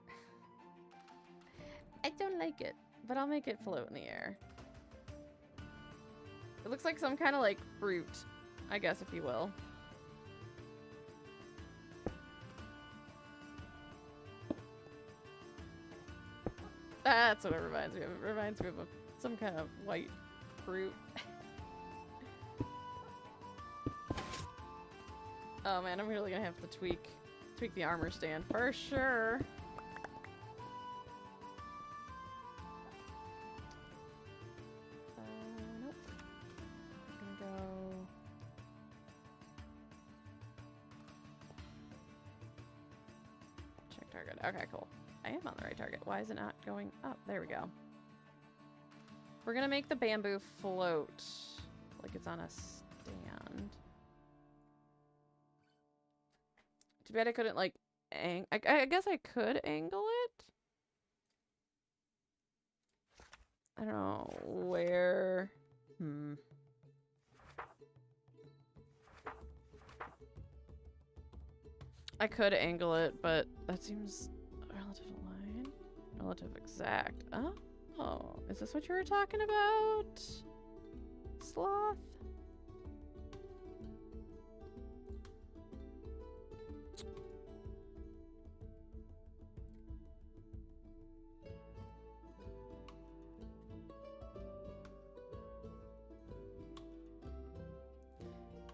I don't like it, but I'll make it float in the air. It looks like some kind of like fruit, I guess, if you will. That's what it reminds me of. It reminds me of some kind of white fruit. Oh man, I'm really gonna have to tweak the armor stand for sure. Nope. I'm gonna go. Check target. Okay, cool. I am on the right target. Why is it not going up? There we go. We're gonna make the bamboo float like it's on a stand. Too bad I couldn't like I guess I could angle it. I don't know where. I could angle it, but that seems relative line. Relative exact. Oh, is this what you were talking about? Sloth?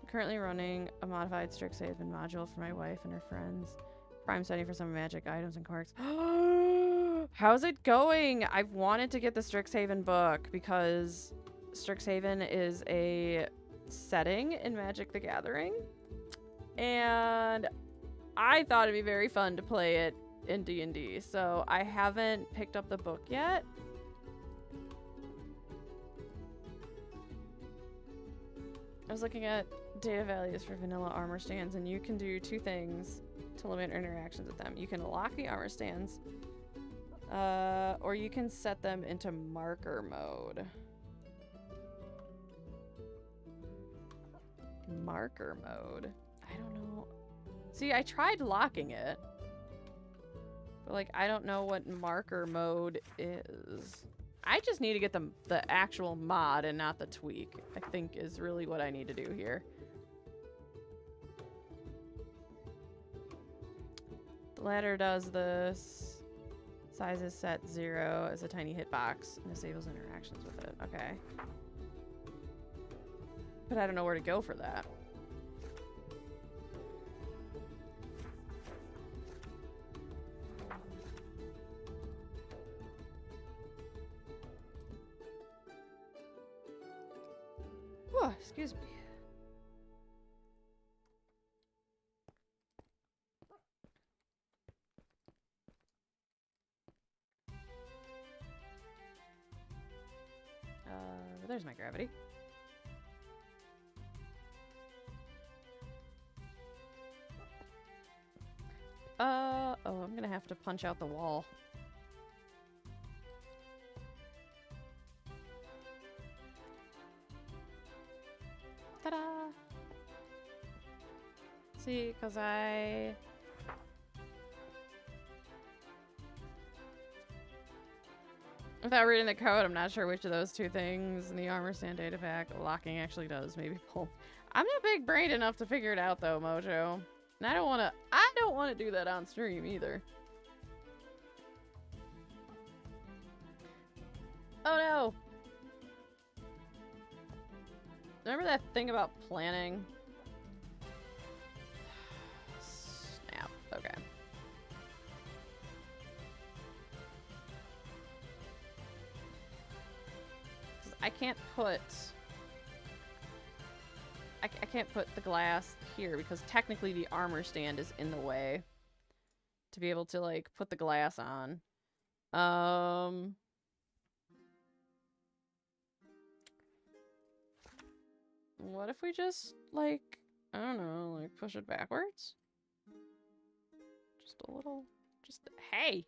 Currently running a modified Strixhaven module for my wife and her friends. Prime setting for some magic items and quirks. How's it going? I've wanted to get the Strixhaven book because Strixhaven is a setting in Magic the Gathering. And I thought it'd be very fun to play it in D&D. So I haven't picked up the book yet. I was looking at data values for vanilla armor stands, and you can do two things to limit interactions with them. You can lock the armor stands, or you can set them into marker mode. Marker mode? I don't know. See, I tried locking it, but like I don't know what marker mode is. I just need to get the actual mod and not the tweak, I think is really what I need to do here. The ladder does this. Size is set 0 as a tiny hitbox and disables interactions with it. Okay. But I don't know where to go for that. Oh, excuse me. There's my gravity. Oh, I'm gonna have to punch out the wall. Ta-da! See, because without reading the code, I'm not sure which of those two things in the armor stand data pack locking actually does. Maybe both. I'm not big-brained enough to figure it out though, Mojo. And I don't want to do that on stream either. Oh no! Remember that thing about planning? Snap. Okay. I can't put I can't put the glass here because technically the armor stand is in the way to be able to, like, put the glass on. What if we just, like, I don't know, like, push it backwards? Just a little, just, hey!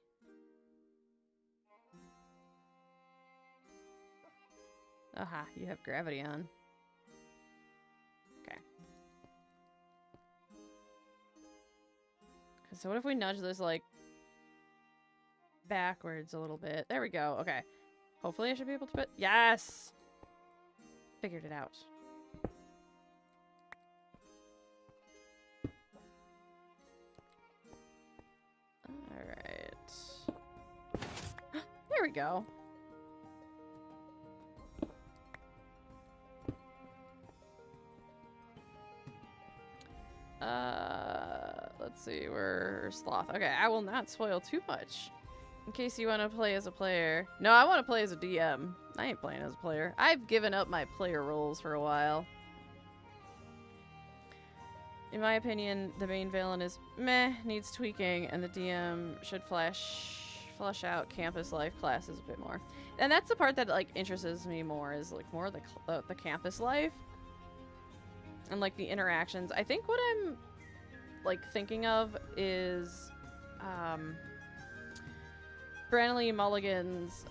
Aha, you have gravity on. Okay. So what if we nudge this, like, backwards a little bit? There we go. Okay. Hopefully I should be able to put... Yes! Figured it out. Alright. There we go. Let's see, we're sloth. Okay, I will not spoil too much. In case you want to play as a player. No, I want to play as a DM. I ain't playing as a player. I've given up my player roles for a while. In my opinion, the main villain is meh, needs tweaking, and the DM should flesh out campus life classes a bit more. And that's the part that, like, interests me more, is, like, more the campus life. And, like, the interactions. I think what I'm, like, thinking of is, Branley Mulligan's,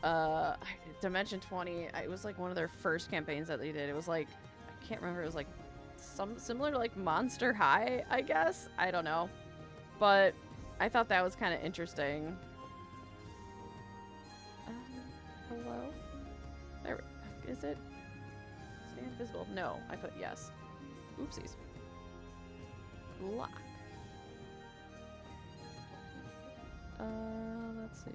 Dimension 20. It was, like, one of their first campaigns that they did. It was, like, I can't remember, it was, like, similar to, like, Monster High, I guess? I don't know. But I thought that was kind of interesting. Hello? There, is it? Stay invisible. No, I put yes. Oopsies. Lock. Let's see.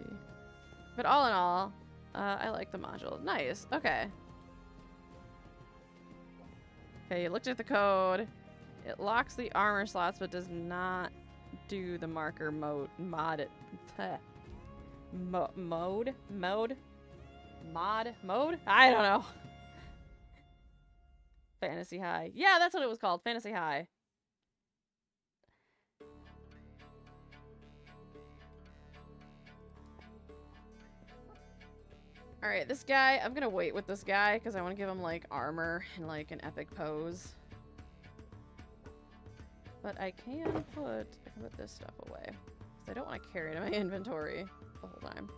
But all in all, I like the module. Nice. Okay. Okay, you looked at the code. It locks the armor slots, but does not do the marker mode. Mod. I don't know. Fantasy High. Yeah, that's what it was called. Fantasy High. Alright, this guy, I'm gonna wait with this guy because I want to give him, like, armor and, like, an epic pose. But I can put this stuff away because I don't want to carry it in my inventory the whole time.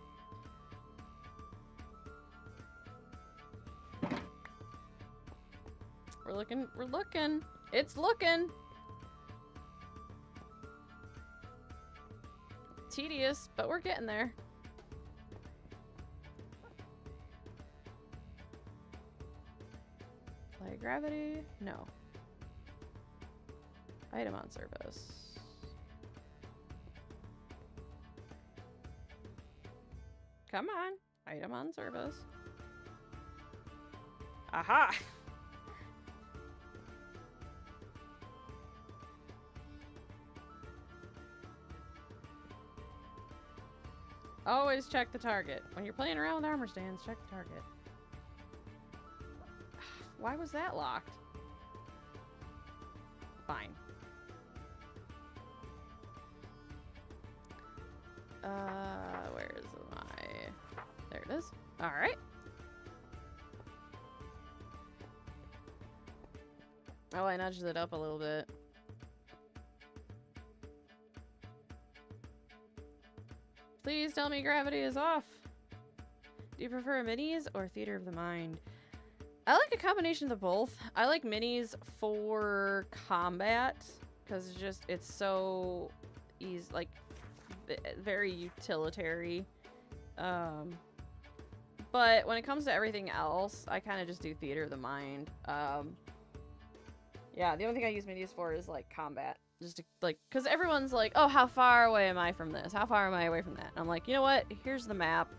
We're looking. It's looking. Tedious, but we're getting there. Play gravity? No. Item on service. Come on. Item on service. Aha! Always check the target. When you're playing around with armor stands, check the target. Why was that locked? Fine. Where is my... There it is. Alright. Oh, I nudged it up a little bit. Please tell me gravity is off. Do you prefer minis or theater of the mind? I like a combination of the both. I like minis for combat because it's so easy, like very utilitarian. But when it comes to everything else, I kind of just do theater of the mind. Yeah, the only thing I use minis for is like combat. Just to, like, because everyone's like, oh, how far away am I from this? How far am I away from that? And I'm like, you know what? Here's the map.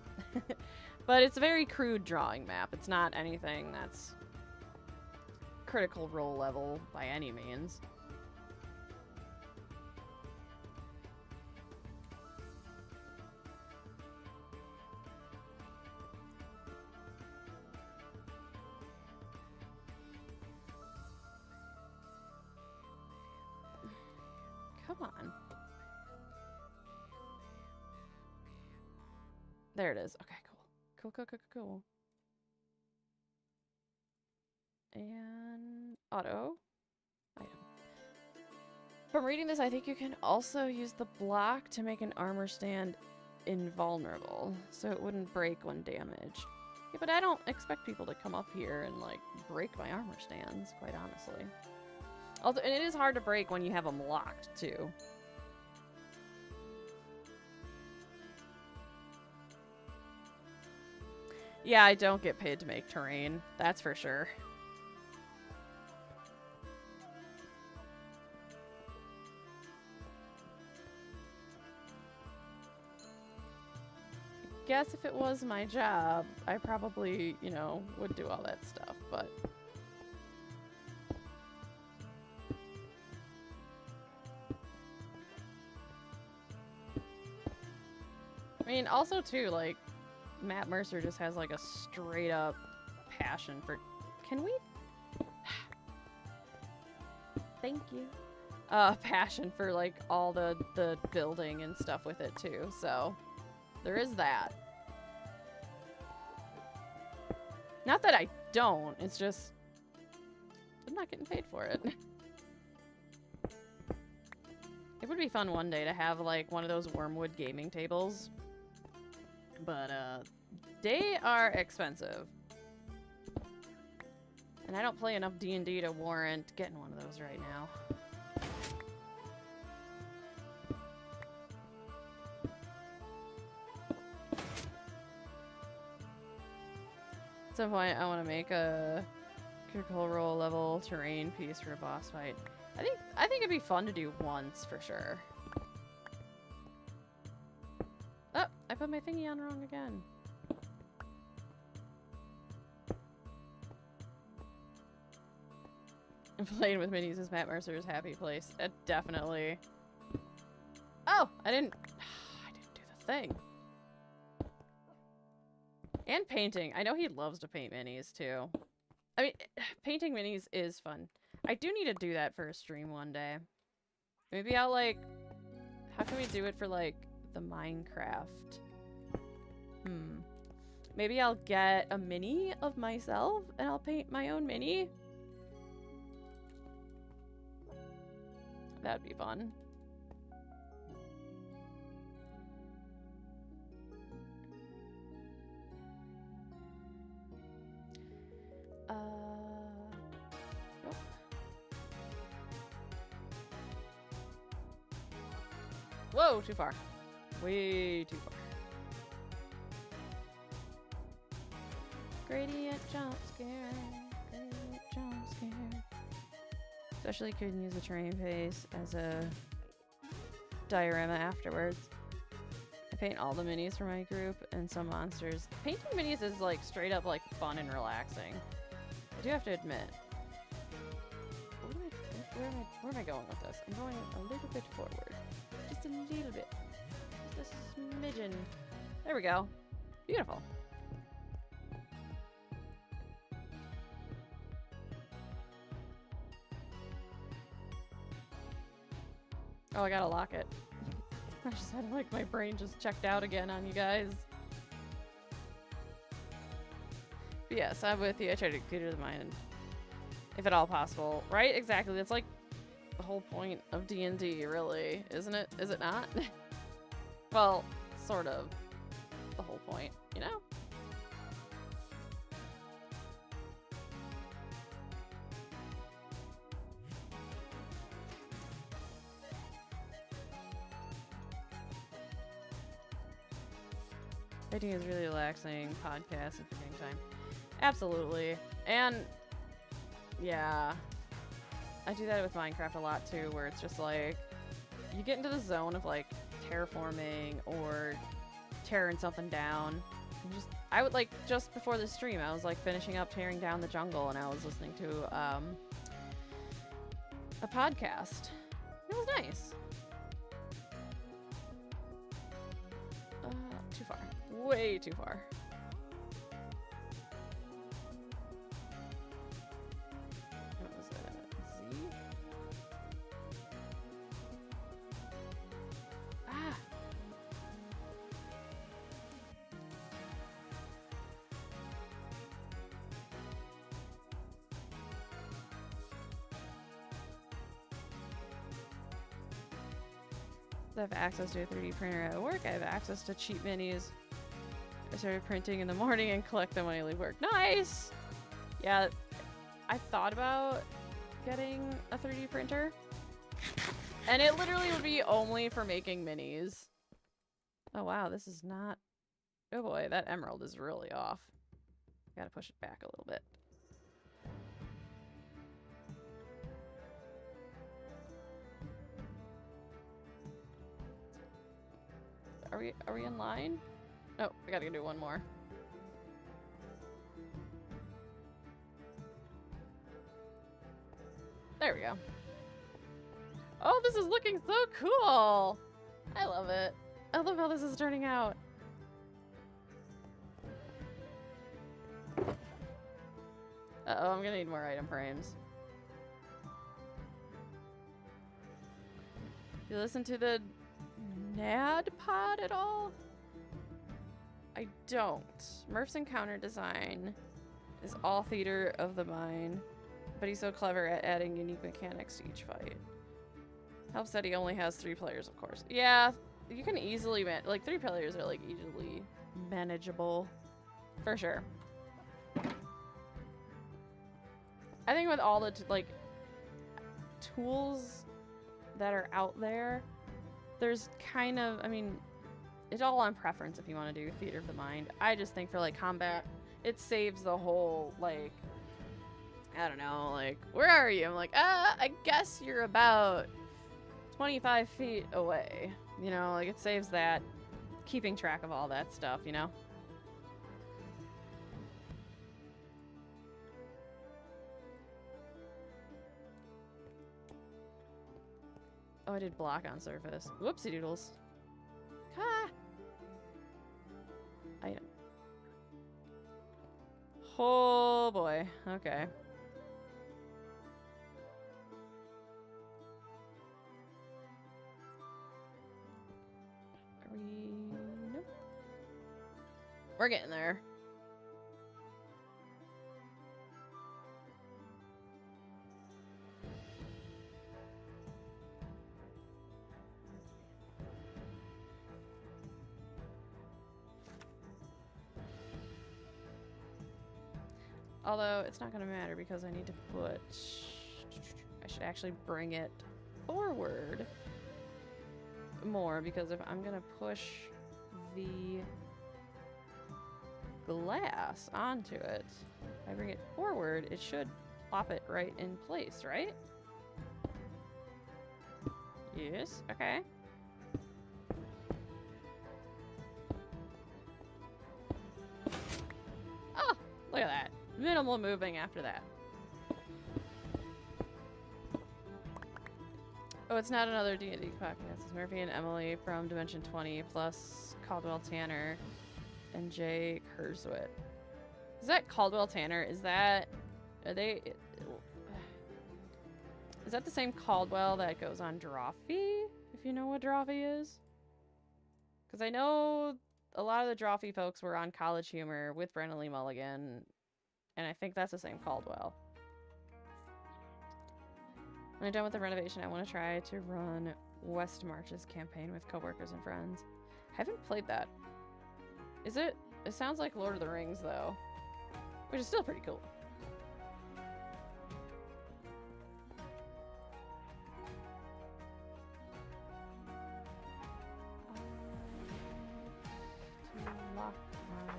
But it's a very crude drawing map. It's not anything that's critical role level by any means. Come on. There it is. Okay, cool. Cool. And auto. Item. From reading this, I think you can also use the block to make an armor stand invulnerable, so it wouldn't break when damaged. Yeah, but I don't expect people to come up here and, like, break my armor stands, quite honestly. Although, and it is hard to break when you have them locked, too. Yeah, I don't get paid to make terrain, that's for sure. Guess if it was my job, I probably, you know, would do all that stuff, but... I mean, also, too, like, Matt Mercer just has, like, a straight-up passion for... Can we... Thank you. Passion for, like, all the building and stuff with it, too, so... There is that. Not that I don't, it's just... I'm not getting paid for it. It would be fun one day to have, like, one of those Wormwood gaming tables. But, they are expensive. And I don't play enough D&D to warrant getting one of those right now. At some point, I want to make a critical role level terrain piece for a boss fight. I think it'd be fun to do once for sure. Oh, I put my thingy on wrong again. Playing with minis is Matt Mercer's happy place. Definitely. Oh, I didn't do the thing. And painting. I know he loves to paint minis, too. I mean, painting minis is fun. I do need to do that for a stream one day. Maybe I'll, like... How can we do it for, like, the Minecraft? Maybe I'll get a mini of myself, and I'll paint my own mini? That'd be fun. Nope. Whoa, too far. Way too far. Gradient jump scare. Gradient jump scare. Especially couldn't use a terrain paste as a diorama afterwards. I paint all the minis for my group and some monsters. Painting minis is like straight up like fun and relaxing. I do have to admit. Where am I going with this? I'm going a little bit forward. Just a little bit. Just a smidgen. There we go. Beautiful. Oh, I gotta lock it. I just had like my brain just checked out again on you guys. But yes, I'm with you. I try to theater the mind, if at all possible. Right? Exactly. That's like the whole point of D&D, really, isn't it? Is it not? Well, sort of. The whole point, you know? Writing is really relaxing. Podcast and forgetting time. Absolutely. And yeah, I do that with Minecraft a lot too, where it's just like you get into the zone of like terraforming or tearing something down. And I would like just before the stream, I was like finishing up tearing down the jungle, and I was listening to a podcast. It was nice. Too far. Way too far. What was that? Z? I have access to a 3D printer at work. I have access to cheap minis. I started printing in the morning and collect them when I leave work. Nice! Yeah, I thought about getting a 3D printer. And it literally would be only for making minis. Oh wow, this is not... Oh boy, that emerald is really off. Gotta push it back a little bit. Are we in line? Oh, I gotta do one more. There we go. Oh, this is looking so cool! I love it. I love how this is turning out. Uh-oh, I'm gonna need more item frames. You listen to the NAD pod at all? I don't. Murph's encounter design is all theater of the mind, but he's so clever at adding unique mechanics to each fight. Helps that he only has 3 players, of course. Yeah, you can easily like 3 players are like easily manageable, for sure. I think with all the like tools that are out there, there's kind of, I mean, it's all on preference if you want to do theater of the mind. I just think for like combat, it saves the whole like, I don't know, like, where are you? I'm like, I guess you're about 25 feet away. You know, like it saves that, keeping track of all that stuff, you know? Oh, I did block on surface. Whoopsie doodles. Ha! Item. Oh boy. Okay. Are we... Nope. We're getting there. Although, it's not going to matter because I need to put... I should actually bring it forward more, because if I'm going to push the glass onto it, if I bring it forward, it should plop it right in place, right? Yes, okay. Oh, look at that. Minimal moving after that. Oh, it's not another D&D podcast. It's Murphy and Emily from Dimension 20 plus Caldwell Tanner and Jay Kurzwit. Is that Caldwell Tanner? Is that... Are they... Is that the same Caldwell that goes on Drawfee? If you know what Drawfee is? Because I know a lot of the Drawfee folks were on College Humor with Brennan Lee Mulligan. And I think that's the same Caldwell. When I'm done with the renovation, I want to try to run West March's campaign with coworkers and friends. I haven't played that. Is it? It sounds like Lord of the Rings, though. Which is still pretty cool. To lock my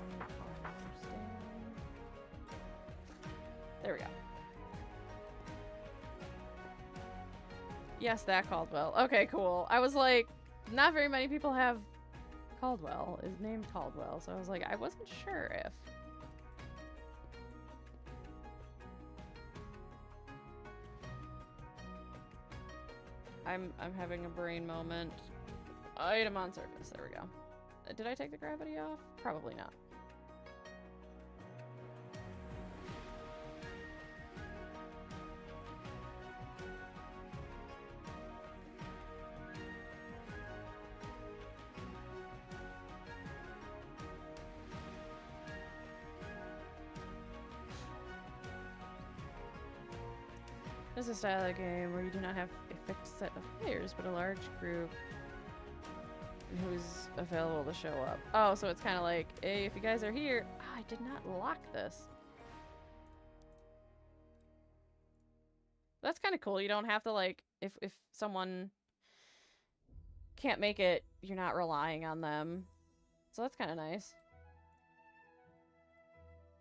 arms down. There we go. Yes, that Caldwell. Okay, cool. I was like, not very many people have Caldwell, is named Caldwell, so I was like, I wasn't sure if. I'm having a brain moment. Item on surface. There we go. Did I take the gravity off? Probably not. This is a style of game where you do not have a fixed set of players, but a large group and who's available to show up. Oh, so it's kind of like, hey, if you guys are here. Oh, I did not lock this. That's kind of cool. You don't have to, like, if someone can't make it, you're not relying on them. So that's kind of nice.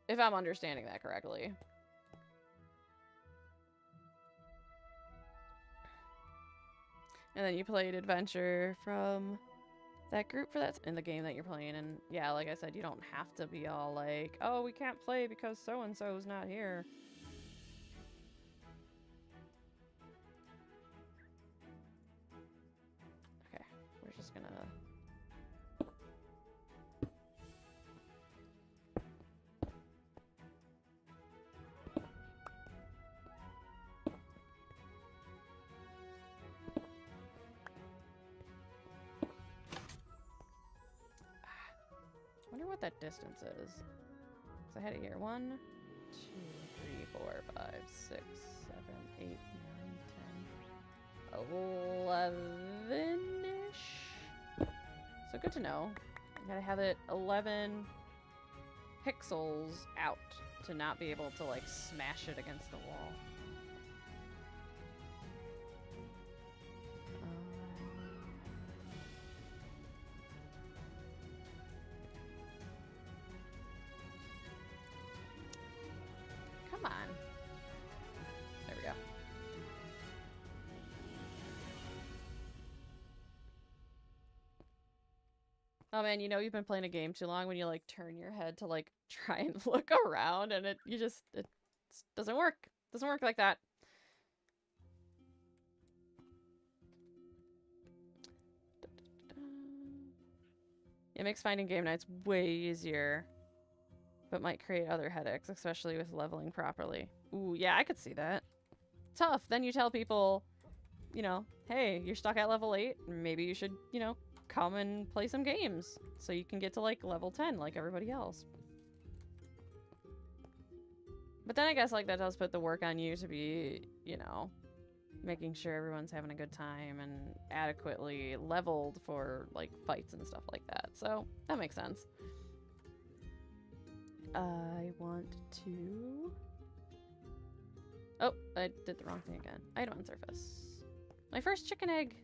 If I'm understanding that correctly. And then you played Adventure from that group for that in the game that you're playing. And yeah, like I said, you don't have to be all like, oh, we can't play because so-and-so's not here. Okay, we're just gonna... I wonder what that distance is. So I had it here. 1, 2, 3, 4, 5, 6, 7, 8, 9, 10, 11-ish. So good to know. I gotta have it 11 pixels out to not be able to like smash it against the wall. Come on. There we go. Oh man, you know you've been playing a game too long when you like turn your head to like try and look around and it doesn't work. Doesn't work like that. It makes finding game nights way easier, but might create other headaches, especially with leveling properly. Ooh, yeah, I could see that. Tough. Then you tell people, you know, hey, you're stuck at level 8. Maybe you should, you know, come and play some games so you can get to like level 10 like everybody else. But then I guess like that does put the work on you to be, you know, making sure everyone's having a good time and adequately leveled for like fights and stuff like that. So that makes sense. I want to... Oh, I did the wrong thing again. Item on surface. My first chicken egg!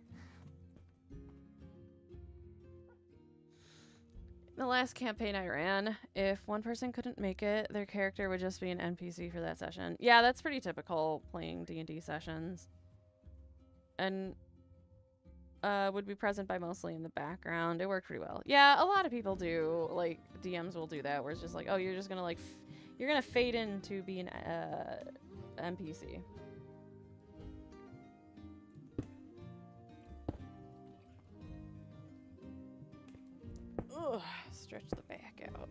The last campaign I ran, if one person couldn't make it, their character would just be an NPC for that session. Yeah, that's pretty typical playing D&D sessions. And would be present by mostly in the background. It worked pretty well. Yeah, a lot of people do. Like, DMs will do that, where it's just like, oh, you're just gonna, like, you're gonna fade into being NPC. Ugh, stretch the back out.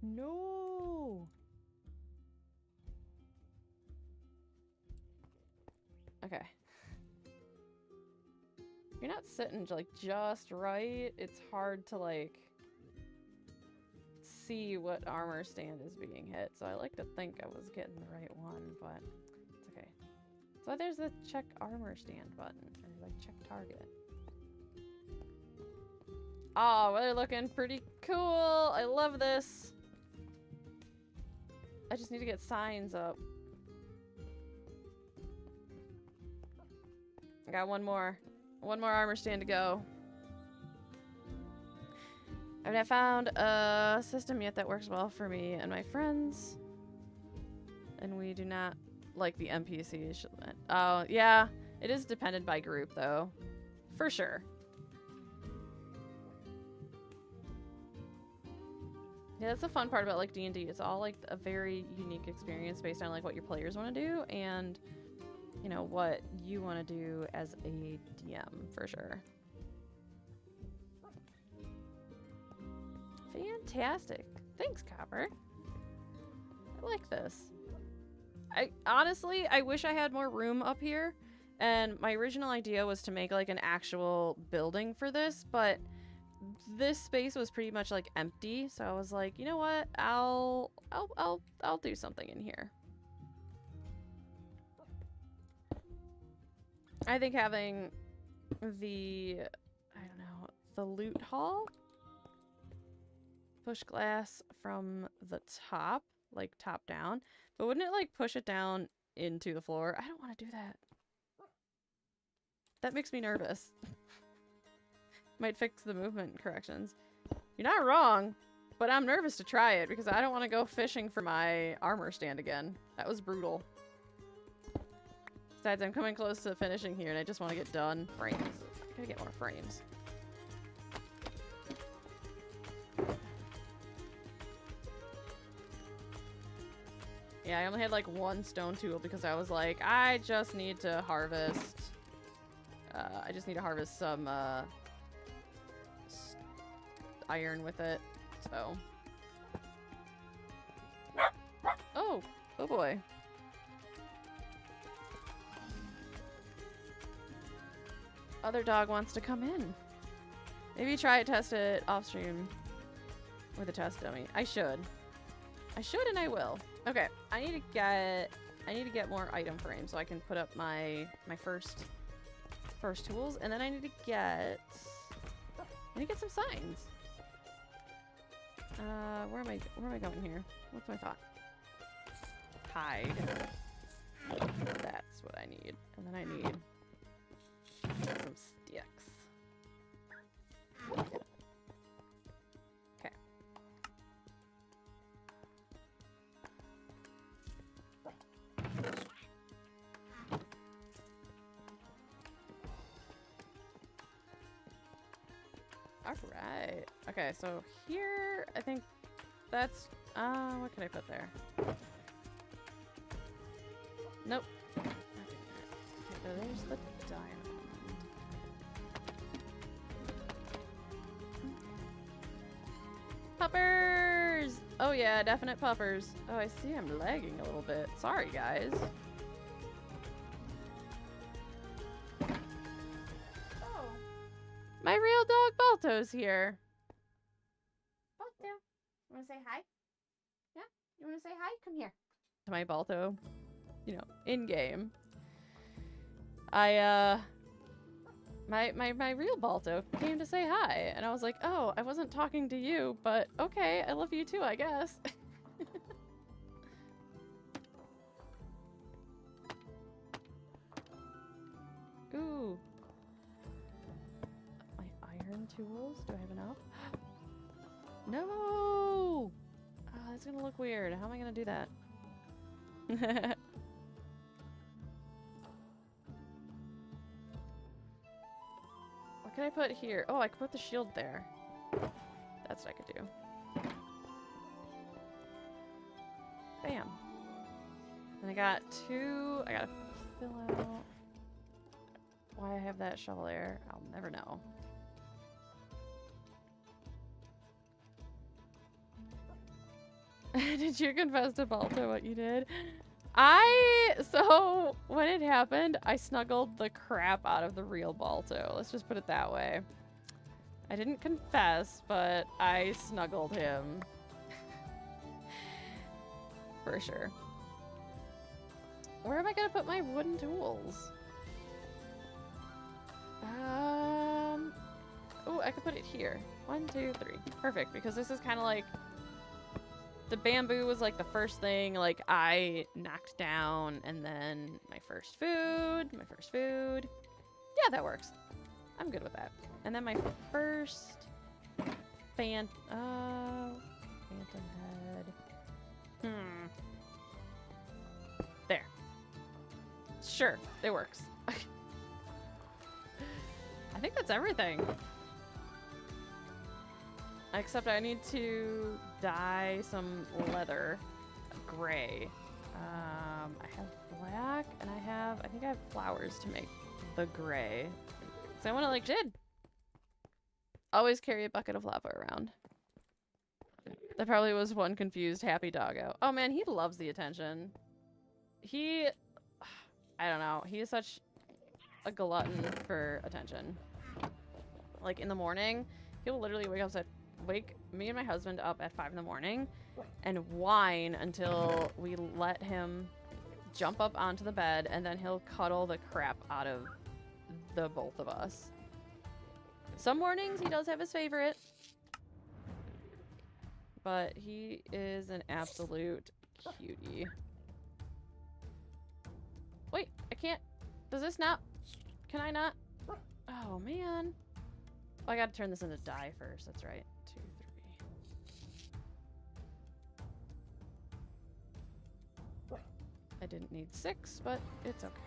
No. Okay. You're not sitting like just right. It's hard to like see what armor stand is being hit. So I like to think I was getting the right one, but it's okay. So there's the check armor stand button, or like check target. Oh, well, they're looking pretty cool. I love this. I just need to get signs up. I got one more armor stand to go. I haven't found a system yet that works well for me and my friends. And we do not like the NPCs. Oh, yeah. It is dependent by group, though. For sure. Yeah, that's the fun part about, like, D&D. It's all, like, a very unique experience based on, like, what your players want to do and, you know, what you want to do as a DM, for sure. Fantastic. Thanks, Copper. I like this. Honestly, I wish I had more room up here. And my original idea was to make, like, an actual building for this, but this space was pretty much like empty, so I was like, you know what? I'll do something in here. I think having the, I don't know, the loot hall, push glass from the top, like top down, but wouldn't it like push it down into the floor? I don't want to do that. That makes me nervous. Might fix the movement corrections. You're not wrong, but I'm nervous to try it because I don't want to go fishing for my armor stand again. That was brutal. Besides, I'm coming close to finishing here and I just want to get done. Frames. I gotta get more frames. Yeah, I only had like one stone tool because I was like, I just need to harvest. I just need to harvest some iron with it. So. Oh boy. Other dog wants to come in. Maybe try it, test it off stream with a test dummy. I should and I will. Okay, I need to get more item frames so I can put up my first tools, and then I need to get some signs. Where am I going here? What's my thought? Hide. That's what I need. And then I need some sticks. Okay. Alright. Okay, so here, I think that's, what can I put there? Nope. Not doing that. Okay, there's the diamond. Puppers! Oh yeah, definite puppers. Oh, I see I'm lagging a little bit. Sorry, guys. Oh. My real dog Balto's here. Balto, you wanna say hi? Yeah? You wanna say hi? Come here. To my Balto, you know, in-game. My real Balto came to say hi, and I was like, oh, I wasn't talking to you, but okay, I love you too, I guess. Ooh. My iron tools? Do I have enough? No! Oh, that's gonna look weird. How am I gonna do that? What can I put here? Oh, I could put the shield there. That's what I could do. Bam. And I got two. I gotta fill out why I have that shovel there. I'll never know. Did you confess to Balto what you did? So when it happened, I snuggled the crap out of the real Balto. Let's just put it that way. I didn't confess, but I snuggled him. For sure. Where am I gonna put my wooden tools? Oh, I could put it here. 1, 2, 3. Perfect, because this is kind of like the bamboo was like the first thing like I knocked down, and then my first food. Yeah, that works. I'm good with that. And then my first phantom head. There. Sure, it works. I think that's everything. Except I need to dye some leather gray. I have black, and I think I have flowers to make the gray. So I want to like Jid. Always carry a bucket of lava around. That probably was one confused happy doggo. Oh man, he loves the attention. I don't know. He is such a glutton for attention. Like in the morning, He'll literally wake me and my husband up at 5 in the morning and whine until we let him jump up onto the bed, and then he'll cuddle the crap out of the both of us. Some mornings he does have his favorite, but he is an absolute cutie. Wait, I can't. Does this not? Can I not? Oh, man. Oh, I gotta turn this into die first. That's right. 2, 3. I didn't need 6, but it's okay.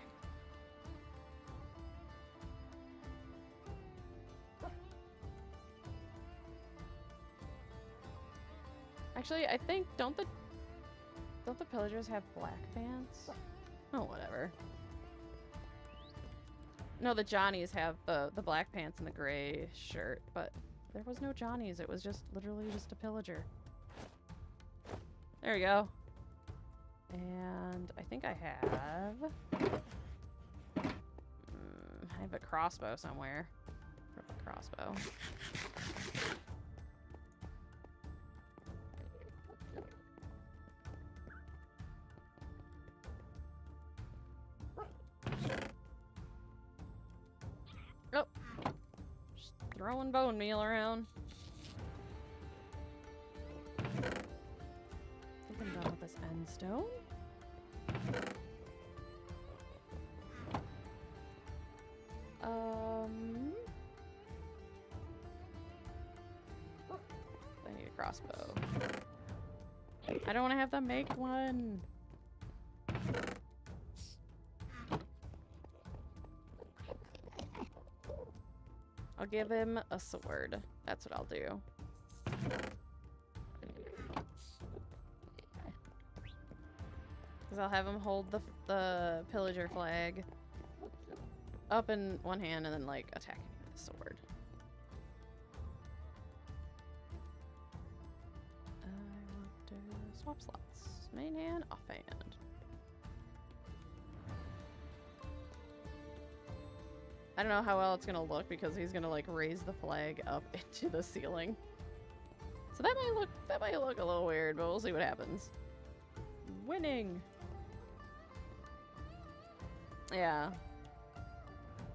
Actually, I think don't the pillagers have black pants? Oh, whatever. No, the Johnnies have the black pants and the gray shirt, but there was no Johnnies. It was just literally just a pillager. There we go. And I think I have... I have a crossbow somewhere. A crossbow. Oh! Just throwing bone meal around. I think I'm done with this end stone. I need a crossbow. I don't want to have them make one. I'll give him a sword. That's what I'll do. Because I'll have him hold the pillager flag up in one hand and then, like, attacking with the sword. I want to swap slots. Main hand, offhand. I don't know how well it's gonna look because he's gonna, like, raise the flag up into the ceiling. So that might look a little weird, but we'll see what happens. Winning! Yeah.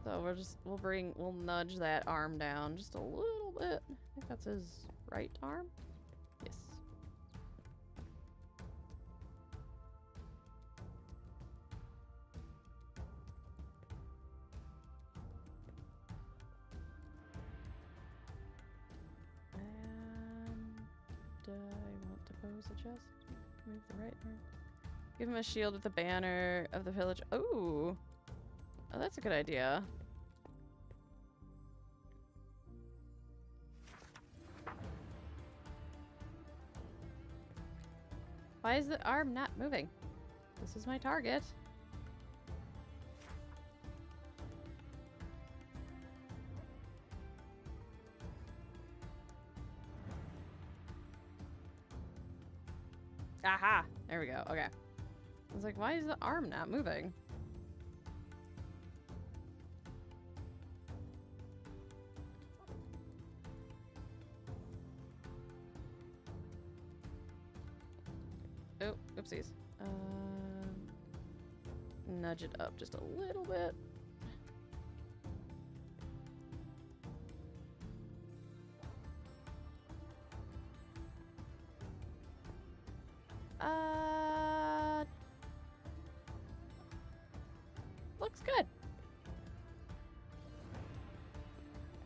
So we'll nudge that arm down just a little bit. I think that's his right arm. Yes. And I want to pose a chest. Move the right arm. Give him a shield with the banner of the village. Ooh. Oh, that's a good idea. Why is the arm not moving? This is my target. Aha! There we go. Okay. I was like, why is the arm not moving? Oh, oopsies. Nudge it up just a little bit. Looks good.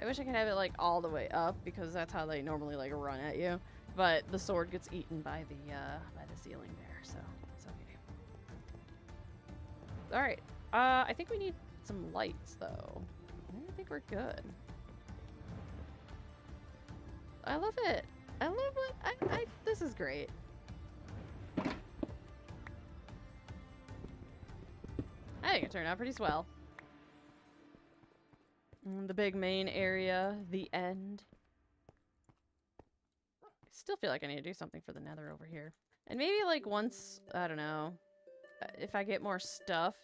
I wish I could have it like all the way up because that's how they normally like run at you. But the sword gets eaten by the ceiling there, so it's okay. All right. I think we need some lights though. I think we're good. I love it. I love it. This is great. I think it turned out pretty swell. The big main area, the end. I still feel like I need to do something for the nether over here. And maybe like once, I don't know, if I get more stuff,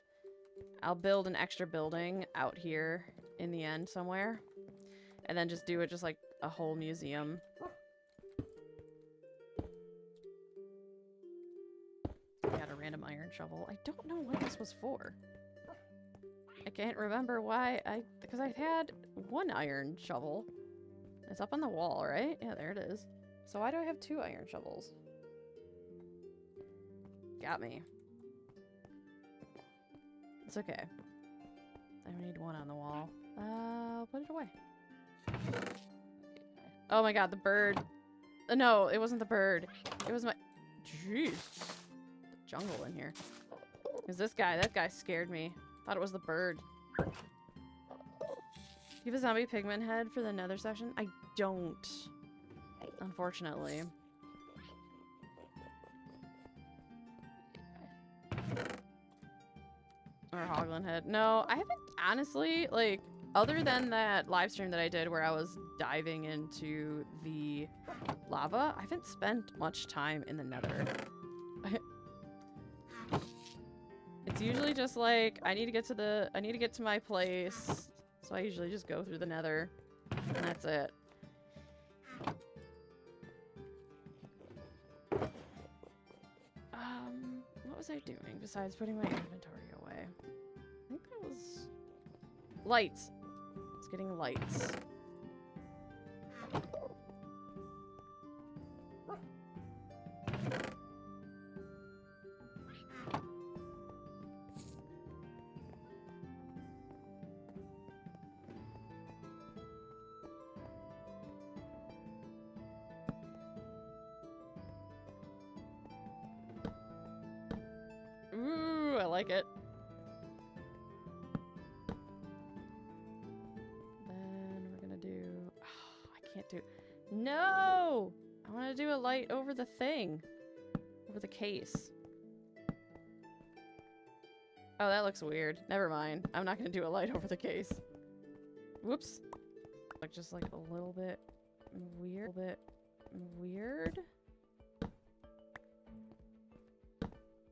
I'll build an extra building out here in the end somewhere. And then just do it just like a whole museum. Got a random iron shovel. I don't know what this was for. I can't remember why because I had one iron shovel. It's up on the wall, right? Yeah, there it is. So why do I have 2 iron shovels? Got me. It's okay. I need 1 on the wall. I'll put it away. Oh my god, the bird. No, it wasn't the bird. It was my... Jeez. The jungle in here. Is this guy? That guy scared me. Thought it was the bird. Do you have a zombie pigman head for the nether section? I don't. Unfortunately. Or a hoglin head. No, I haven't honestly, like, other than that live stream that I did where I was diving into the lava, I haven't spent much time in the nether. It's usually just like, I need to get to my place, so I usually just go through the nether, and that's it. What was I doing besides putting my inventory away? I think that was... Lights. It's getting lights. Ooh, I like it. Then we're gonna do... Oh, I can't do... No! I want to do a light over the thing. Over the case. Oh, that looks weird. Never mind. I'm not gonna do a light over the case. Whoops. Like, just like a little bit weird.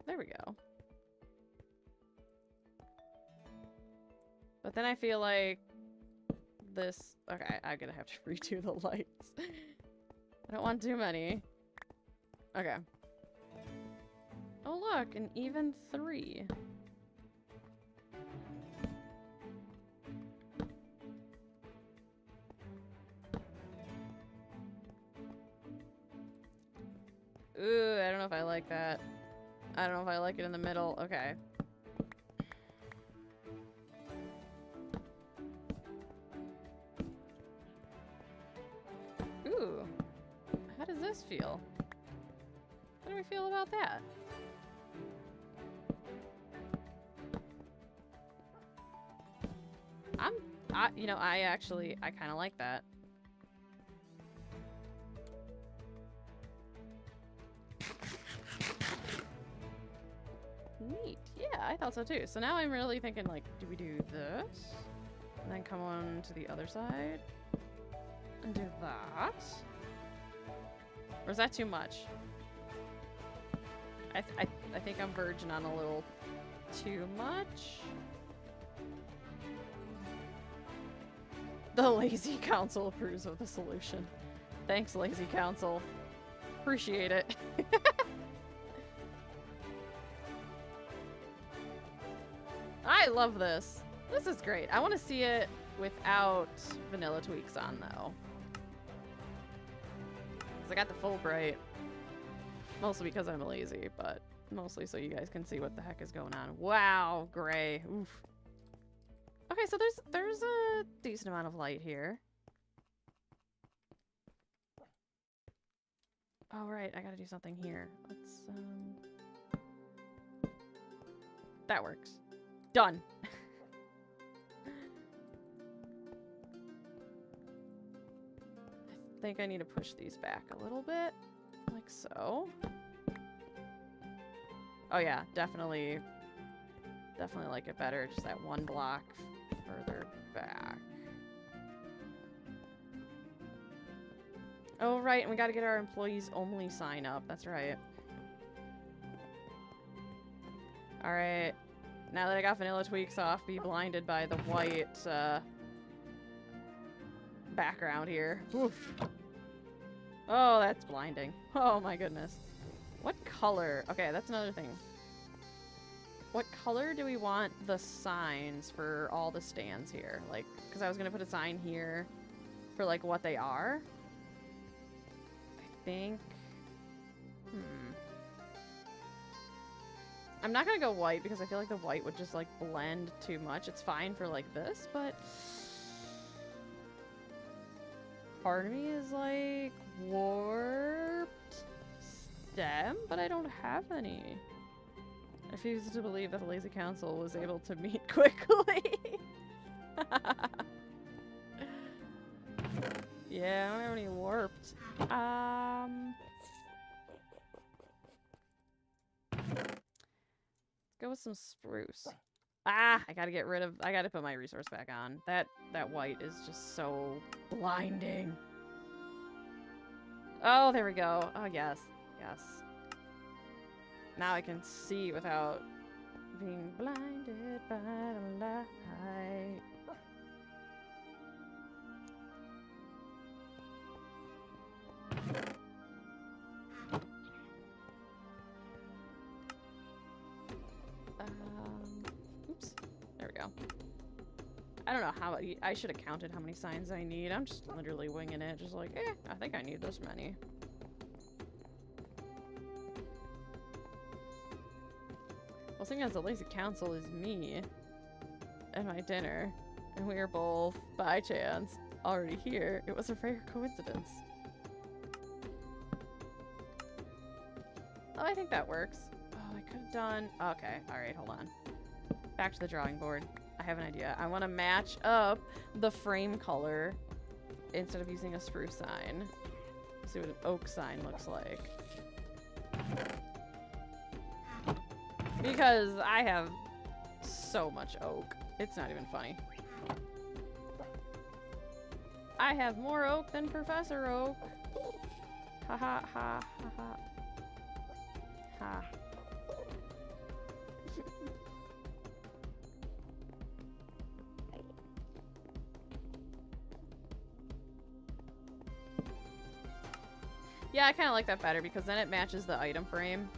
There we go. But then I feel like this... Okay, I'm gonna have to redo the lights. I don't want too many. Okay. Oh look, an even 3. Ooh, I don't know if I like that. I don't know if I like it in the middle. Okay. Ooh. How does this feel? How do we feel about that? You know, I kind of like that. Neat. Yeah, I thought so too. So now I'm really thinking, like, do we do this? And then come on to the other side? And do that? Or is that too much? I think I'm verging on a little too much. The lazy council approves of the solution. Thanks, lazy council. Appreciate it. I love this. This is great. I want to see it without vanilla tweaks on, though. Because I got the Fulbright. Mostly because I'm lazy, but mostly so you guys can see what the heck is going on. Wow, gray. Oof. Okay, so there's a decent amount of light here. Oh, right. I gotta do something here. Let's, that works. Done. I think I need to push these back a little bit. Like so. Oh yeah, definitely like it better. Just that one block further back. Oh right, and we gotta get our employees only sign up. That's right. Alright. Now that I got vanilla tweaks off, be blinded by the white background here. Oof. Oh, that's blinding. Oh my goodness. What color? Okay, that's another thing. What color do we want the signs for all the stands here? Like, because I was going to put a sign here for, like, what they are. I think... I'm not going to go white because I feel like the white would just, like, blend too much. It's fine for, like, this, but... part of me is, like, warped stem, but I don't have any. I refuse to believe that the Lazy Council was able to meet quickly. Yeah, I don't have any warped. Let's go with some spruce. Ah, I gotta put my resource back on. That white is just so blinding. Oh, there we go. Oh, yes. Yes. Now I can see without being blinded by the light. Oops. There we go. I don't know how I should have counted how many signs I need. I'm just literally winging it. Just like, I think I need this many. Well, seeing as the Lazy Council is me and my dinner, and we are both, by chance, already here, it was a rare coincidence. Oh, I think that works. Oh, I could have done... Okay, alright, hold on. Back to the drawing board. I have an idea. I want to match up the frame color instead of using a spruce sign. Let's see what an oak sign looks like. Because I have so much oak. It's not even funny. I have more oak than Professor Oak. Ha ha ha ha ha. Ha. Yeah, I kind of like that better because then it matches the item frame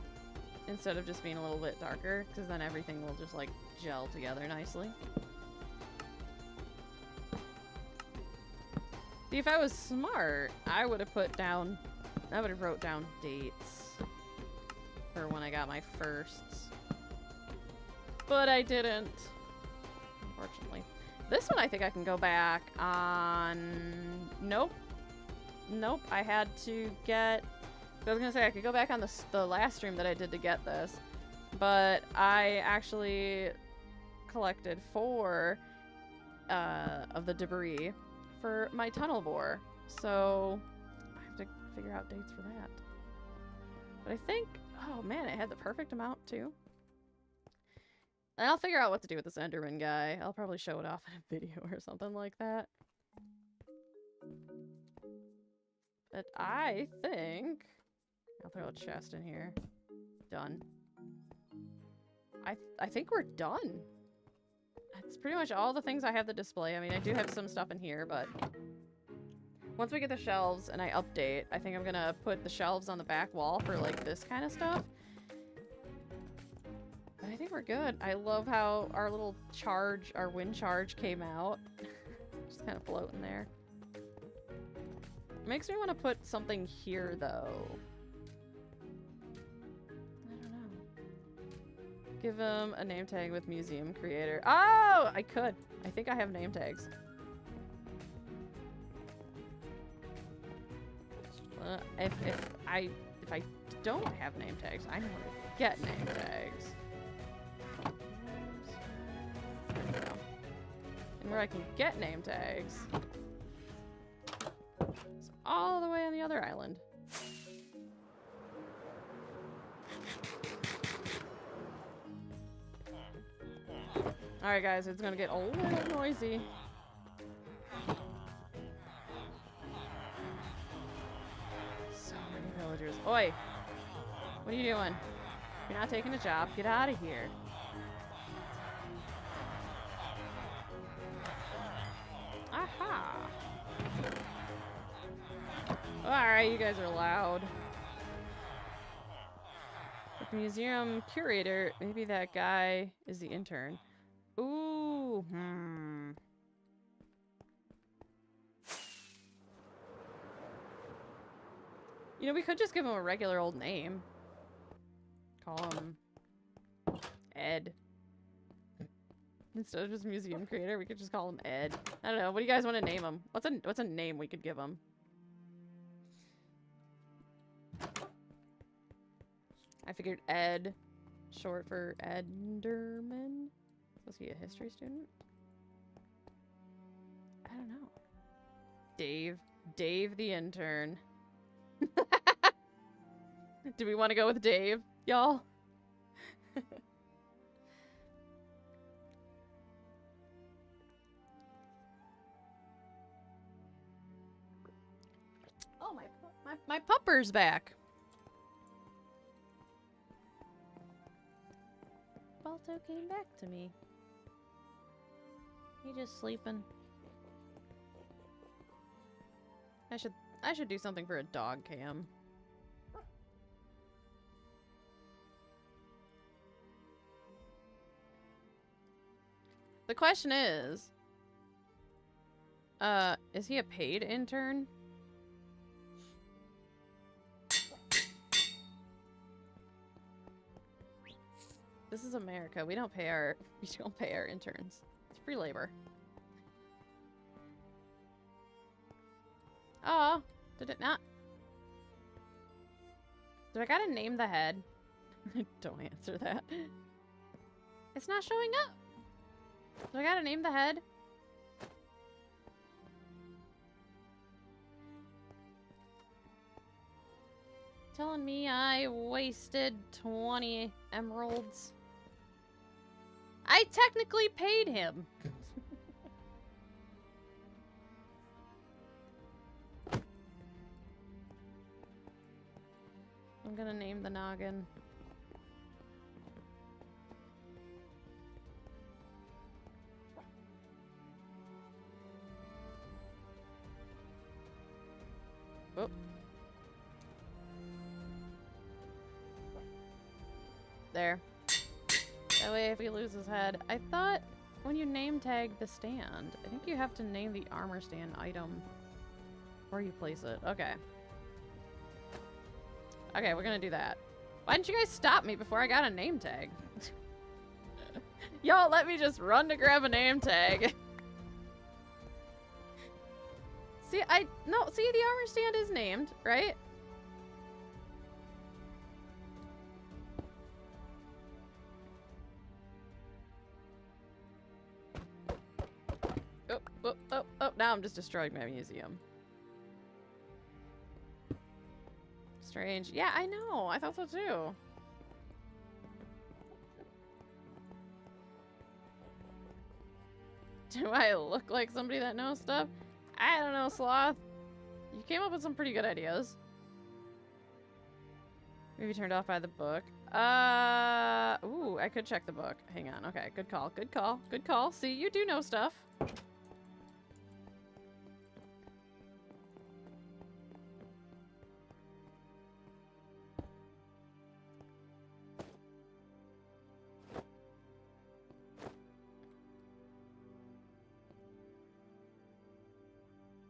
instead of just being a little bit darker, because then everything will just like gel together nicely. See, if I was smart, I would have wrote down dates for when I got my firsts. But I didn't, unfortunately. This one I think I can go back on... Nope. Nope, I had to get... I was gonna say I could go back on the last stream that I did to get this, but I actually collected 4 of the debris for my tunnel bore, so I have to figure out dates for that. But I think, oh man, it had the perfect amount too. And I'll figure out what to do with this Enderman guy. I'll probably show it off in a video or something like that. But I think... I'll throw a chest in here. Done. I think we're done. That's pretty much all the things I have to display. I mean, I do have some stuff in here, but... Once we get the shelves and I update, I think I'm gonna put the shelves on the back wall for, like, this kind of stuff. But I think we're good. I love how our little charge, our wind charge came out. Just kind of floating there. Makes me want to put something here, though. I don't know. Give him a name tag with museum creator. Oh! I could. I think I have name tags. If I don't have name tags, I know where to get name tags. There we go. And where I can get name tags... all the way on the other island. Alright guys, it's gonna get a little noisy. So many villagers. Oi! What are you doing? You're not taking a job. Get out of here. Aha! Sorry, you guys are loud. With the museum curator, maybe that guy is the intern. Ooh, You know, we could just give him a regular old name. Call him Ed. Instead of just museum creator, we could just call him Ed. I don't know. What do you guys want to name him? What's a name we could give him? I figured Ed, short for Enderman. Was he a history student? I don't know. Dave. Dave the intern. Do we want to go with Dave, y'all? Oh, my pupper's back. Balto came back to me. He just sleeping. I should do something for a dog cam. The question is he a paid intern? This is America. We don't pay our interns. It's free labor. Oh, did it not? Do I gotta name the head? Don't answer that. It's not showing up. Do I gotta name the head? Telling me I wasted 20 emeralds. I technically paid him. I'm gonna name the noggin. Oh. There. That way if he loses his head. I thought when you name tag the stand, I think you have to name the armor stand item where you place it. Okay. Okay, we're gonna do that. Why didn't you guys stop me before I got a name tag? Y'all let me just run to grab a name tag. See, the armor stand is named, right? Oh, now I'm just destroying my museum. Strange. Yeah, I know. I thought so too. Do I look like somebody that knows stuff? I don't know, Sloth. You came up with some pretty good ideas. Maybe turned off by the book. Ooh, I could check the book. Hang on. Okay, good call. Good call. Good call. See, you do know stuff.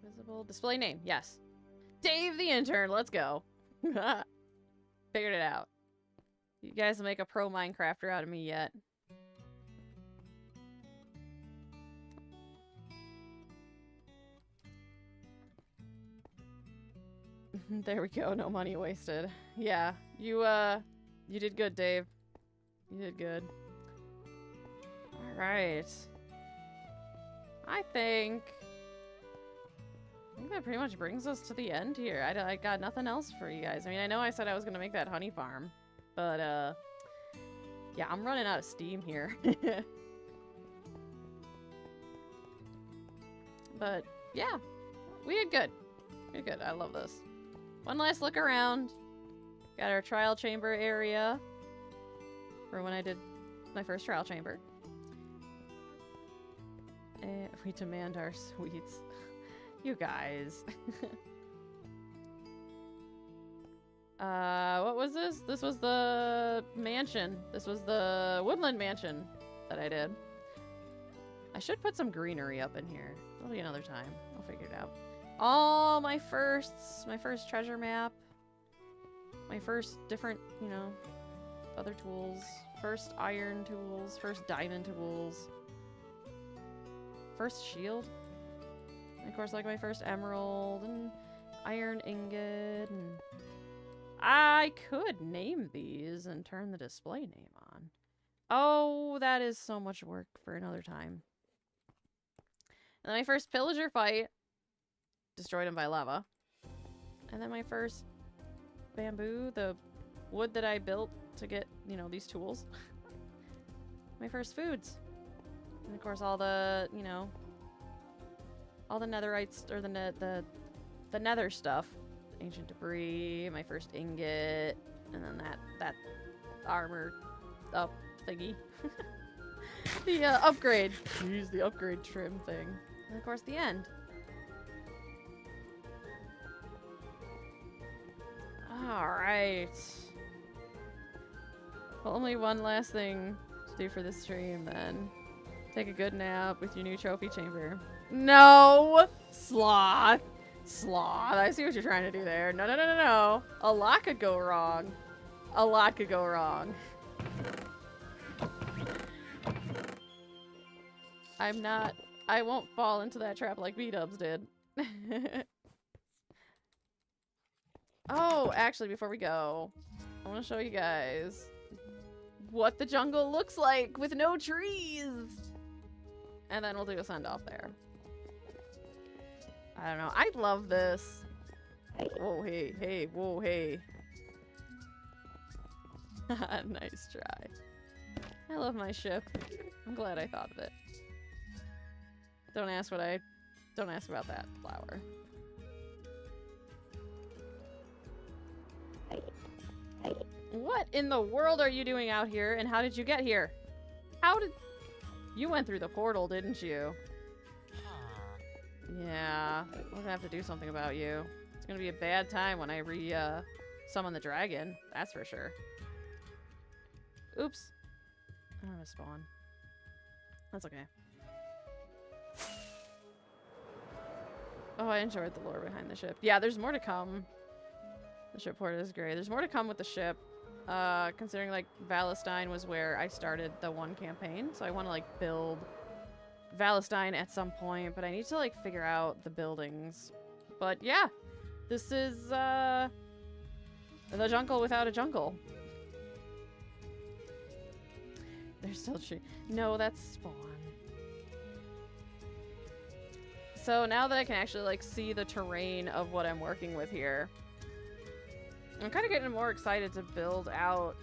Visible display name. Yes. Dave the intern. Let's go. Figured it out. You guys will make a pro Minecrafter out of me yet. There we go. No money wasted. Yeah. You did good, Dave. You did good. All right. I think that pretty much brings us to the end here. I got nothing else for you guys. I mean, I know I said I was gonna make that honey farm, but yeah, I'm running out of steam here. But yeah, we did good. We did good. I love this. One last look around. Got our trial chamber area for when I did my first trial chamber. And we demand our sweets. You guys. What was this? This was the mansion. This was the woodland mansion that I did. I should put some greenery up in here. It'll be another time. I'll figure it out. All my firsts. My first treasure map. My first different, you know, other tools. First iron tools. First diamond tools. First shield. And of course, like my first emerald and iron ingot. And I could name these and turn the display name on. Oh, that is so much work for another time. And then my first pillager fight. Destroyed him by lava. And then my first bamboo, the wood that I built to get, you know, these tools. My first foods. And of course all the, you know, all the netherites, or the nether stuff. Ancient debris, my first ingot, and then that armor up thingy. The upgrade. Use the upgrade trim thing. And of course the end. Alright. Well, only one last thing to do for this stream then. Take a good nap with your new trophy chamber. No! Sloth! Sloth, I see what you're trying to do there. No, no, no, no, no. A lot could go wrong. A lot could go wrong. I won't fall into that trap like B-dubs did. Oh, actually, before we go, I want to show you guys what the jungle looks like with no trees. And then we'll do a send-off there. I don't know. I love this. Whoa, hey, hey, whoa, hey. Nice try. I love my ship. I'm glad I thought of it. Don't ask about that flower. What in the world are you doing out here, and how did you get here? You went through the portal, didn't you? Yeah, we're gonna have to do something about you. It's gonna be a bad time when I summon the dragon, that's for sure. Oops. I don't have a spawn. That's okay. Oh, I enjoyed the lore behind the ship. Yeah, there's more to come. The ship port is great. There's more to come with the ship. Considering, like, Valestine was where I started the one campaign. So I want to, like, build Valestine at some point. But I need to, like, figure out the buildings. But, yeah. This is, the jungle without a jungle. There's still tree. No, that's spawn. So now that I can actually, like, see the terrain of what I'm working with here, I'm kind of getting more excited to build out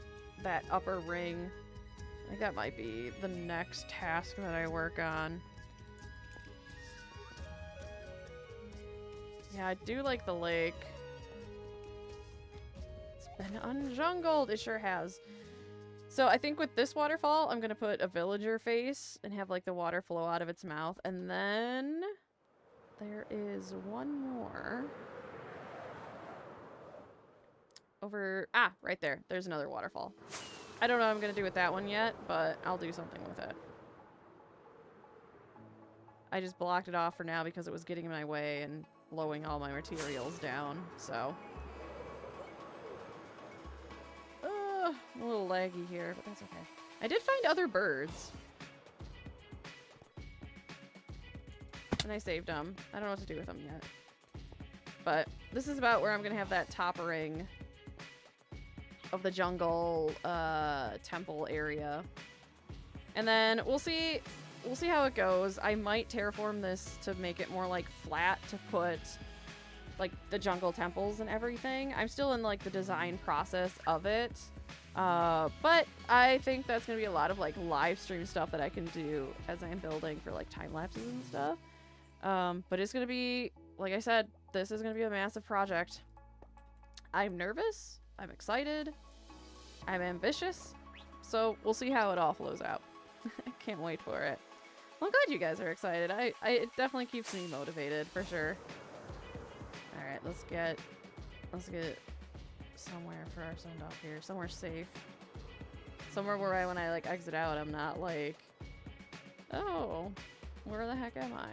that upper ring. I think that might be the next task that I work on. Yeah, I do like the lake. It's been unjungled. It sure has. So I think with this waterfall, I'm going to put a villager face and have, like, the water flow out of its mouth. And then there is one more. Over, right there. There's another waterfall. I don't know what I'm going to do with that one yet, but I'll do something with it. I just blocked it off for now because it was getting in my way and blowing all my materials down, so. I'm a little laggy here, but that's okay. I did find other birds. And I saved them. I don't know what to do with them yet. But this is about where I'm going to have that top ring of the jungle temple area. And then we'll see how it goes. I might terraform this to make it more like flat to put like the jungle temples and everything. I'm still in like the design process of it. But I think that's gonna be a lot of like live stream stuff that I can do as I'm building for like time lapses and stuff. But it's gonna be, like I said, this is gonna be a massive project. I'm nervous. I'm excited. I'm ambitious. So we'll see how it all flows out. I can't wait for it. Well, I'm glad you guys are excited. It definitely keeps me motivated for sure. All right, let's get somewhere for our send off here. Somewhere safe. Somewhere where when I like exit out, I'm not like, oh, where the heck am I?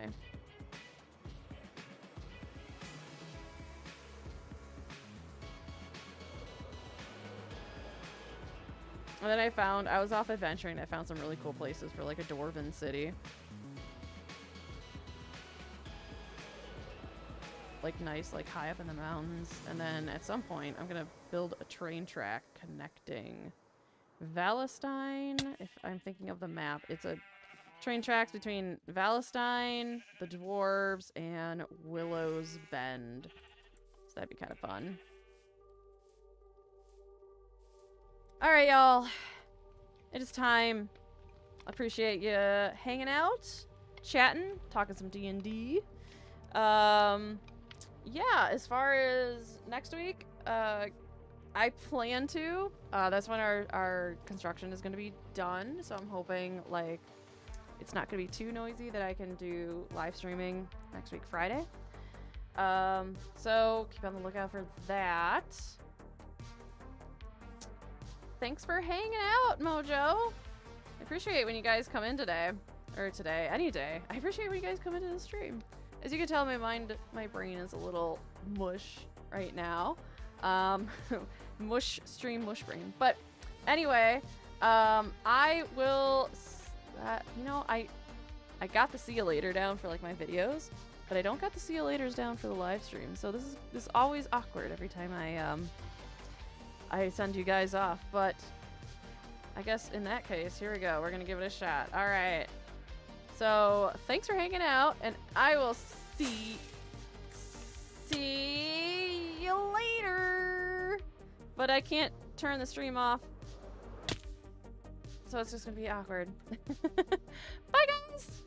And then I was off adventuring. I found some really cool places for like a dwarven city. Like nice, like high up in the mountains. And then at some point, I'm gonna build a train track connecting Valestein. If I'm thinking of the map, it's a train tracks between Valestein, the dwarves, and Willow's Bend. So that'd be kind of fun. All right, y'all. It is time. Appreciate you hanging out, chatting, talking some D&D. Yeah, as far as next week, I plan to. That's when our construction is going to be done. So I'm hoping, like, it's not going to be too noisy that I can do live streaming next week, Friday. So keep on the lookout for that. Thanks for hanging out, Mojo. I appreciate when you guys come in today. Or today, any day. I appreciate when you guys come into the stream. As you can tell, my brain is a little mush right now. Mush brain. But anyway, I will, you know, I got the see you later down for like my videos, but I don't got the see you laters down for the live stream. So this is always awkward every time I send you guys off. But I guess in that case, here we go. We're gonna give it a shot. All right. So thanks for hanging out, and I will see you later. But I can't turn the stream off, so it's just gonna be awkward. Bye, guys.